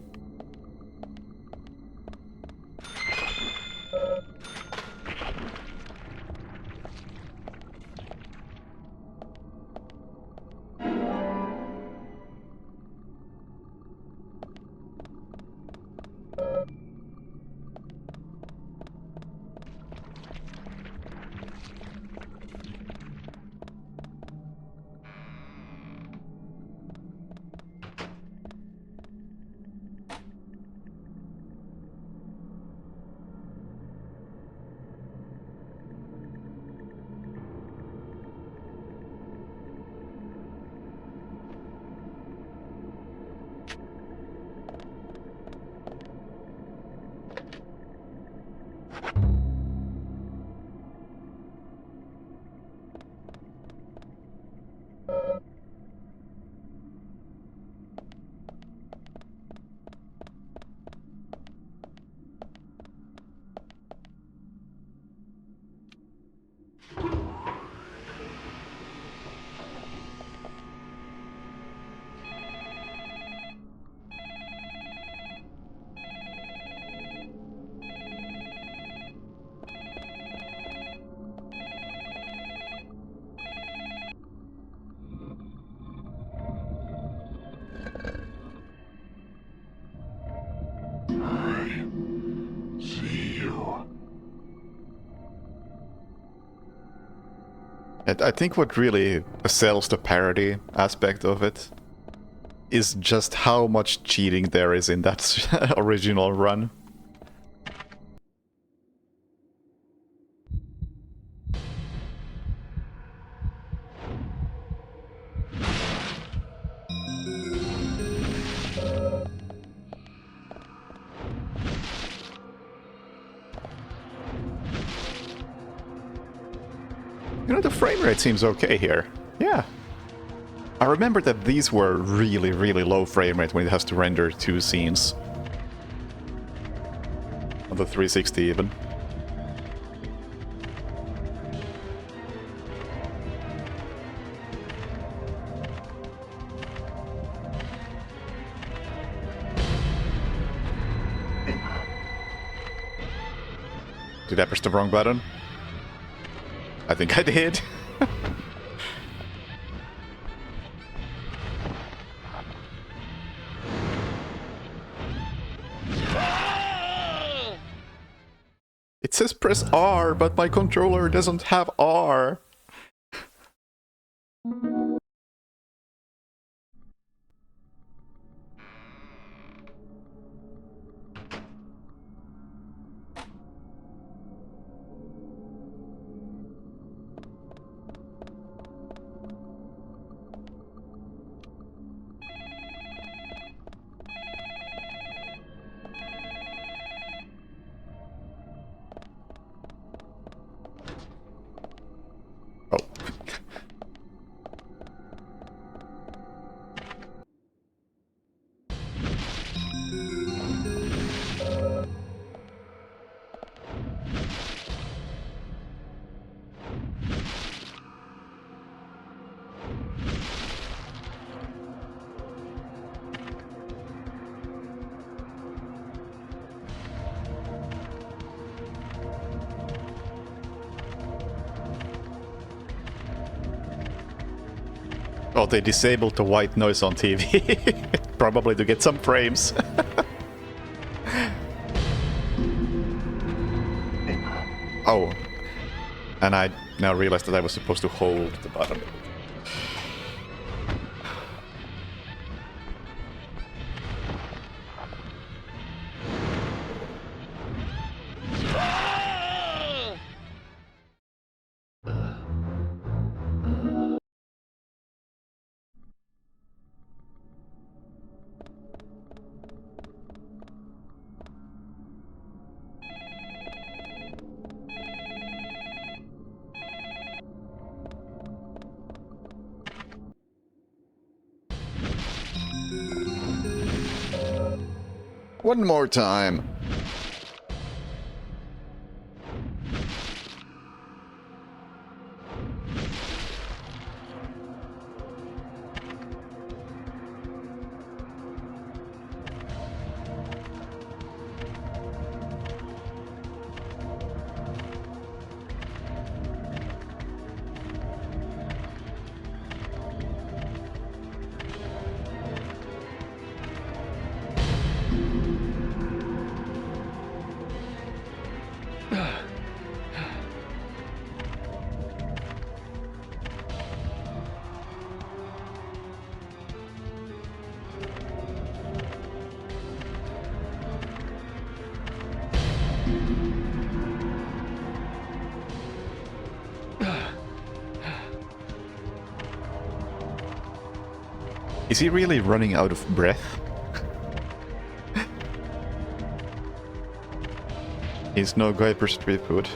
I think what really sells the parody aspect of it is just how much cheating there is in that original run. You know, the frame rate seems okay here. Yeah. I remember that these were really, really low frame rate when it has to render 2 scenes. On the 360 even. Did I press the wrong button? I think I did. It says press R, but my controller doesn't have R. Oh, they disabled the white noise on TV. Probably to get some frames. Oh. And I now realized that I was supposed to hold the button. One more time. Is he really running out of breath? He's no guy per street food.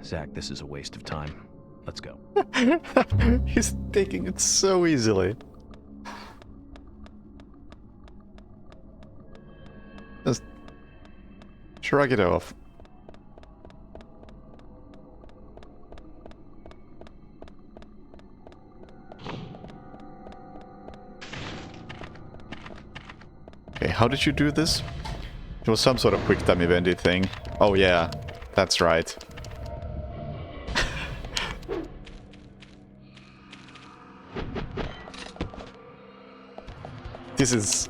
Zach, this is a waste of time. Let's go. He's taking it so easily. Just shrug it off. Okay, how did you do this? It was some sort of quick time eventy thing. Oh yeah, that's right. This is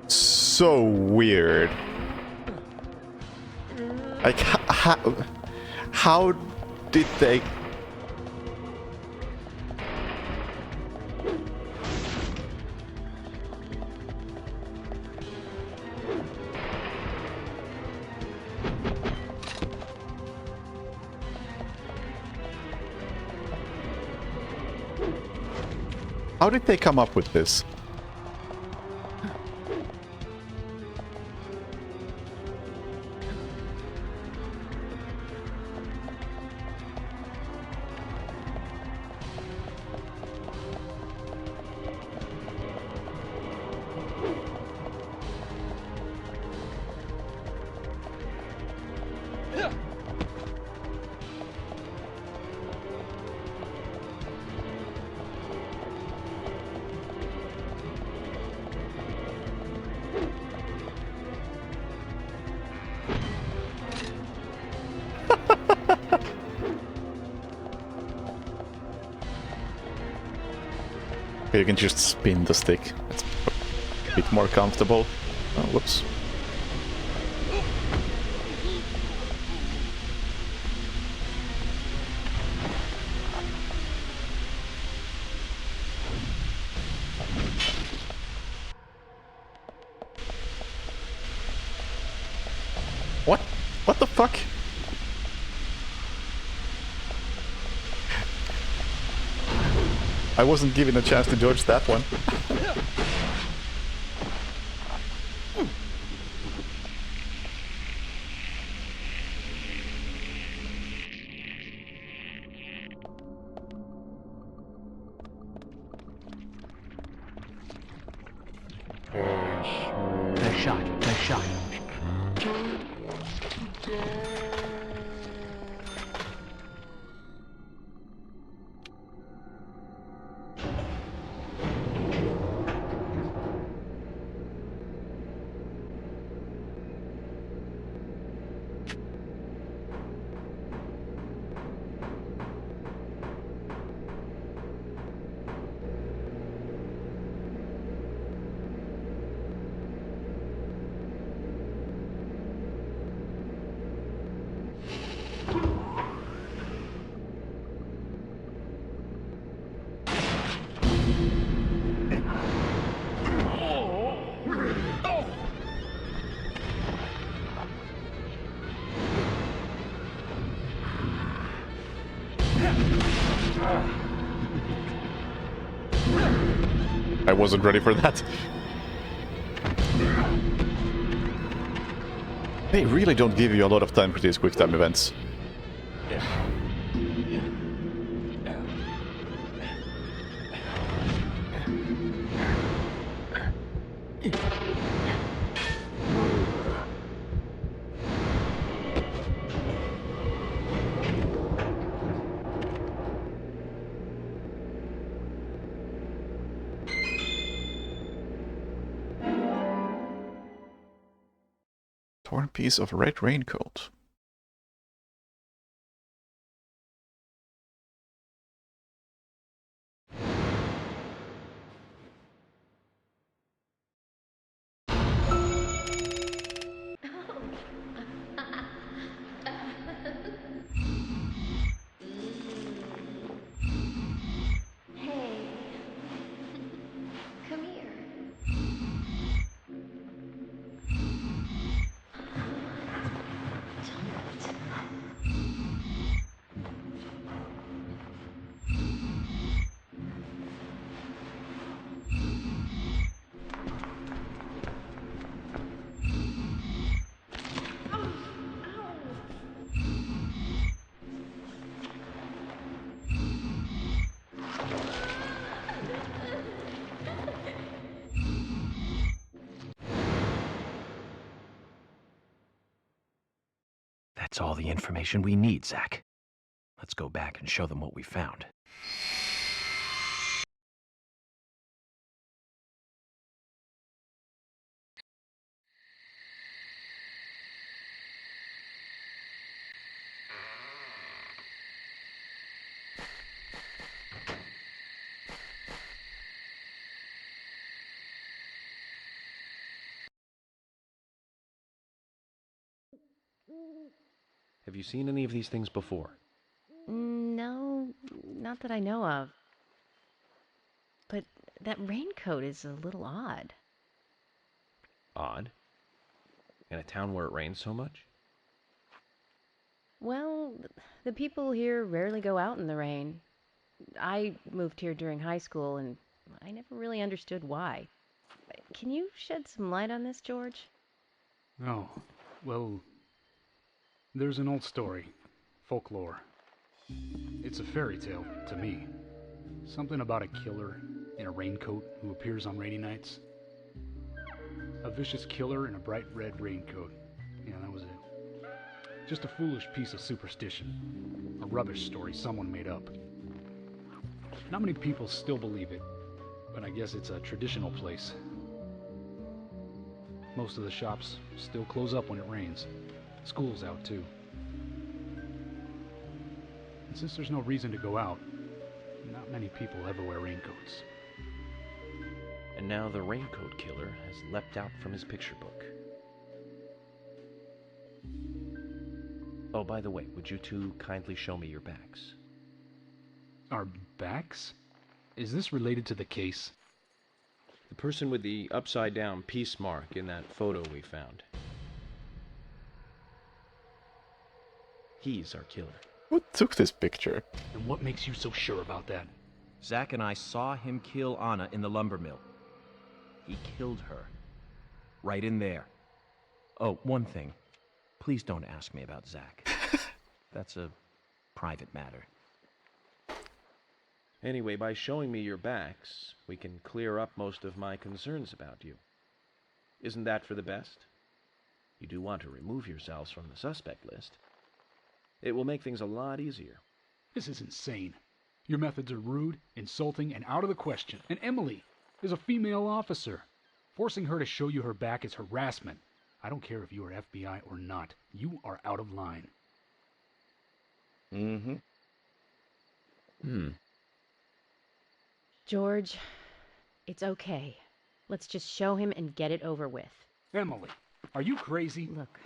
so weird. Like, how did they... How did they come up with this? Okay, you can just spin the stick. It's a bit more comfortable. Oh, whoops. What? What the fuck? I wasn't given a chance to dodge that one. Nice shot, nice shot. I wasn't ready for that. They really don't give you a lot of time for these quick time events. Torn piece of red raincoat. Hey. Come here. That's all the information we need, Zach. Let's go back and show them what we found. Have you seen any of these things before? No, not that I know of. But that raincoat is a little odd. Odd? In a town where it rains so much? Well, the people here rarely go out in the rain. I moved here during high school, and I never really understood why. Can you shed some light on this, George? Oh, well, there's an old story, folklore. It's a fairy tale to me. Something about a killer in a raincoat who appears on rainy nights. A vicious killer in a bright red raincoat. Yeah, that was it. Just a foolish piece of superstition. A rubbish story someone made up. Not many people still believe it, but I guess it's a traditional place. Most of the shops still close up when it rains. School's out too. And since there's no reason to go out, not many people ever wear raincoats. And now the raincoat killer has leapt out from his picture book. Oh, by the way, would you two kindly show me your backs? Our backs? Is this related to the case? The person with the upside-down peace mark in that photo we found. He's our killer. Who took this picture? And what makes you so sure about that? Zach and I saw him kill Anna in the lumber mill. He killed her. Right in there. Oh, one thing. Please don't ask me about Zach. That's a private matter. Anyway, by showing me your backs, we can clear up most of my concerns about you. Isn't that for the best? You do want to remove yourselves from the suspect list. It will make things a lot easier. This is insane. Your methods are rude, insulting, and out of the question. And Emily is a female officer. Forcing her to show you her back is harassment. I don't care if you are FBI or not. You are out of line. George, it's okay. Let's just show him and get it over with. Emily, are you crazy? Look,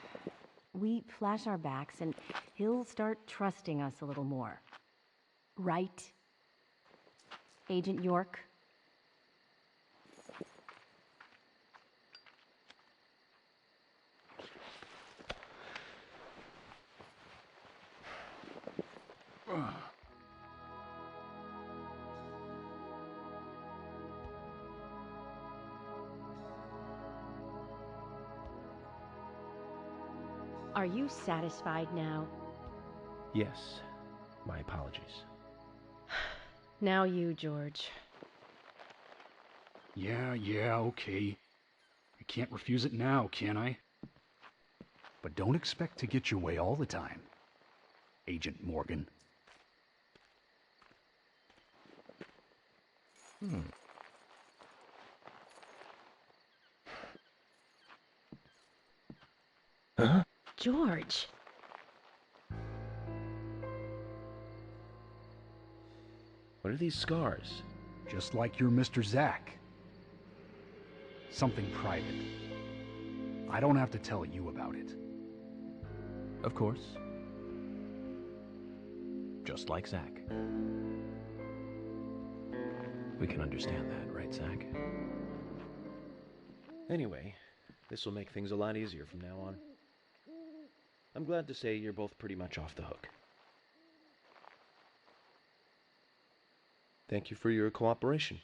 we flash our backs and he'll start trusting us a little more. Right? Agent York? Are you satisfied now? Yes. My apologies. Now you, George. Yeah, okay. I can't refuse it now, can I? But don't expect to get your way all the time, Agent Morgan. Huh? George. What are these scars? Just like your Mr. Zack. Something private. I don't have to tell you about it. Of course. Just like Zach. We can understand that, right, Zach? Anyway, this will make things a lot easier from now on. I'm glad to say you're both pretty much off the hook. Thank you for your cooperation.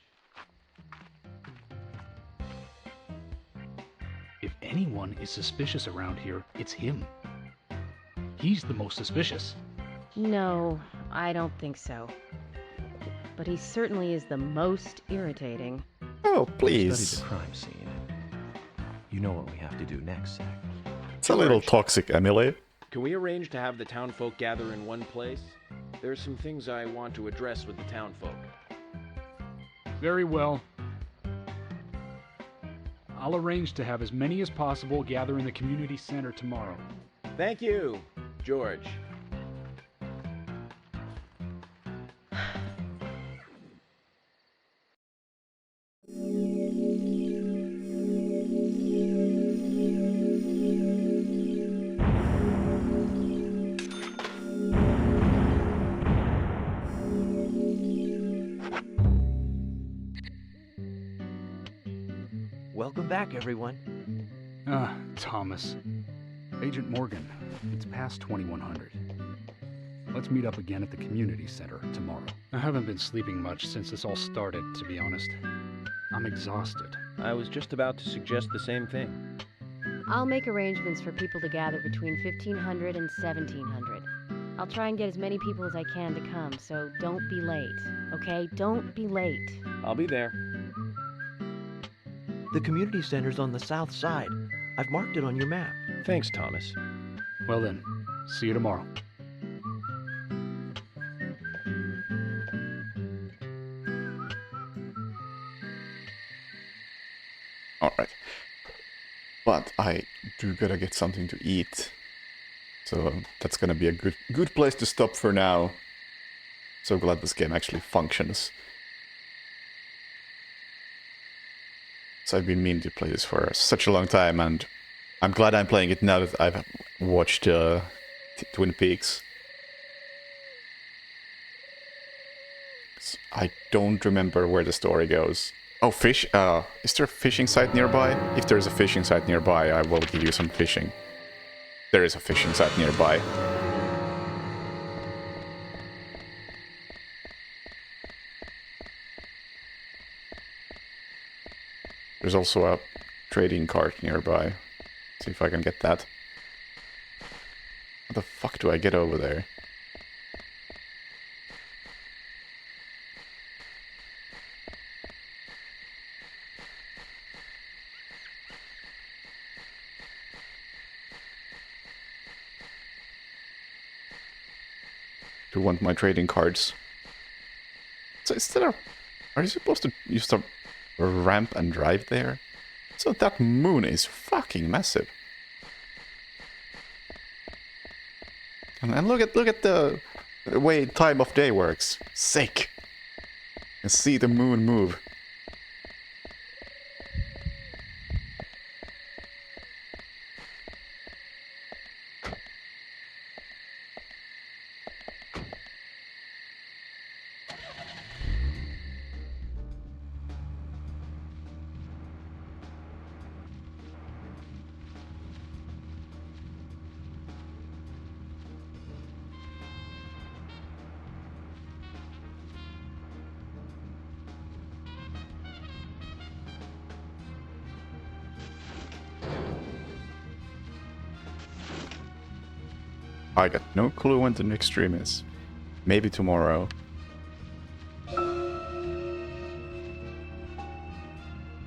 If anyone is suspicious around here, it's him. He's the most suspicious. No, I don't think so. But he certainly is the most irritating. Oh, please. Study the crime scene. You know what we have to do next, Zach. It's a little toxic, Emily. Can we arrange to have the townfolk gather in one place? There are some things I want to address with the townfolk. Very well. I'll arrange to have as many as possible gather in the community center tomorrow. Thank you, George. Welcome back, everyone. Thomas. Agent Morgan, it's past 2100. Let's meet up again at the community center tomorrow. I haven't been sleeping much since this all started, to be honest. I'm exhausted. I was just about to suggest the same thing. I'll make arrangements for people to gather between 1500 and 1700. I'll try and get as many people as I can to come, so don't be late, okay? Don't be late. I'll be there. The community center's on the south side. I've marked it on your map. Thanks, Thomas. Well then, see you tomorrow. Alright. But I do gotta get something to eat. So that's gonna be a good place to stop for now. So glad this game actually functions. So I've been meaning to play this for such a long time, and I'm glad I'm playing it now that I've watched Twin Peaks. I don't remember where the story goes. Oh, fish! Is there a fishing site nearby? If there's a fishing site nearby, I will give you some fishing. There is a fishing site nearby. There's also a trading cart nearby. See if I can get that. How the fuck do I get over there? Do you want my trading cards? So is there a... Are you supposed to use the ramp and drive there? So that moon is fucking massive. And look at the way time of day works. Sick. And see the moon move. I got no clue when the next stream is. Maybe tomorrow. I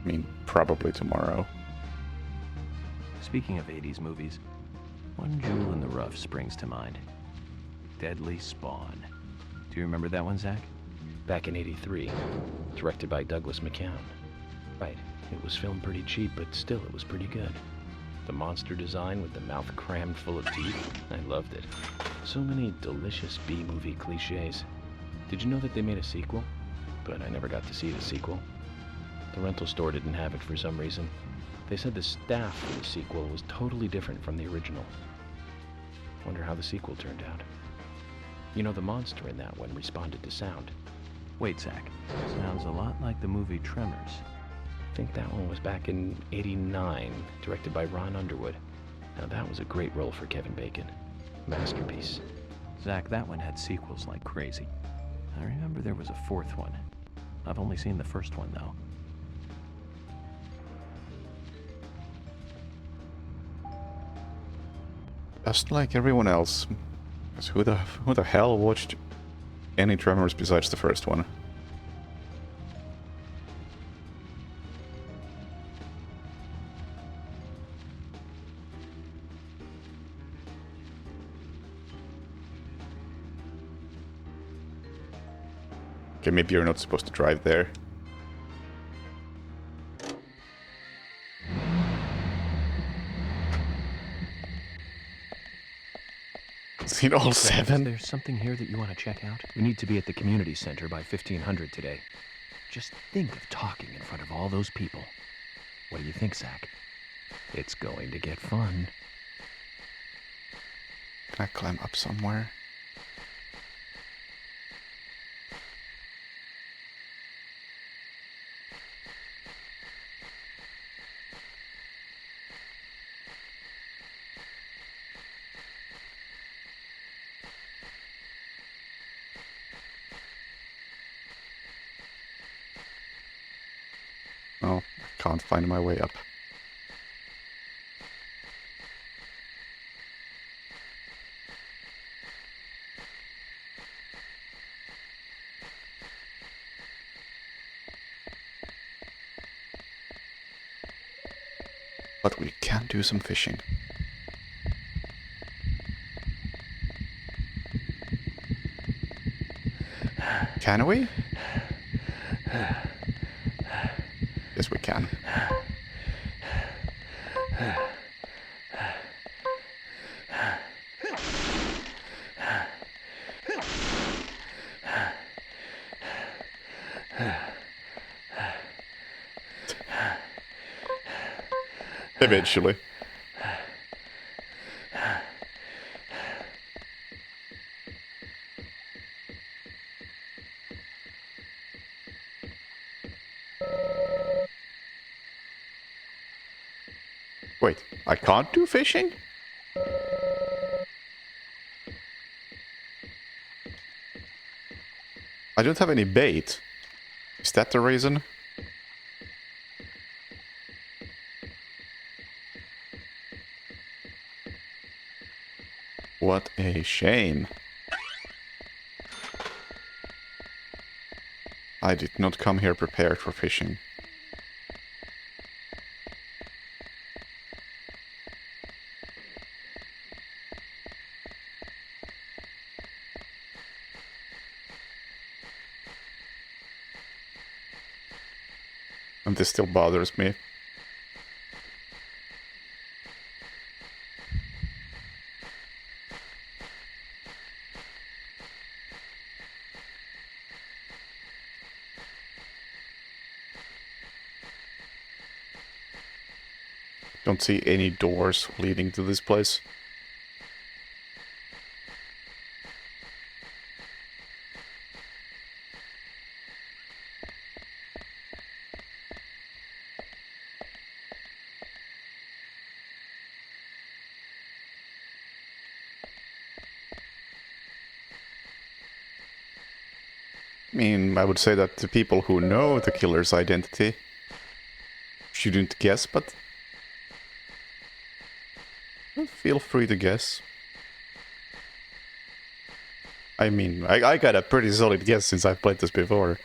mean, probably tomorrow. Speaking of 80s movies, one jewel in the rough springs to mind. Deadly Spawn. Do you remember that one, Zach? Back in '83, directed by Douglas McCown. Right, it was filmed pretty cheap, but still it was pretty good. The monster design with the mouth crammed full of teeth, I loved it. So many delicious B-movie cliches. Did you know that they made a sequel? But I never got to see the sequel. The rental store didn't have it for some reason. They said the staff for the sequel was totally different from the original. Wonder how the sequel turned out. You know, the monster in that one responded to sound. Wait, Zach. Sounds a lot like the movie Tremors. I think that one was back in '89, directed by Ron Underwood. Now that was a great role for Kevin Bacon. Masterpiece. Zach, that one had sequels like crazy. I remember there was a fourth one. I've only seen the first one, though. Just like everyone else. 'Cause who the hell watched any Tremors besides the first one? Okay, maybe you're not supposed to drive there. Seen all seven? There's something here that you want to check out? We need to be at the community center by 1500 today. Just think of talking in front of all those people. What do you think, Zach? It's going to get fun. Can I climb up somewhere? Oh, I can't find my way up. But we can do some fishing. Can we? Yes, we can. Eventually. Wait, I can't do fishing? I don't have any bait. Is that the reason? What a shame. I did not come here prepared for fishing. And this still bothers me. Don't see any doors leading to this place. I mean, I would say that the people who know the killer's identity shouldn't guess, but feel free to guess. I mean, I got a pretty solid guess since I've played this before.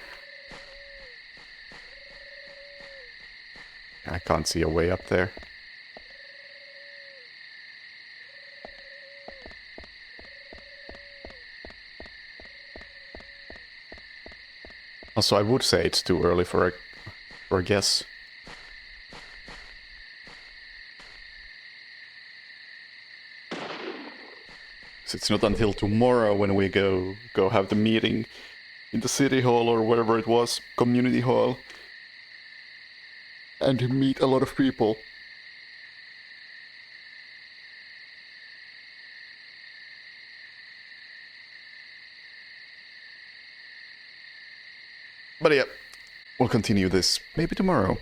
I can't see a way up there. Also, I would say it's too early for a guess. So it's not until tomorrow when we go have the meeting in the city hall or wherever it was, community hall, and meet a lot of people. But yeah, we'll continue this maybe tomorrow.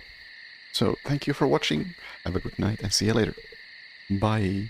So thank you for watching, have a good night and see you later. Bye.